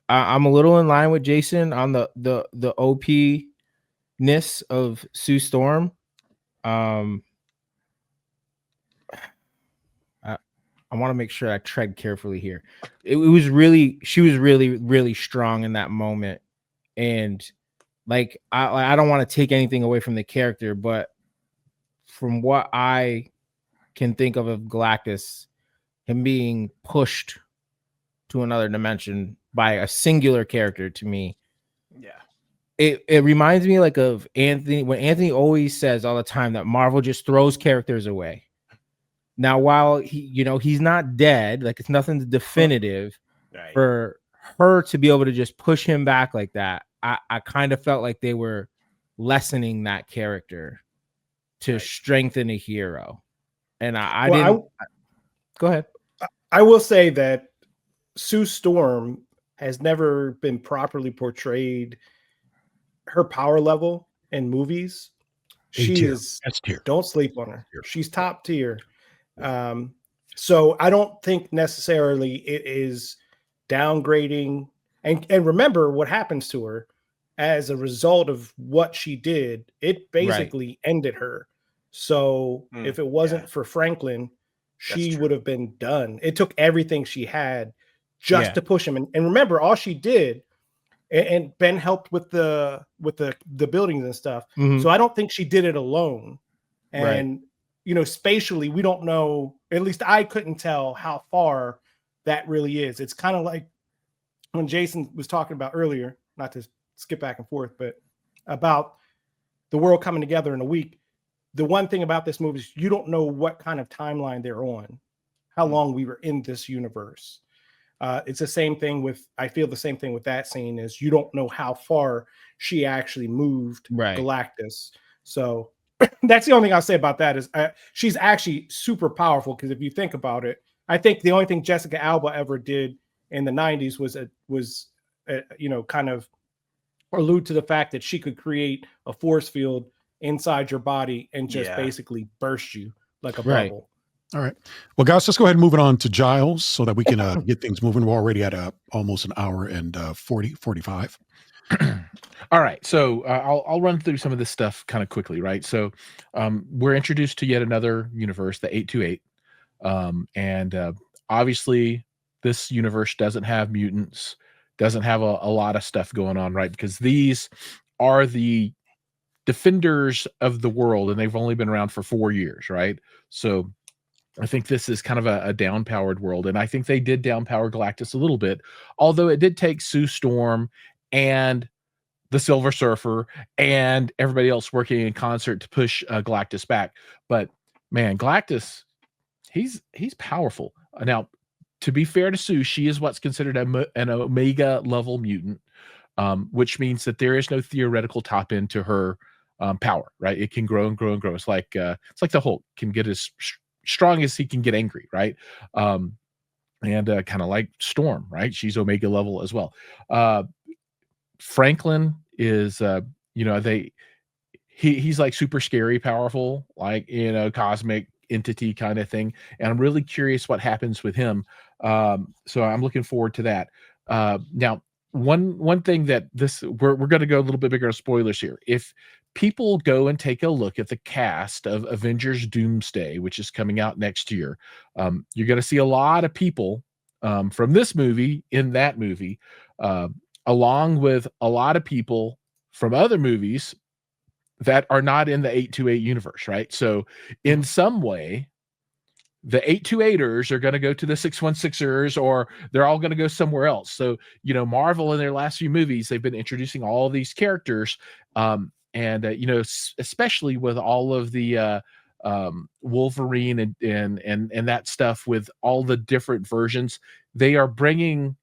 I'm a little in line with Jason on the OP-ness of Sue Storm. I want to make sure I tread carefully here. It was really, she was really, really strong in that moment. And like, I don't want to take anything away from the character, but from what I can think of Galactus, him being pushed to another dimension by a singular character, to me, Yeah. it reminds me like of Anthony, when Anthony always says all the time that Marvel just throws characters away. Now, while he's not dead, like it's nothing definitive, Right. for her to be able to just push him back like that, I kind of felt like they were lessening that character to Right. strengthen a hero. And I Well, didn't. Go ahead. I will say that Sue Storm has never been properly portrayed. Her power level in movies, she A-tier. is. S-tier. Don't sleep on her. Tier. She's top tier. So I don't think necessarily it is downgrading. And remember what happens to her as a result of what she did. It basically ended her. So if it wasn't for Franklin, she would have been done. It took everything she had just to push him. And remember, all she did, and Ben helped with the buildings and stuff. Mhm. So I don't think she did it alone. Right. And spatially, we don't know. At least I couldn't tell how far that really is. It's kind of like when Jason was talking about earlier, not to skip back and forth, but about the world coming together in a week. The one thing about this movie is you don't know what kind of timeline they're on, how long we were in this universe. It's the same thing I feel the same thing with that scene is you don't know how far she actually moved Galactus. So that's the only thing I'll say about that is she's actually super powerful. Because if you think about it, I think the only thing Jessica Alba ever did in the 90s was kind of allude to the fact that she could create a force field inside your body and just basically burst you like a bubble. All right. Well, guys, let's go ahead and move it on to Giles so that we can get things moving. We're already at almost an hour and 45. All right. So I'll run through some of this stuff kind of quickly, right? So we're introduced to yet another universe, the 828. And obviously, this universe doesn't have mutants, doesn't have a lot of stuff going on, right? Because these are the defenders of the world, and they've only been around for 4 years, right? So I think this is kind of a down-powered world, and I think they did down-power Galactus a little bit, although it did take Sue Storm and the Silver Surfer and everybody else working in concert to push Galactus back. But man, Galactus, he's powerful. Now, to be fair to Sue, she is what's considered an Omega level mutant, which means that there is no theoretical top end to her power, right? It can grow and grow and grow. It's like the Hulk can get as strong as he can get angry, right? And kind of like Storm, right? She's Omega level as well. Franklin is, he's like super scary, powerful, like, cosmic entity kind of thing. And I'm really curious what happens with him. So I'm looking forward to that. Now, one thing that we're going to go a little bit bigger on spoilers here. If people go and take a look at the cast of Avengers Doomsday, which is coming out next year, you're going to see a lot of people from this movie in that movie, along with a lot of people from other movies that are not in the 828 universe, right? So in some way, the 828ers are going to go to the 616ers, or they're all going to go somewhere else. So, Marvel in their last few movies, they've been introducing all these characters. Especially with all of the Wolverine and that stuff, with all the different versions, they are bringing,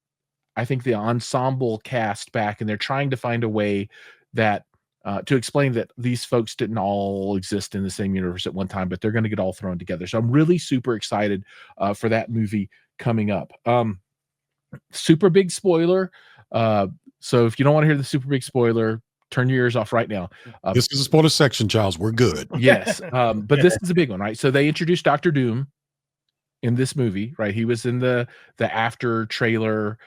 I think, the ensemble cast back, and they're trying to find a way that to explain that these folks didn't all exist in the same universe at one time, but they're going to get all thrown together. So I'm really super excited for that movie coming up. Super big spoiler. So if you don't want to hear the super big spoiler, turn your ears off right now. This is a spoiler section, Giles. We're good. Yes. But this is a big one, right? So they introduced Dr. Doom in this movie, right? He was in the after trailer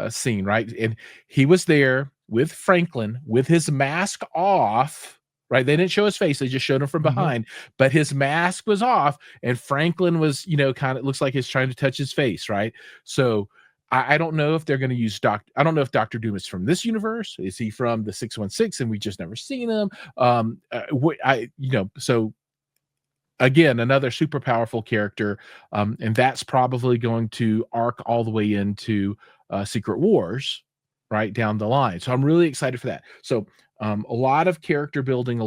scene, right? And he was there with Franklin with his mask off, right? They didn't show his face; they just showed him from behind. But his mask was off, and Franklin was, kind of looks like he's trying to touch his face, right? So I don't know if they're going to use I don't know if Doctor Doom is from this universe. Is he from the 616, and we just never seen him? So again, another super powerful character, and that's probably going to arc all the way into Secret Wars, right down the line. So I'm really excited for that. So a lot of character building,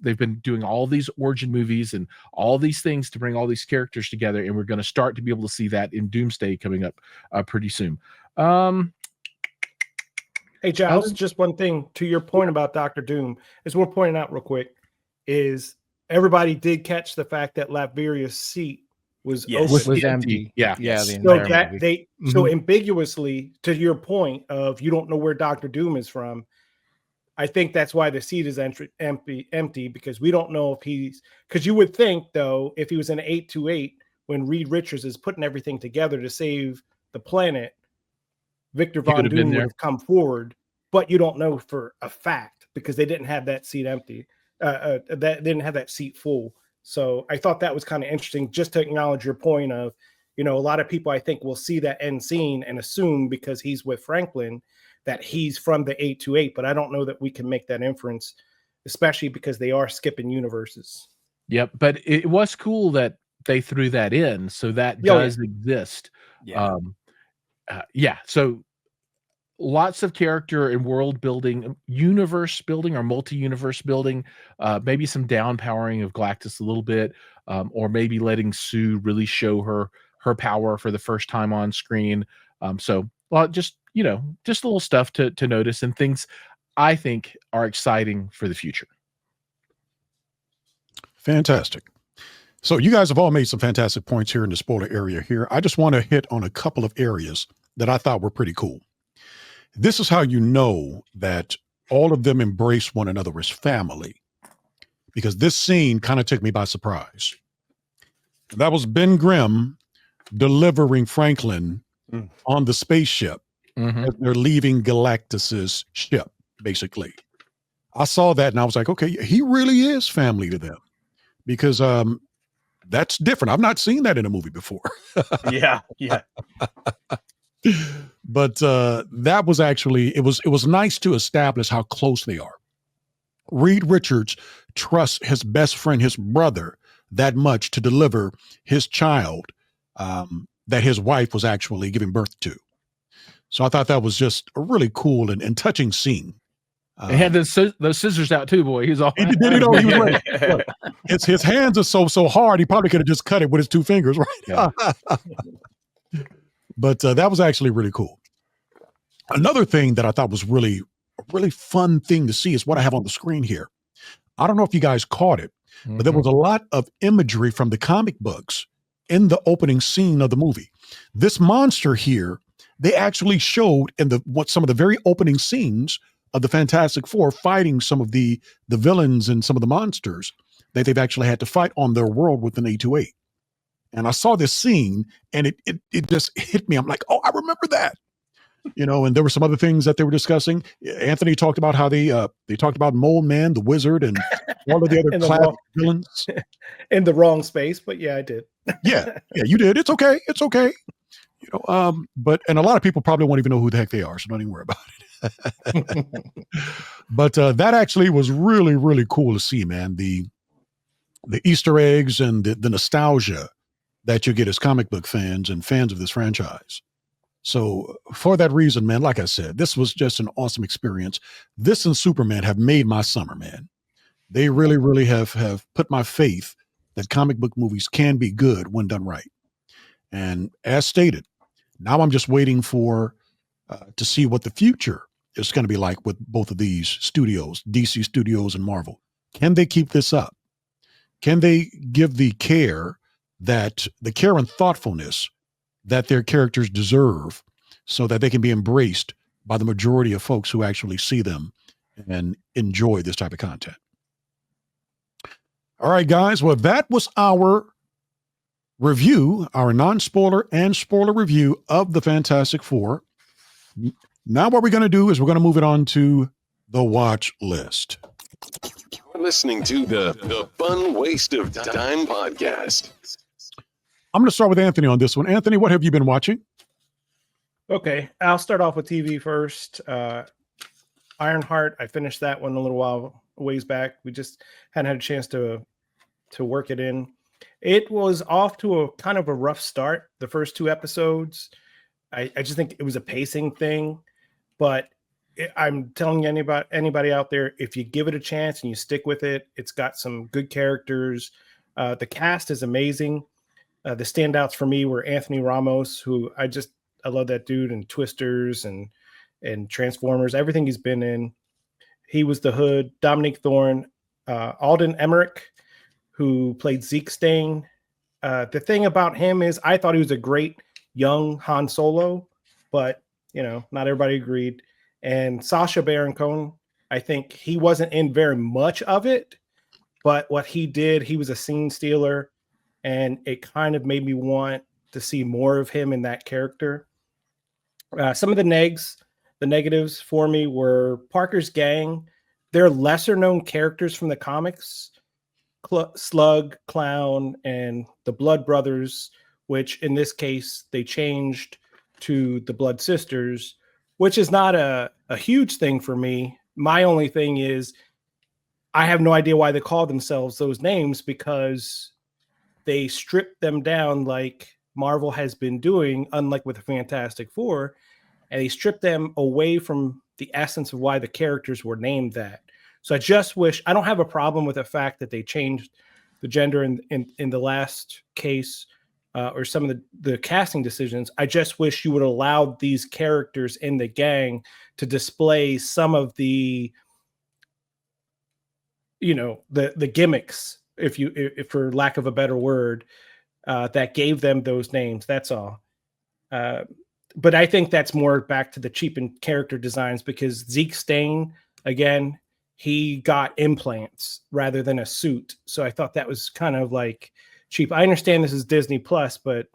they've been doing all these origin movies and all these things to bring all these characters together, and we're going to start to be able to see that in Doomsday coming up pretty soon. Hey, Giles, just one thing to your point about Doctor Doom, as we're pointing out real quick, is everybody did catch the fact that Latveria's seat was Yes. was empty. empty. Yeah. Yeah. The so entire that movie. so ambiguously, to your point of you don't know where Doctor Doom is from, I think that's why the seat is empty, because we don't know if because you would think, though, if he was in 828 when Reed Richards is putting everything together to save the planet, Victor Von Doom would have come forward, but you don't know for a fact because they didn't have that seat empty. That didn't have that seat full. So I thought that was kind of interesting, just to acknowledge your point of, a lot of people I think will see that end scene and assume because he's with Franklin that he's from the 828, but I don't know that we can make that inference, especially because they are skipping universes. Yep, but it was cool that they threw that in, so that does exist. Yeah. So lots of character and world building, universe building or multi-universe building, maybe some down powering of Galactus a little bit, or maybe letting Sue really show her power for the first time on screen. Just little stuff to notice, and things I think are exciting for the future. Fantastic. So you guys have all made some fantastic points here in the spoiler area here. I just want to hit on a couple of areas that I thought were pretty cool. This is how you know that all of them embrace one another as family, because this scene kind of took me by surprise. That was Ben Grimm delivering Franklin on the spaceship as they're leaving Galactus's ship, basically. I saw that and I was like, okay, he really is family to them, because that's different. I've not seen that in a movie before. Yeah. But that was actually, it was nice to establish how close they are. Reed Richards trusts his best friend, his brother, that much to deliver his child that his wife was actually giving birth to. So I thought that was just a really cool and touching scene. He had those scissors out too, boy. He was all. He was ready. Look, his hands are so hard. He probably could have just cut it with his 2 fingers, right? Yeah. But that was actually really cool. Another thing that I thought was a really fun thing to see is what I have on the screen here. I don't know if you guys caught it, but there was a lot of imagery from the comic books in the opening scene of the movie. This monster here, they actually showed in some of the very opening scenes of the Fantastic Four fighting some of the villains and some of the monsters that they've actually had to fight on their world with an 828. And I saw this scene and it just hit me. I'm like, oh, I remember that. And there were some other things that they were discussing. Anthony talked about how they talked about Mole Man, the Wizard, and all of the other classic villains. In the wrong space, but yeah, I did. Yeah, you did. It's okay. But a lot of people probably won't even know who the heck they are, so don't even worry about it. But that actually was really, really cool to see, man. The Easter eggs and the nostalgia that you get as comic book fans and fans of this franchise. So for that reason, man, like I said, this was just an awesome experience. This and Superman have made my summer, man. They really, really have put my faith that comic book movies can be good when done right. And as stated, now I'm just waiting to see what the future is going to be like with both of these studios, DC Studios and Marvel. Can they keep this up? Can they give the care and thoughtfulness that their characters deserve so that they can be embraced by the majority of folks who actually see them and enjoy this type of content? All right, guys. Well, that was our review, our non-spoiler and spoiler review of the Fantastic Four. Now what we're going to do is we're going to move it on to the watch list. listening to the Fun Waste of Time podcast. I'm going to start with Anthony on this one. Anthony, what have you been watching? Okay, I'll start off with TV first. Ironheart, I finished that one a ways back. We just hadn't had a chance to work it in. It was off to a kind of a rough start. The first 2 episodes, I just think it was a pacing thing. But I'm telling anybody out there, if you give it a chance and you stick with it, it's got some good characters. The cast is amazing. The standouts for me were Anthony Ramos, who I love that dude, and Twisters and Transformers, everything he's been in. He was the Hood. Dominique Thorne, Alden Emmerich, who played Zeke Stain. The thing about him is I thought he was a great young Han Solo, but not everybody agreed. And Sacha Baron Cohen, I think he wasn't in very much of it, but what he did, he was a scene stealer, and it kind of made me want to see more of him in that character. Some of the negatives for me were Parker's gang. They're lesser known characters from the comics, Slug, Clown, and the Blood Brothers, which in this case they changed to the Blood Sisters, which is not a huge thing for me. My only thing is I have no idea why they call themselves those names, because they stripped them down like Marvel has been doing, unlike with the Fantastic Four, and they stripped them away from the essence of why the characters were named that. So I just wish, I don't have a problem with the fact that they changed the gender in the last case, or some of the casting decisions. I just wish you would allow these characters in the gang to display some of the, the gimmicks, if for lack of a better word, that gave them those names. That's all. But I think that's more back to the cheapened character designs, because Zeke Stain, again, he got implants rather than a suit. So I thought that was kind of like cheap. I understand this is Disney Plus, but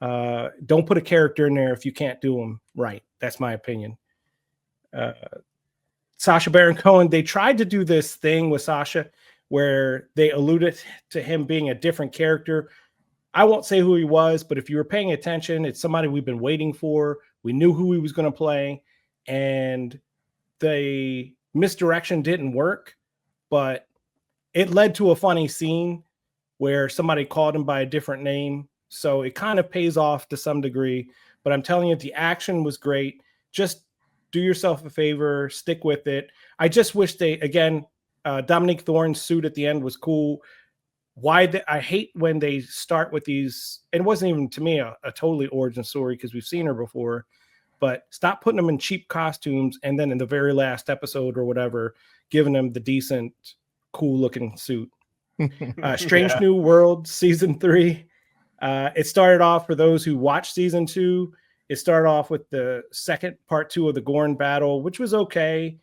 don't put a character in there if you can't do them right. That's my opinion. Sacha Baron Cohen, they tried to do this thing with Sacha where they alluded to him being a different character. I won't say who he was, but if you were paying attention, it's somebody we've been waiting for. We knew who he was going to play, and the misdirection didn't work, but it led to a funny scene where somebody called him by a different name. So it kind of pays off to some degree, but I'm telling you, the action was great. Just do yourself a favor, stick with it. I just wish Dominique Thorne's suit at the end was cool. I hate when they start with these, and it wasn't even to me a totally origin story because we've seen her before, but stop putting them in cheap costumes and then in the very last episode or whatever, giving them the decent, cool looking suit. Strange New World season 3. It started off, for those who watched season 2, it started off with the second part 2 of the Gorn battle, which was okay.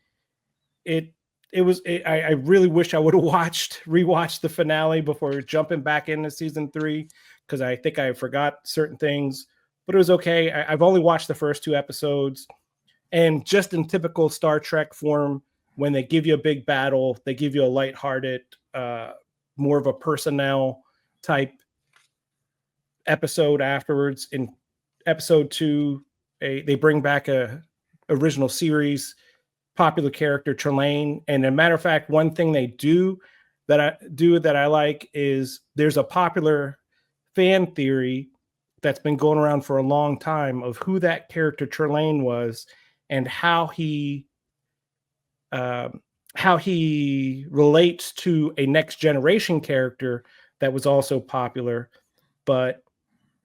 I really wish I would have rewatched the finale before jumping back into season 3, because I think I forgot certain things, but it was okay. I've only watched the first 2 episodes, and just in typical Star Trek form, when they give you a big battle, they give you a lighthearted, more of a personnel type episode afterwards. In episode 2, they bring back a original series popular character, Trelane. And a matter of fact, one thing they do that I like is there's a popular fan theory that's been going around for a long time of who that character Trelane was and how he relates to a Next Generation character that was also popular. But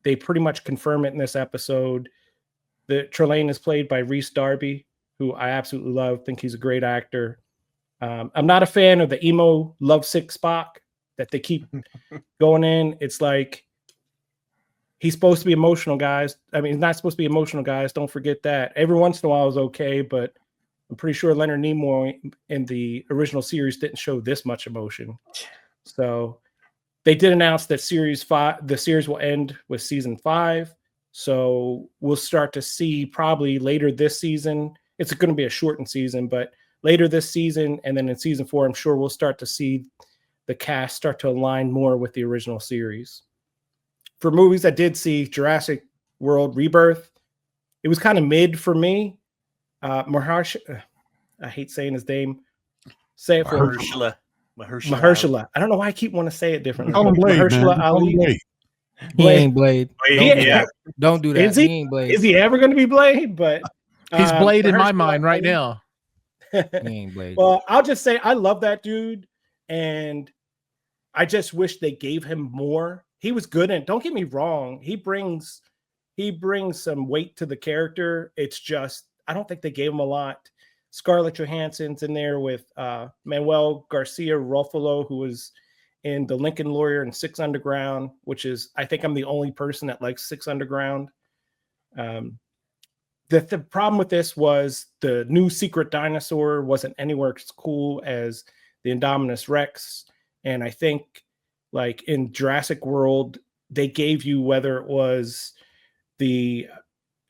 they pretty much confirm it in this episode. The Trelane is played by Rhys Darby, who I absolutely love. Think he's a great actor. I'm not a fan of the emo lovesick Spock that they keep going in. It's like, he's supposed to be emotional, guys. I mean, he's not supposed to be emotional, guys. Don't forget that. Every once in a while is okay, but I'm pretty sure Leonard Nimoy in the original series didn't show this much emotion. So they did announce that the series will end with season 5. So we'll start to see probably later this season. It's going to be a shortened season, but later this season, and then in season 4, I'm sure we'll start to see the cast start to align more with the original series. For movies I did see, Jurassic World Rebirth, it was kind of mid for me. Mahershala, I hate saying his name. Say it for me. Mahershala. I don't know why I keep wanting to say it differently. Call him Blade, man. Mahershala Call him Ali. Blade. He ain't Blade. Yeah. Don't do that. Is he? He ain't Blade. Is he ever going to be Blade? But He's Blade in my Mahershala mind right Ali- now. He ain't Blade. Well, I'll just say I love that dude, and I just wish they gave him more. He was good, and don't get me wrong, he brings some weight to the character. It's just I don't think they gave him a lot. Scarlett Johansson's in there with Manuel Garcia Ruffalo, who was in The Lincoln Lawyer and Six Underground, which is I think I'm the only person that likes Six Underground. The problem with this was the new secret dinosaur wasn't anywhere as cool as the Indominus Rex. And I think like in Jurassic World, they gave you whether it was the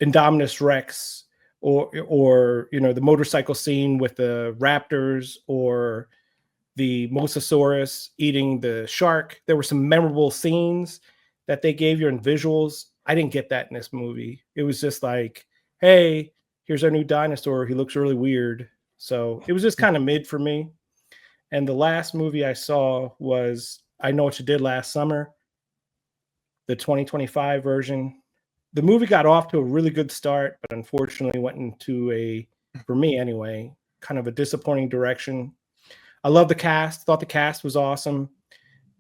Indominus Rex or you know, the motorcycle scene with the raptors or the Mosasaurus eating the shark. There were some memorable scenes that they gave you in visuals. I didn't get that in this movie. It was just like, hey, here's our new dinosaur. He looks really weird. So it was just kind of mid for me. And the last movie I saw was I Know What You Did Last Summer, the 2025 version. The movie got off to a really good start, but unfortunately went into a, for me anyway, kind of a disappointing direction. I love the cast. Thought the cast was awesome.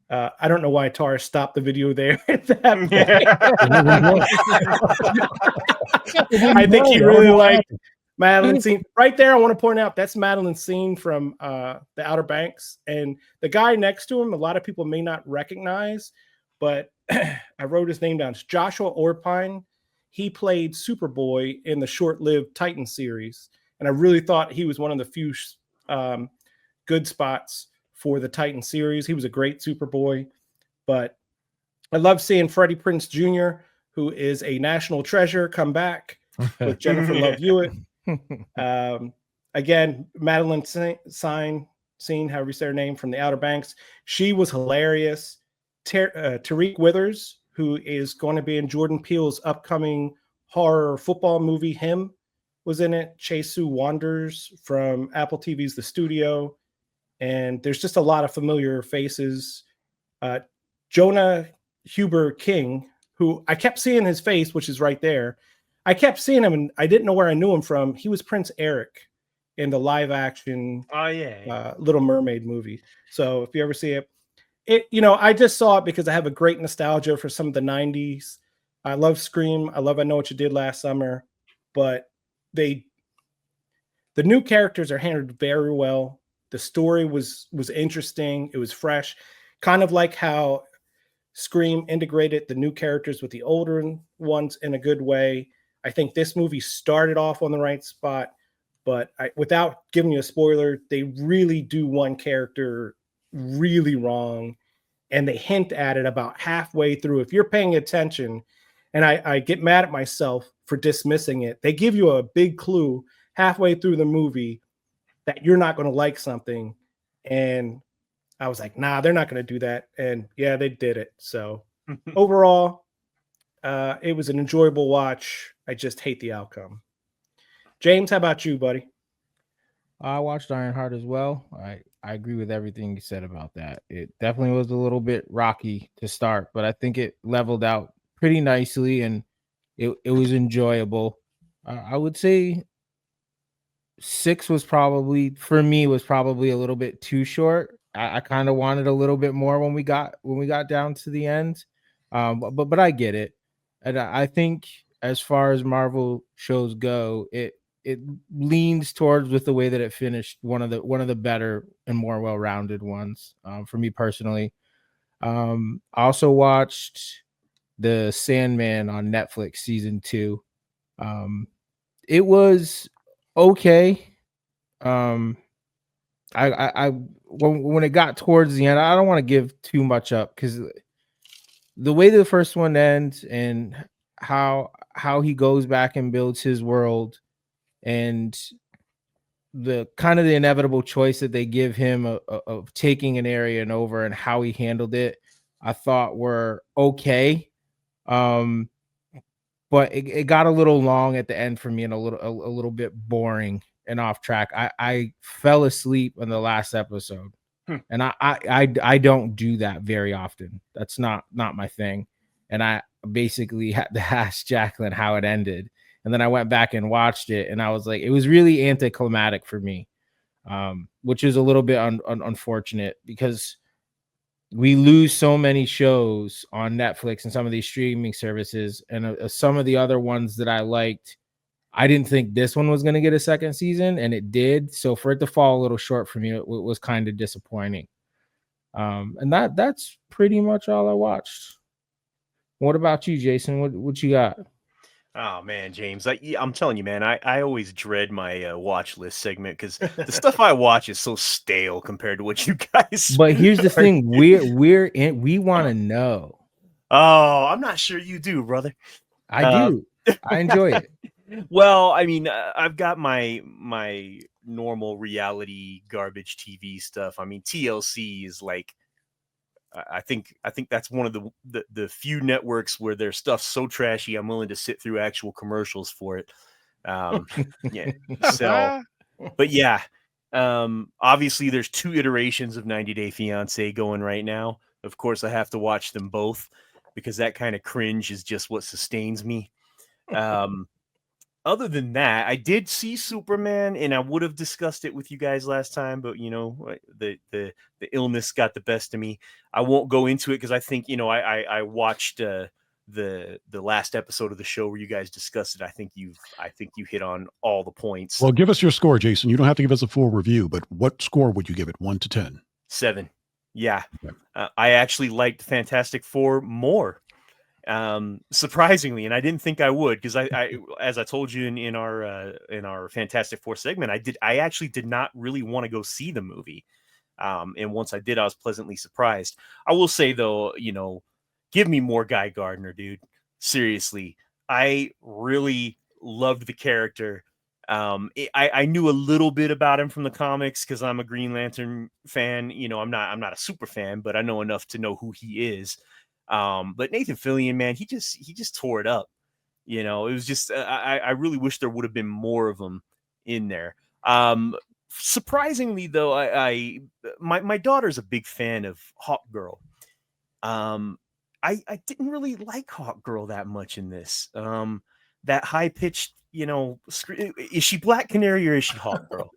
I don't know why Tar stopped the video there at that point. I think he really liked Madeline's scene. Right there, I want to point out that's Madeline's scene from The Outer Banks. And the guy next to him, a lot of people may not recognize, but I wrote his name down. It's Joshua Orpine. He played Superboy in the short-lived Titan series. And I really thought he was one of the few good spots for the Titan series. He was a great Superboy. But I love seeing Freddie Prinze Jr., who is a national treasure, come back with Jennifer Love Hewitt. Again, Madeline scene, however you say her name, from The Outer Banks. She was hilarious. Tariq Withers, who is going to be in Jordan Peele's upcoming horror football movie, Him, was in it. Chase-Sue Wanders from Apple TV's The Studio. And there's just a lot of familiar faces. Jonah Huber King, who I kept seeing his face, which is right there. I kept seeing him, and I didn't know where I knew him from. He was Prince Eric in the live-action Little Mermaid movie. So if you ever see it, you know, I just saw it because I have a great nostalgia for some of the 90s. I love Scream. I love I Know What You Did Last Summer. But the new characters are handled very well. The story was interesting. It was fresh, kind of like how Scream integrated the new characters with the older ones in a good way. I think this movie started off on the right spot, but without giving you a spoiler, they really do one character really wrong, and they hint at it about halfway through. If you're paying attention, and I get mad at myself for dismissing it, they give you a big clue halfway through the movie that you're not going to like something. And I was like, nah, they're not going to do that. And yeah, they did it. So overall, it was an enjoyable watch. I just hate the outcome. James, how about you, buddy? I watched Ironheart as well. I agree with everything you said about that. It definitely was a little bit rocky to start, but I think it leveled out pretty nicely, and it was enjoyable. I would say 6 was probably, for me, was probably a little bit too short. I kind of wanted a little bit more when we got down to the end, but I get it, and I think as far as Marvel shows go, it leans towards, with the way that it finished, one of the better and more well-rounded ones for me personally. I also watched The Sandman on Netflix season 2. It was okay. I when it got towards the end, I don't want to give too much up, because the way the first one ends and how he goes back and builds his world, and the kind of the inevitable choice that they give him of taking an area and over and how he handled it, I thought were okay. But it got a little long at the end for me and a little bit boring and off track. I fell asleep in the last episode. And I don't do that very often. That's not my thing. And I basically had to ask Jacqueline how it ended. And then I went back and watched it, and I was like, it was really anticlimactic for me, which is a little bit unfortunate because we lose so many shows on Netflix and some of these streaming services, and some of the other ones that I liked. I didn't think this one was going to get a second season, and it did. So for it to fall a little short for me, it was kind of disappointing. And that's pretty much all I watched. What about you, Jason? What you got? Oh man, James, I'm telling you, man, I always dread my watch list segment because the stuff I watch is so stale compared to what you guys. But here's the thing: we want to know. Oh, I'm not sure you do, brother. I do. I enjoy it. Well, I mean, I've got my normal reality garbage TV stuff. I mean, TLC is like, I think that's one of the few networks where their stuff's so trashy I'm willing to sit through actual commercials for it. Yeah. So, but yeah, obviously there's 2 iterations of 90 Day Fiancé going right now. Of course, I have to watch them both because that kind of cringe is just what sustains me. Other than that, I did see Superman, and I would have discussed it with you guys last time, but you know, the illness got the best of me. I won't go into it because I think, you know, I watched the last episode of the show where you guys discussed it. I think you hit on all the points. Well, give us your score, Jason. You don't have to give us a full review, but what score would you give it? 1 to 10? 7. Yeah. Okay. I actually liked Fantastic Four more. Surprisingly, and I didn't think I would, because I as I told you in our Fantastic Four segment, I actually did not really want to go see the movie. And once I did, I was pleasantly surprised. I will say though, you know, give me more Guy Gardner, dude. Seriously. I really loved the character. I knew a little bit about him from the comics because I'm a Green Lantern fan. You know, I'm not a super fan, but I know enough to know who he is. But Nathan Fillion, man, he just tore it up. You know, it was just I really wish there would have been more of them in there. Surprisingly though, my daughter's a big fan of Hawkgirl. I didn't really like Hawkgirl that much in this. That high pitched, you know, is she Black Canary or is she Hawkgirl?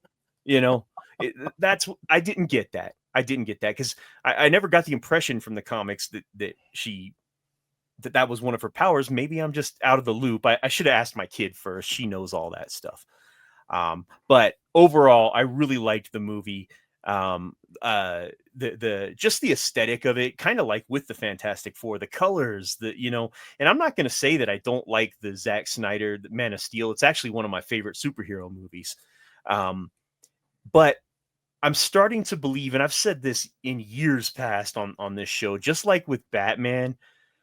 You know, I didn't get that. I didn't get that because I never got the impression from the comics that was one of her powers. Maybe I'm just out of the loop. I should have asked my kid first. She knows all that stuff. But overall, I really liked the movie. Just the aesthetic of it, kind of like with the Fantastic Four, the colors, you know, and I'm not going to say that I don't like the Zack Snyder, the Man of Steel. It's actually one of my favorite superhero movies. But I'm starting to believe, and I've said this in years past on this show, just like with Batman,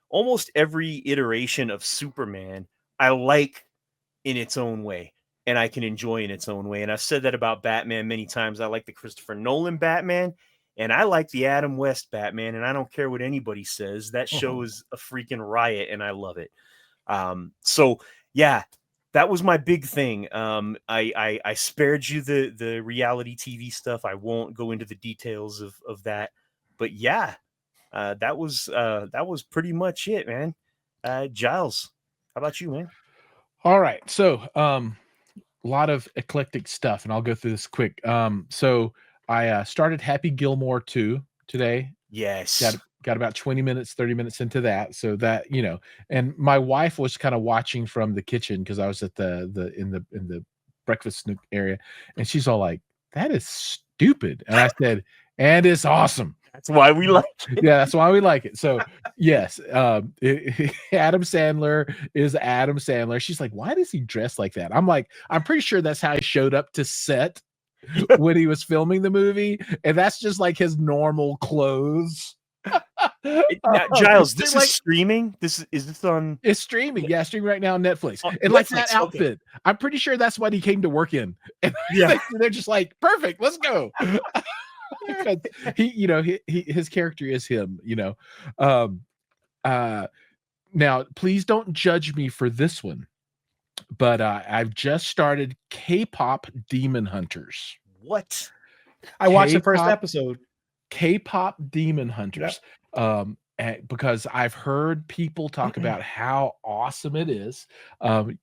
almost every iteration of Superman, I like in its own way. And I can enjoy in its own way. And I've said that about Batman many times. I like the Christopher Nolan Batman, and I like the Adam West Batman, and I don't care what anybody says. That show is a freaking riot, and I love it. So yeah, that was my big thing. I spared you the reality TV stuff. I won't go into the details of that. But yeah, that was pretty much it, man. Giles, how about you, man? All right. So a lot of eclectic stuff, and I'll go through this quick. So I started Happy Gilmore 2 today. Yes. Got about 20 minutes, 30 minutes into that. So that, you know, and my wife was kind of watching from the kitchen because I was at in the breakfast nook area, and she's all like, "That is stupid." And I said, "And it's awesome." That's why we like it. Yeah, that's why we like it. So yes, Adam Sandler is Adam Sandler. She's like, "Why does he dress like that?" I'm like, I'm pretty sure that's how he showed up to set when he was filming the movie, and that's just like his normal clothes. Giles, this Like- is streaming. Is this on? It's streaming. Yeah, streaming right now on Netflix. Oh, And like Netflix, that outfit, I'm pretty sure that's what he came to work in. And Yeah. they're just like, perfect, let's go. Because his character is him, now please don't judge me for this one, but I've just started K-pop Demon Hunters. What? I watched the first K-pop- episode. K-pop Demon Hunters. Because I've heard people talk about how awesome it is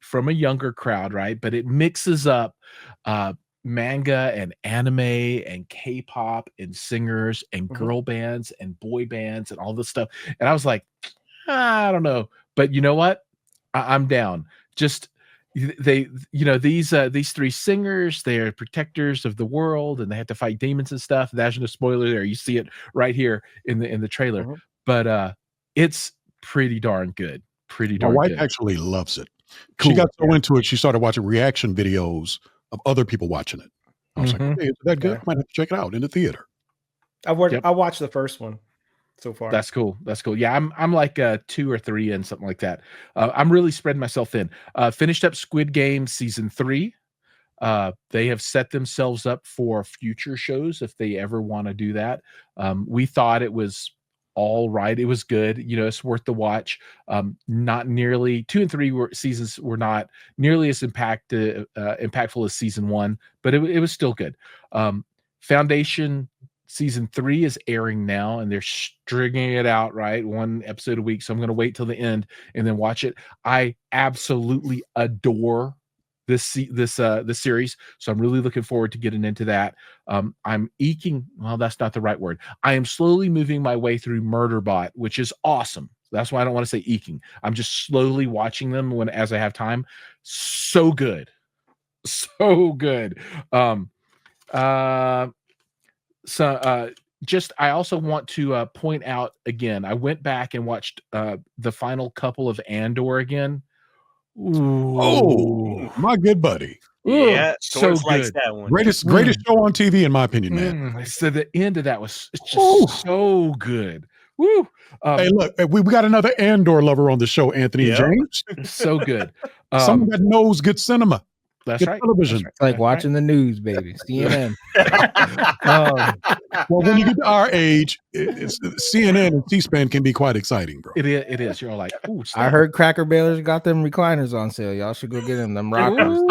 from a younger crowd, right? But it mixes up manga and anime and K-pop and singers and girl bands and boy bands and all this stuff. And I was like, I don't know, but you know what? I'm down. Just these three singers, they are protectors of the world, and they have to fight demons and stuff. There's no spoiler there. You see it right here in the trailer. But it's pretty darn good. My Darn wife good. actually loves it. Cool. She got so into it, she started watching reaction videos of other people watching it. I was like, Mhm. hey, is that good? Yeah. I might have to check it out in the theater. I watched the first one so far. That's cool. Yeah, I'm like 2 or 3 in, something like that. I'm really spreading myself thin. Finished up Squid Game season 3. They have set themselves up for future shows if they ever want to do that. We thought it was all right. It was good. It's worth the watch. Not nearly 2 and 3 seasons were not nearly as impactful as season 1, but it was still good. Foundation season 3 is airing now, and they're stringing it out, right? 1 episode a week. So I'm going to wait till the end and then watch it. I absolutely adore this series, so I'm really looking forward to getting into that. I'm eking. Well, that's not the right word. I am slowly moving my way through Murderbot, which is awesome. That's why I don't want to say eking. I'm just slowly watching them as I have time. So good, so good. Just I also want to point out again. I went back and watched the final couple of Andor again. Ooh. Oh, my good buddy. Yeah, so Torrance likes good. that one. Greatest show on TV, in my opinion, man. So the end of that was just Ooh. so good. Woo! Hey, look, we got another Andor lover on the show, Anthony and Yeah. James. So good. Someone that knows good cinema, That's good right. television. It's like watching the news, baby. CNN. Well, when you get to our age, CNN and C-SPAN can be quite exciting, bro. It is. You're all like, ooh, I snap. heard Cracker Barrel's got them recliners on sale. Y'all should go get them rockers. Ooh,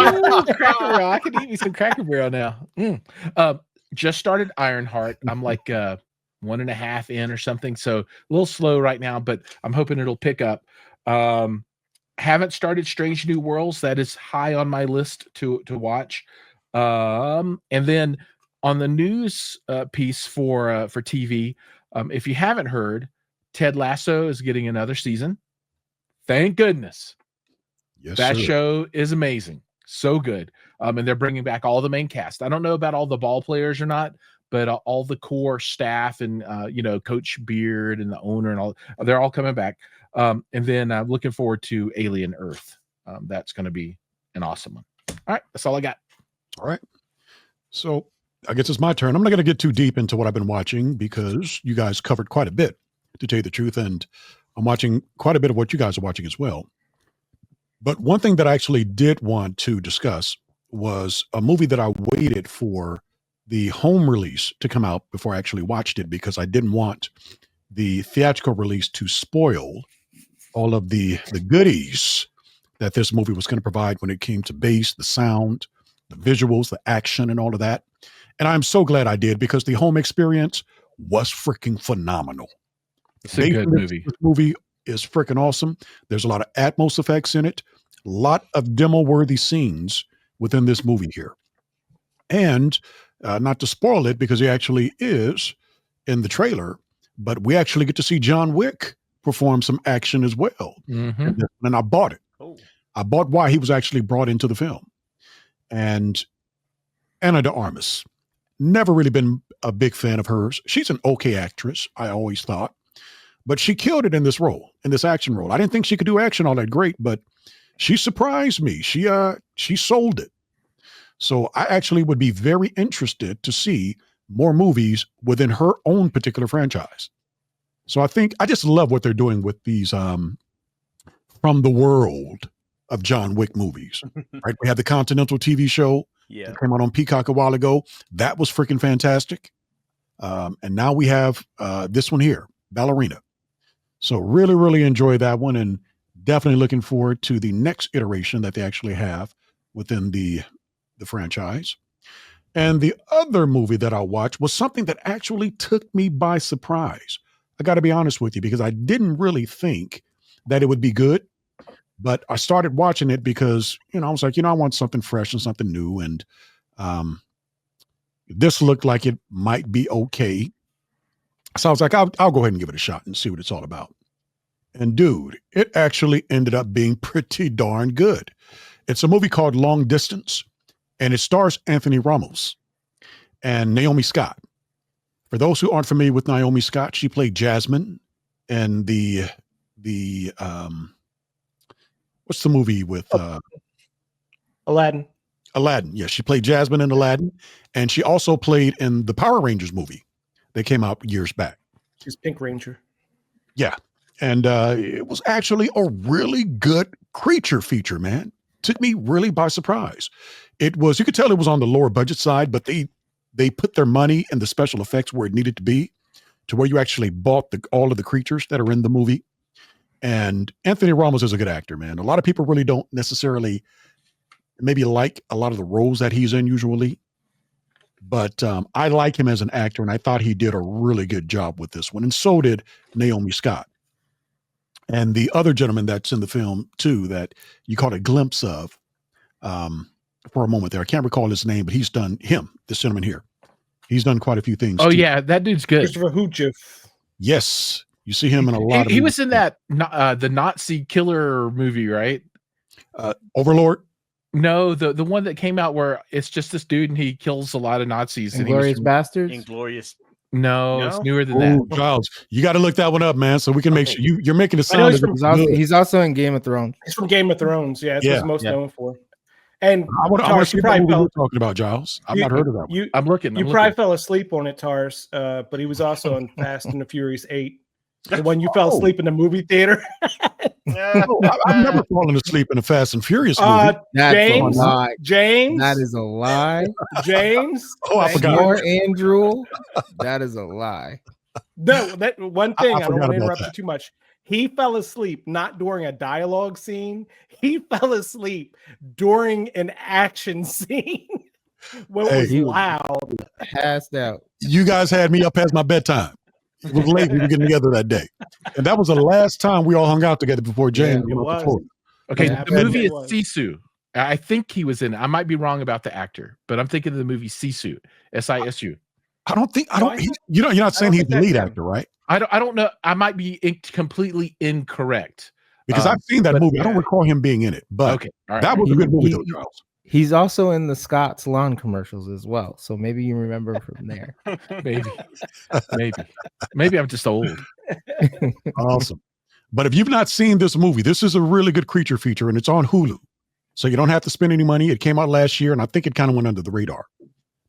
Cracker Barrel. I can eat me some Cracker Barrel now. Just started Ironheart. I'm like 1.5 in or something, so a little slow right now, but I'm hoping it'll pick up. Haven't started Strange New Worlds. That is high on my list to watch. And then on the news piece for TV, if you haven't heard, Ted Lasso is getting another season. Thank goodness. Yes, That sir. show is amazing. So good. And they're bringing back all the main cast. I don't know about all the ball players or not, but all the core staff and, Coach Beard and the owner and all, they're all coming back. And then I'm looking forward to Alien Earth. That's going to be an awesome one. All right. That's all I got. All right. So I guess it's my turn. I'm not going to get too deep into what I've been watching because you guys covered quite a bit, to tell you the truth. And I'm watching quite a bit of what you guys are watching as well. But one thing that I actually did want to discuss was a movie that I waited for the home release to come out before I actually watched it, because I didn't want the theatrical release to spoil all of the goodies that this movie was going to provide when it came to bass, the sound, the visuals, the action, and all of that. And I'm so glad I did, because the home experience was freaking phenomenal. It's a good movie. This movie is freaking awesome. There's a lot of Atmos effects in it, a lot of demo-worthy scenes within this movie here. And not to spoil it, because he actually is in the trailer, but we actually get to see John Wick perform some action as well. Mhm. And I bought it. Oh. I bought why he was actually brought into the film. And Anna de Armas, never really been a big fan of hers. She's an okay actress, I always thought, but she killed it in this role, in this action role. I didn't think she could do action all that great, but she surprised me. She sold it. So I actually would be very interested to see more movies within her own particular franchise. So I think I just love what they're doing with these from the world of John Wick movies. Right? We had the Continental TV show Yeah. that came out on Peacock a while ago. That was freaking fantastic. And now we have this one here, Ballerina. So really, really enjoy that one, and definitely looking forward to the next iteration that they actually have within the franchise. And the other movie that I watched was something that actually took me by surprise. I got to be honest with you, because I didn't really think that it would be good, but I started watching it because, I was like, I want something fresh and something new. And this looked like it might be okay. So I was like, I'll go ahead and give it a shot and see what it's all about. And dude, it actually ended up being pretty darn good. It's a movie called Long Distance, and it stars Anthony Ramos and Naomi Scott. For those who aren't familiar with Naomi Scott, she played Jasmine in the what's the movie with Aladdin. Aladdin. Yeah, she played Jasmine in Aladdin, and she also played in the Power Rangers movie that came out years back. She's Pink Ranger. Yeah. And it was actually a really good creature feature, man. Took me really by surprise. It was, you could tell it was on the lower budget side, but they put their money and the special effects where it needed to be, to where you actually bought all of the creatures that are in the movie. And Anthony Ramos is a good actor, man. A lot of people really don't necessarily maybe like a lot of the roles that he's in usually. But I like him as an actor, and I thought he did a really good job with this one. And so did Naomi Scott. And the other gentleman that's in the film, too, that you caught a glimpse of for a moment there. I can't recall his name, but he's done this gentleman here. He's done quite a few things. Oh, too. yeah, that dude's good. Christopher Hoochif. Yes. You see him in a lot of He movies. was in that the Nazi killer movie, right? Overlord. No, the one that came out where it's just this dude and he kills a lot of Nazis. And he was Inglorious Bastards. Inglorious. No, No? it's newer than that. Ooh, Giles, you got to look that one up, man, so we can make sure you're making it I know sound he's as from- if it's good. He's also in Game of Thrones. He's from Game of Thrones. Yeah, that's what Yeah. he's most Yeah. known for. And I want to Tars, see you what probably movie fell, you're talking about, Giles. I've not heard of that one. you, I'm looking. you I'm probably looking. fell asleep on it, Tars. But he was also in Fast and the Furious 8. The one you fell Oh. asleep in the movie theater. No, I've never fallen asleep in a Fast and Furious movie. That's James? a lie. James. That is a lie. James. Oh, I Thank forgot. you. Or Andrew. That is a lie. No, that one thing. I don't forgot want to about interrupt that. you too much. He fell asleep not during a dialogue scene. He fell asleep during an action scene when it was Hey. loud. Passed out. You guys had me up past my bedtime. It was late. We were getting together that day, and that was the last time we all hung out together before James Yeah, it went off was. to Florida. Okay, Yeah, the movie is absolutely. Sisu. I think he was in. I might be wrong about the actor, but I'm thinking of the movie Sisu. SISU. I don't. No, I You're not saying he's think the lead that's him. actor, right? I don't know. I might be completely incorrect. Because Um, I've seen that but- movie. I don't recall him being in it, but Okay, all right. that was a good movie, He- though, Charles. He's also in the Scott's lawn commercials as well. So maybe you remember from there. maybe I'm just old. Awesome. But if you've not seen this movie, this is a really good creature feature, and it's on Hulu. So you don't have to spend any money. It came out last year, and I think it kind of went under the radar.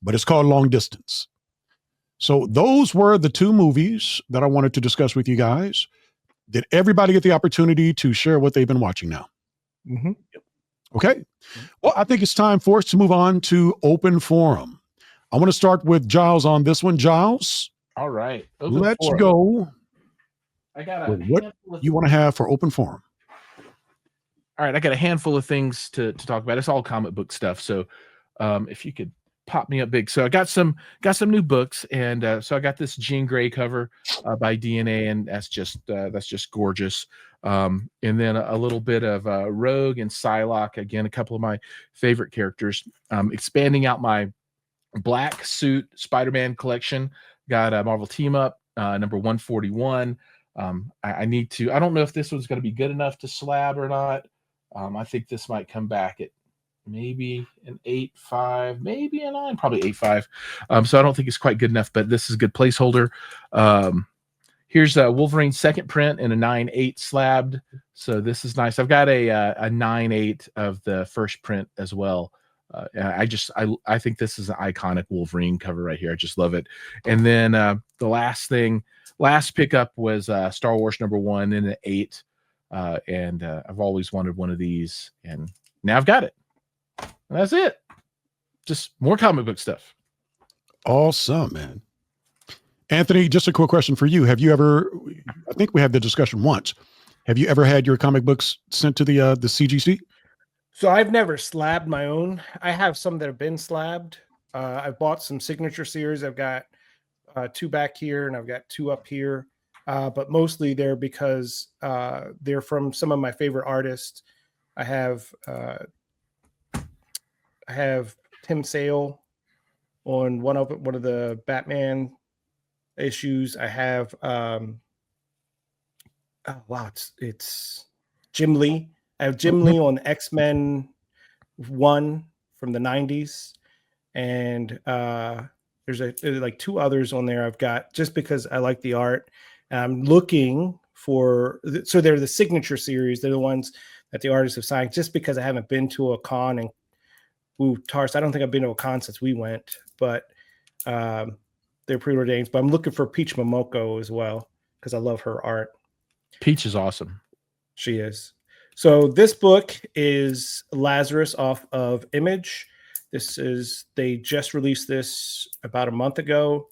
But it's called Long Distance. So those were the two movies that I wanted to discuss with you guys. Did everybody get the opportunity to share what they've been watching now? Mhm. Okay. Well, I think it's time for us to move on to open forum. I want to start with Giles on this one. Giles, All right. let's go. I got with what you want to have for open forum. All right, I got a handful of things to talk about. It's all comic book stuff. So if you could pop me up big. So I got some new books, and so I got this Jean Grey cover by DNA, and that's just gorgeous. And then a little bit of Rogue and Psylocke, again, a couple of my favorite characters. Expanding out my Black Suit Spider-Man collection. Got a Marvel Team Up number 141. I need to. I don't know if this one's going to be good enough to slab or not. I think this might come back at maybe an 8.5, maybe a 9, probably 8.5. So I don't think it's quite good enough, but this is a good placeholder. Here's Wolverine's second print in a 9.8 slabbed. So this is nice. I've got a 9.8 of the first print as well. I think this is an iconic Wolverine cover right here. I just love it. And then the last pickup was Star Wars #1 in the 8. And I've always wanted one of these, and now I've got it. And that's it. Just more comic book stuff. Awesome, man. Anthony, just a quick question for you. Have you ever, I think we had the discussion once, have you ever had your comic books sent to the CGC? So I've never slabbed my own. I have some that have been slabbed. I've bought some signature series. I've got 2 back here, and I've got 2 up here. But mostly they're because they're from some of my favorite artists. I have Tim Sale on one of the Batman issues. I have it's Jim Lee. I have Jim Lee on X-Men 1 from the 90s, and there's like 2 others on there I've got just because I like the art. And I'm looking for, so they're the signature series. They're the ones that the artists have signed just because I haven't been to a con. And Tars, I don't think I've been to a con since we went, but they're preordained. But I'm looking for Peach Momoko as well because I love her art. Peach is awesome. She is. So this book is Lazarus off of Image. They just released this about a month ago.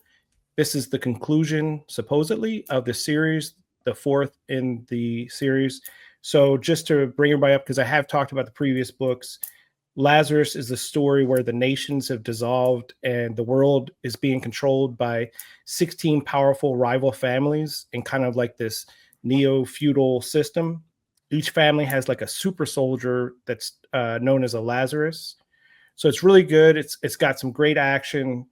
This is the conclusion, supposedly, of the series, the 4th in the series. So just to bring everybody up, because I have talked about the previous books, Lazarus is the story where the nations have dissolved and the world is being controlled by 16 powerful rival families in kind of like this neo-feudal system. Each family has like a super soldier that's known as a Lazarus. So it's really good. It's got some great action,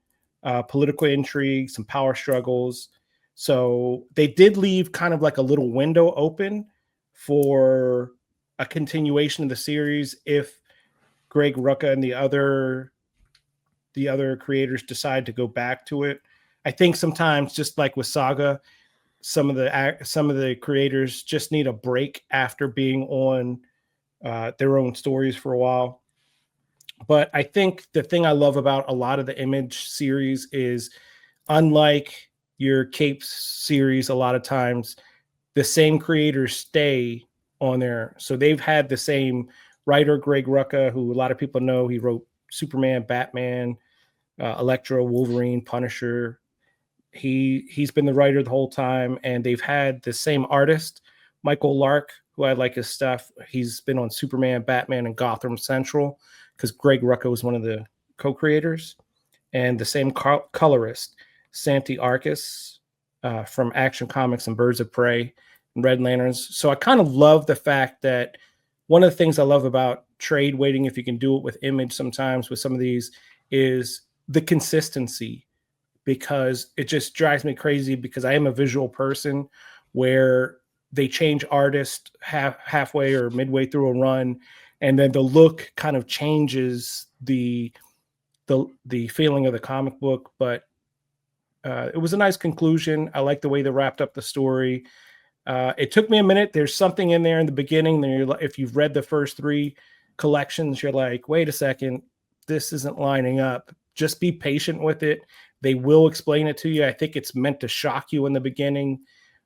political intrigue, some power struggles. So they did leave kind of like a little window open for a continuation of the series if Greg Rucka and the other creators decide to go back to it. I think sometimes, just like with Saga, some of the creators just need a break after being on their own stories for a while. But I think the thing I love about a lot of the Image series is, unlike your Capes series, a lot of times the same creators stay on there. So they've had the same writer, Greg Rucka, who a lot of people know. He wrote Superman, Batman, Elektra, Wolverine, Punisher. He's been the writer the whole time, and they've had the same artist, Michael Lark, who I like his stuff. He's been on Superman, Batman, and Gotham Central because Greg Rucka was one of the co-creators, and the same colorist, Santi Arcus, from Action Comics and Birds of Prey and Red Lanterns. So I kind of love the fact that one of the things I love about trade waiting, if you can do it with Image sometimes with some of these, is the consistency, because it just drives me crazy because I am a visual person where they change artist halfway or midway through a run, and then the look kind of changes the feeling of the comic book. But it was a nice conclusion. I like the way they wrapped up the story. It took me a minute. There's something in there in the beginning that if you've read the first 3 collections, you're like, wait a second, this isn't lining up. Just be patient with it. They will explain it to you. I think it's meant to shock you in the beginning,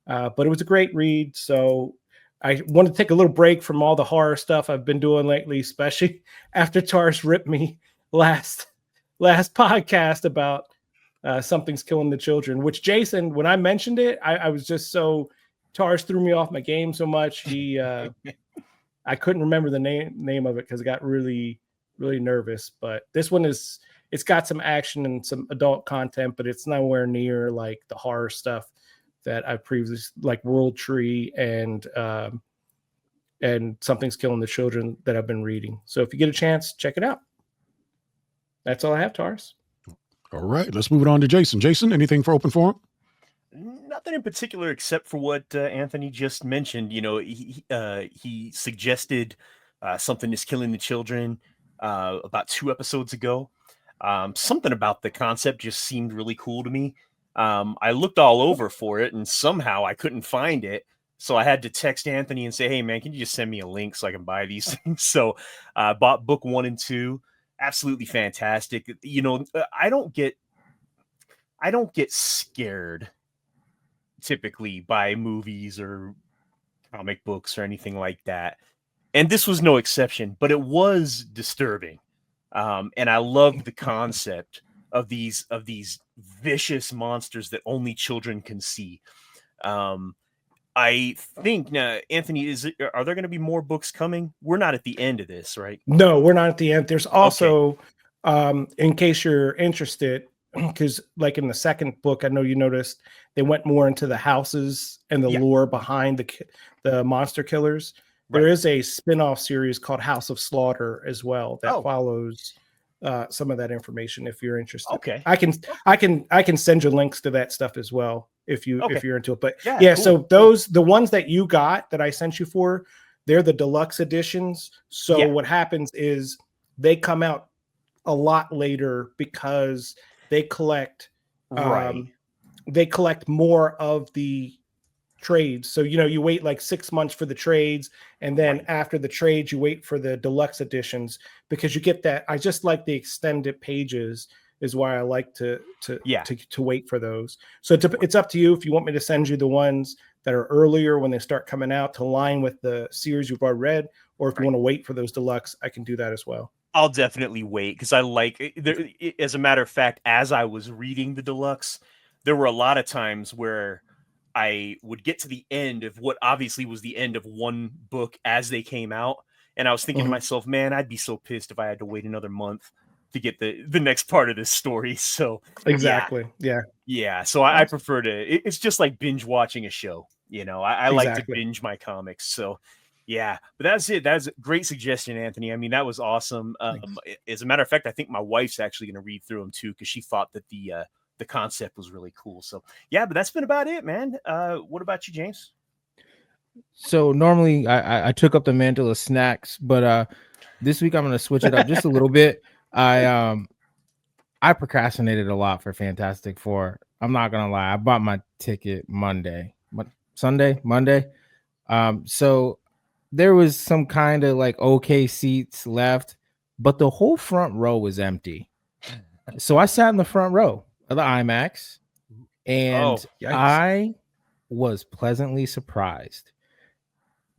but it was a great read. So I want to take a little break from all the horror stuff I've been doing lately, especially after Tars ripped me last podcast about Something's Killing the Children, which Jason, when I mentioned it, I was just so, Tars threw me off my game so much. I couldn't remember the name of it because I got really, really nervous. But this one it's got some action and some adult content, but it's nowhere near like the horror stuff that I previously, like World Tree and Something's Killing the Children, that I've been reading. So if you get a chance, check it out. That's all I have, Tars. All right, let's move it on to Jason. Jason, anything for Open Forum? Nothing in particular except for what Anthony just mentioned. You know, he suggested Something is Killing the Children about 2 episodes ago. Something about the concept just seemed really cool to me. I looked all over for it and somehow I couldn't find it. So I had to text Anthony and say, hey man, can you just send me a link so I can buy these things? So I bought book 1 and 2. absolutely fantastic. You know, I don't get scared typically by movies or comic books or anything like that. And this was no exception, but it was disturbing. And I loved the concept of these vicious monsters that only children can see. I think now, Anthony, are there going to be more books coming? We're not at the end of this, right? No, we're not at the end. There's also, in case you're interested, because like in the second book, I know you noticed they went more into the houses and the lore behind the monster killers. There is a spin-off series called House of Slaughter as well that follows some of that information if you're interested. Okay. I can send you links to that stuff as well if you're into it. But cool. So the ones that you got that I sent you for, they're the deluxe editions. So what happens is they come out a lot later because they collect more of the trades. So you wait like 6 months for the trades, and then after the trades you wait for the deluxe editions because you get that. I just like the extended pages is why I like to wait for those. So it's up to you if you want me to send you the ones that are earlier when they start coming out to line with the series you've already read, or if you want to wait for those deluxe, I can do that as well. I'll definitely wait because I like as a matter of fact, as I was reading the deluxe, there were a lot of times where I would get to the end of what obviously was the end of one book as they came out. And I was thinking to myself, man, I'd be so pissed if I had to wait another month to get the next part of this story. So exactly. Yeah. So I prefer it's just like binge watching a show. I like to binge my comics. So yeah, but that's it. That's a great suggestion, Anthony. I mean, that was awesome. As a matter of fact, I think my wife's actually going to read through them too, because she thought that the concept was really cool. So yeah, but that's been about it, man. What about you, James? So normally I took up the mantle of snacks, but this week I'm going to switch it up just a little bit. I procrastinated a lot for Fantastic Four. I'm not going to lie. I bought my ticket Monday. So there was some kind of like okay seats left, but the whole front row was empty. So I sat in the front row of the IMAX, and I was pleasantly surprised.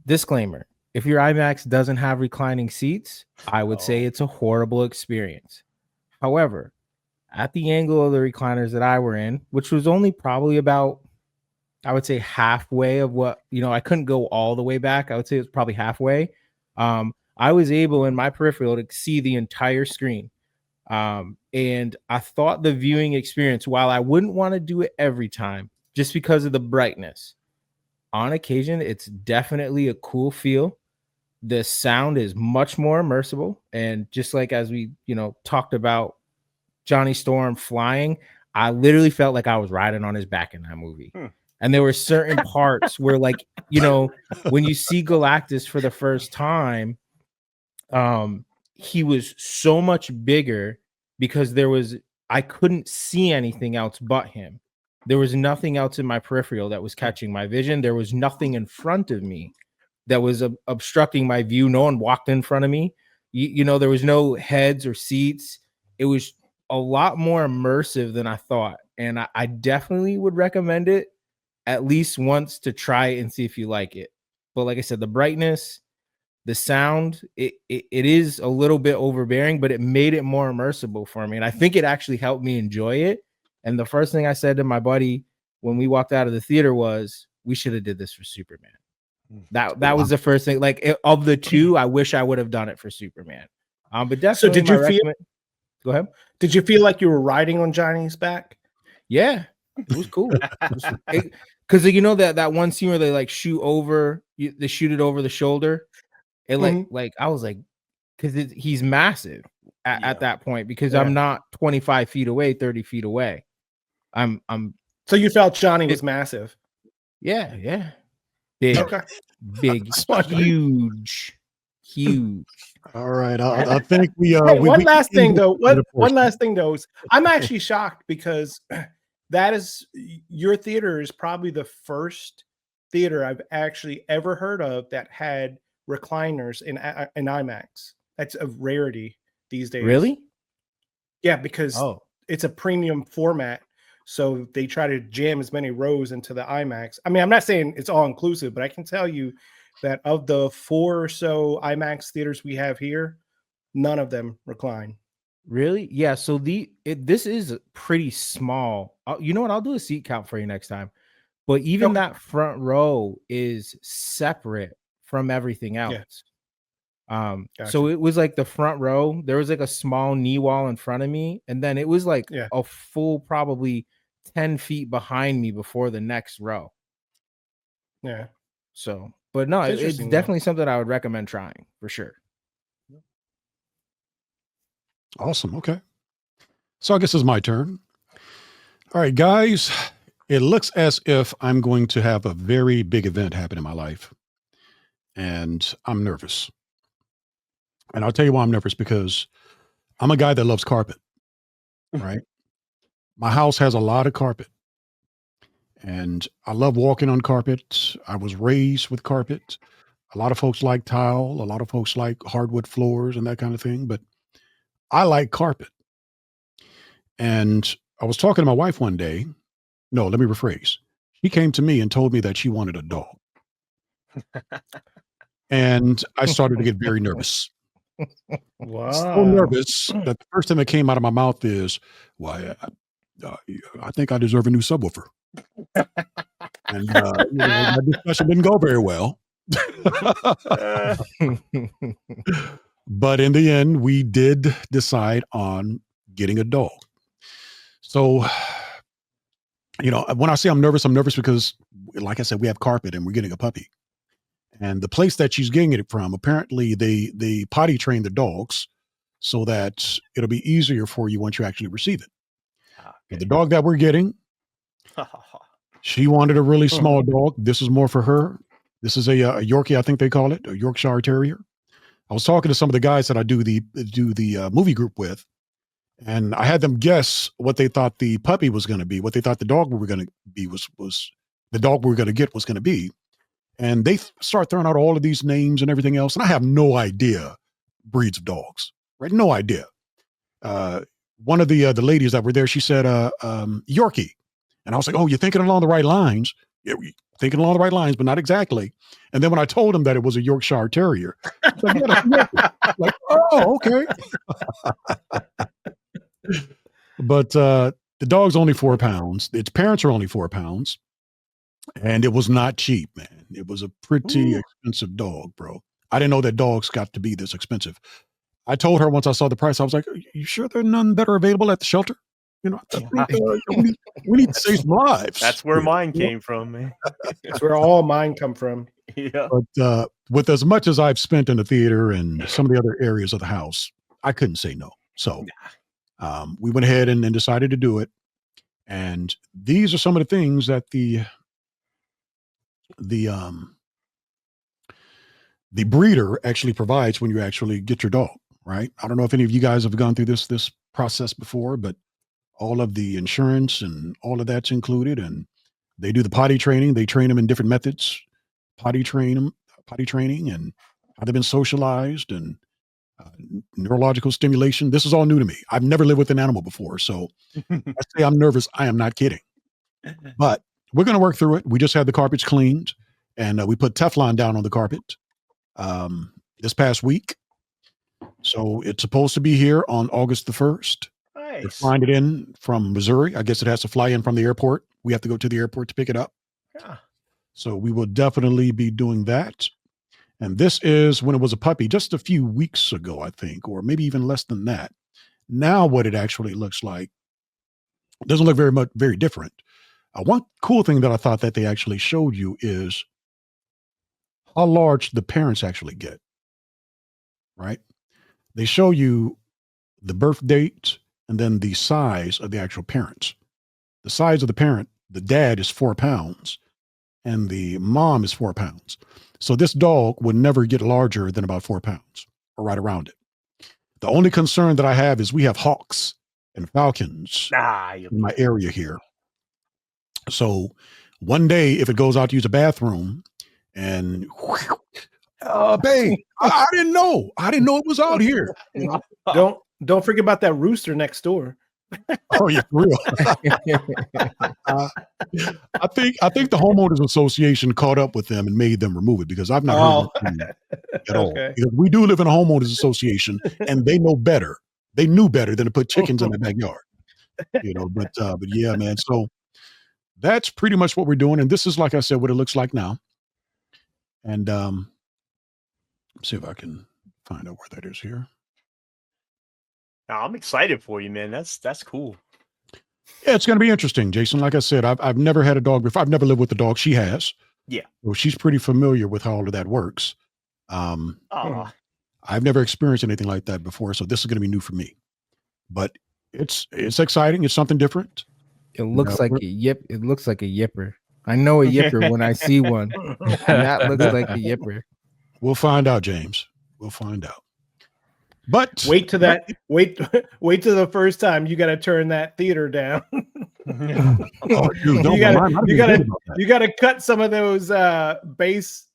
Disclaimer: if your IMAX doesn't have reclining seats, I would say it's a horrible experience. However, at the angle of the recliners that I were in, which was only probably about, I would say halfway of what, I couldn't go all the way back. I would say it was probably halfway. I was able in my peripheral to see the entire screen. And I thought the viewing experience, while I wouldn't want to do it every time just because of the brightness, on occasion, it's definitely a cool feel. The sound is much more immersive. And just like as we, talked about Johnny Storm flying, I literally felt like I was riding on his back in that movie. And there were certain parts where, like, when you see Galactus for the first time, he was so much bigger because I couldn't see anything else but him. There was nothing else in my peripheral that was catching my vision. There was nothing in front of me that was obstructing my view. No one walked in front of me. There was no heads or seats. It was a lot more immersive than I thought. And I definitely would recommend it at least once to try it and see if you like it. But like I said, the brightness, the sound, it is a little bit overbearing, but it made it more immersive for me. And I think it actually helped me enjoy it. And the first thing I said to my buddy when we walked out of the theater was, we should have did this for Superman. That was the first thing. Like, of the two, I wish I would have done it for Superman. But definitely. So did you feel? Go ahead. Did you feel like you were riding on Johnny's back? Yeah, it was cool. Because that one scene where they like shoot it over the shoulder. It like I was like, because he's massive at that point, because I'm not 25 feet away, 30 feet away. I'm. So you felt Johnny was massive. Yeah. Big, huge. All right, I think we. One last thing though. One last thing though is I'm actually shocked because that is your theater is probably the first theater I've actually ever heard of that had recliners in IMAX. That's a rarity. these days. Really? Yeah, because Oh, it's a premium format. So they try to jam as many rows into the IMAX. I mean, I'm not saying it's all inclusive, but I can tell you that of the 4 or so IMAX theaters we have here, none of them recline. really? Yeah. So this is pretty small. You know what? I'll do a seat count for you next time. But even Okay. that front row is separate from everything else. So Gotcha. it was like the front row. There was like a small knee wall in front of me, and then it was like Yeah. a full probably 10 feet behind me before the next row. Yeah. So, but no, It's it's interesting, though. definitely something I would recommend trying for sure. Awesome. Okay. So I guess it's my turn. All right, guys. It looks as if I'm going to have a very big event happen in my life. And I'm nervous. And I'll tell you why I'm nervous, because I'm a guy that loves carpet, right? My house has a lot of carpet. And I love walking on carpet. I was raised with carpet. A lot of folks like tile. A lot of folks like hardwood floors and that kind of thing. But I like carpet. And I was talking to my wife one day. No, let me rephrase. She came to me and told me that she wanted a dog. And I started to get very nervous. Wow. So nervous that the first thing that came out of my mouth is, "Why, I think I deserve a new subwoofer." And that discussion didn't go very well. But in the end, we did decide on getting a dog. So, when I say I'm nervous because, like I said, we have carpet and we're getting a puppy. And the place that she's getting it from, apparently they potty train the dogs so that it'll be easier for you once you actually receive it. But the dog that we're getting, she wanted a really small dog. This is more for her. This is a Yorkie, I think they call it, a Yorkshire Terrier. I was talking to some of the guys that I do the movie group with, and I had them guess what they thought the puppy was going to be, what they thought the dog we were going to be was the dog we were going to get was going to be. And they start throwing out all of these names and everything else. And I have no idea breeds of dogs, right? No idea. One of the ladies that were there, she said, Yorkie. And I was like, oh, you're thinking along the right lines. Yeah, we thinking along the right lines, but not exactly. And then when I told him that it was a Yorkshire Terrier, like, oh, okay. But the dog's only 4 pounds. Its parents are only 4 pounds. And it was not cheap, man. It was a pretty expensive dog, bro. I didn't know that dogs got to be this expensive. I told her once I saw the price, I was like, are you sure there are none that are available at the shelter? We need to save some lives. That's where mine came from, man. That's where all mine come from. Yeah. But with as much as I've spent in the theater and some of the other areas of the house, I couldn't say no. So we went ahead and decided to do it. And these are some of the things that the breeder actually provides when you actually get your dog, right? I don't know if any of you guys have gone through this process before, but all of the insurance and all of that's included. And they do the potty training. They train them in different methods, potty training and how they've been socialized and neurological stimulation. This is all new to me. I've never lived with an animal before. So I say I'm nervous. I am not kidding, but we're going to work through it. We just had the carpets cleaned and we put Teflon down on the carpet this past week. So it's supposed to be here on August the 1st. They're Nice. flying it in from Missouri. I guess it has to fly in from the airport. We have to go to the airport to pick it up. Yeah. So we will definitely be doing that. And this is when it was a puppy just a few weeks ago, I think, or maybe even less than that. Now what it actually looks like doesn't look very different. One cool thing that I thought that they actually showed you is how large the parents actually get, right? They show you the birth date and then the size of the actual parents. The size of the parent, the dad is 4 pounds and the mom is 4 pounds. So this dog would never get larger than about 4 pounds or right around it. The only concern that I have is we have hawks and falcons in my area here. So one day, if it goes out to use a bathroom and Babe, I didn't know. I didn't know it was out here. Don't forget about that rooster next door. Oh, yeah, for real. I think the homeowners association caught up with them and made them remove it because I've not heard it at all. Okay. Because we do live in a homeowners association and they know better. They knew better than to put chickens in the backyard. But yeah, man. So that's pretty much what we're doing. And this is, like I said, what it looks like now. And see if I can find out where that is here. Now, I'm excited for you, man. That's cool. Yeah, it's going to be interesting, Jason. Like I said, I've never had a dog before. I've never lived with a dog. She has. Yeah. So she's pretty familiar with how all of that works. Aw. I've never experienced anything like that before, so this is going to be new for me. But it's exciting. It's something different. It looks like a yip. It looks like a yipper. I know a yipper when I see one. And that looks like a yipper. We'll find out, James. We'll find out. But Wait till the first time you got to turn that theater down. oh, dude, don't You gotta- mind. I didn't you even gotta- think about that. You got to cut some of those bass,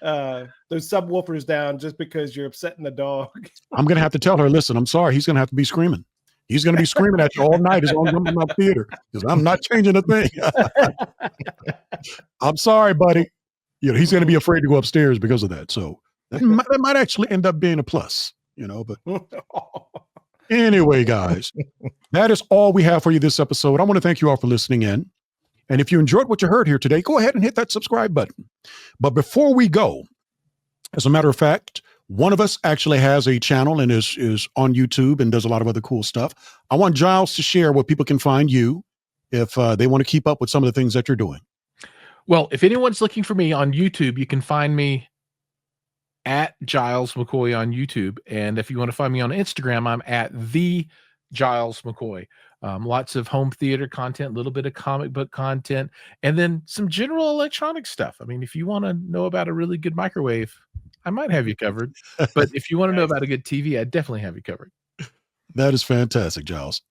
those subwoofers down just because you're upsetting the dog. I'm going to have to tell her, listen, I'm sorry. He's going to have to be screaming. He's going to be screaming at you all night as long as I'm in my theater because I'm not changing a thing. I'm sorry, buddy. He's going to be afraid to go upstairs because of that. So that might actually end up being a plus, but anyway, guys, that is all we have for you this episode. I want to thank you all for listening in. And if you enjoyed what you heard here today, go ahead and hit that subscribe button. But before we go, as a matter of fact, one of us actually has a channel and is on YouTube and does a lot of other cool stuff. I want Giles to share where people can find you if they want to keep up with some of the things that you're doing. Well, if anyone's looking for me on YouTube, you can find me at Giles McCoy on YouTube. And if you want to find me on Instagram, I'm at the Giles McCoy. Lots of home theater content, a little bit of comic book content, and then some general electronic stuff. I mean, if you want to know about a really good microwave, I might have you covered. But if you want to know about a good TV, I definitely have you covered. That is fantastic, Giles.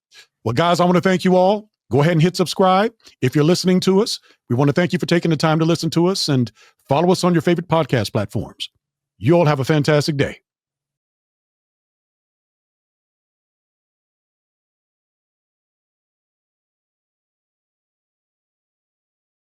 Well, guys, I want to thank you all. Go ahead and hit subscribe. If you're listening to us, we want to thank you for taking the time to listen to us and follow us on your favorite podcast platforms. You all have a fantastic day.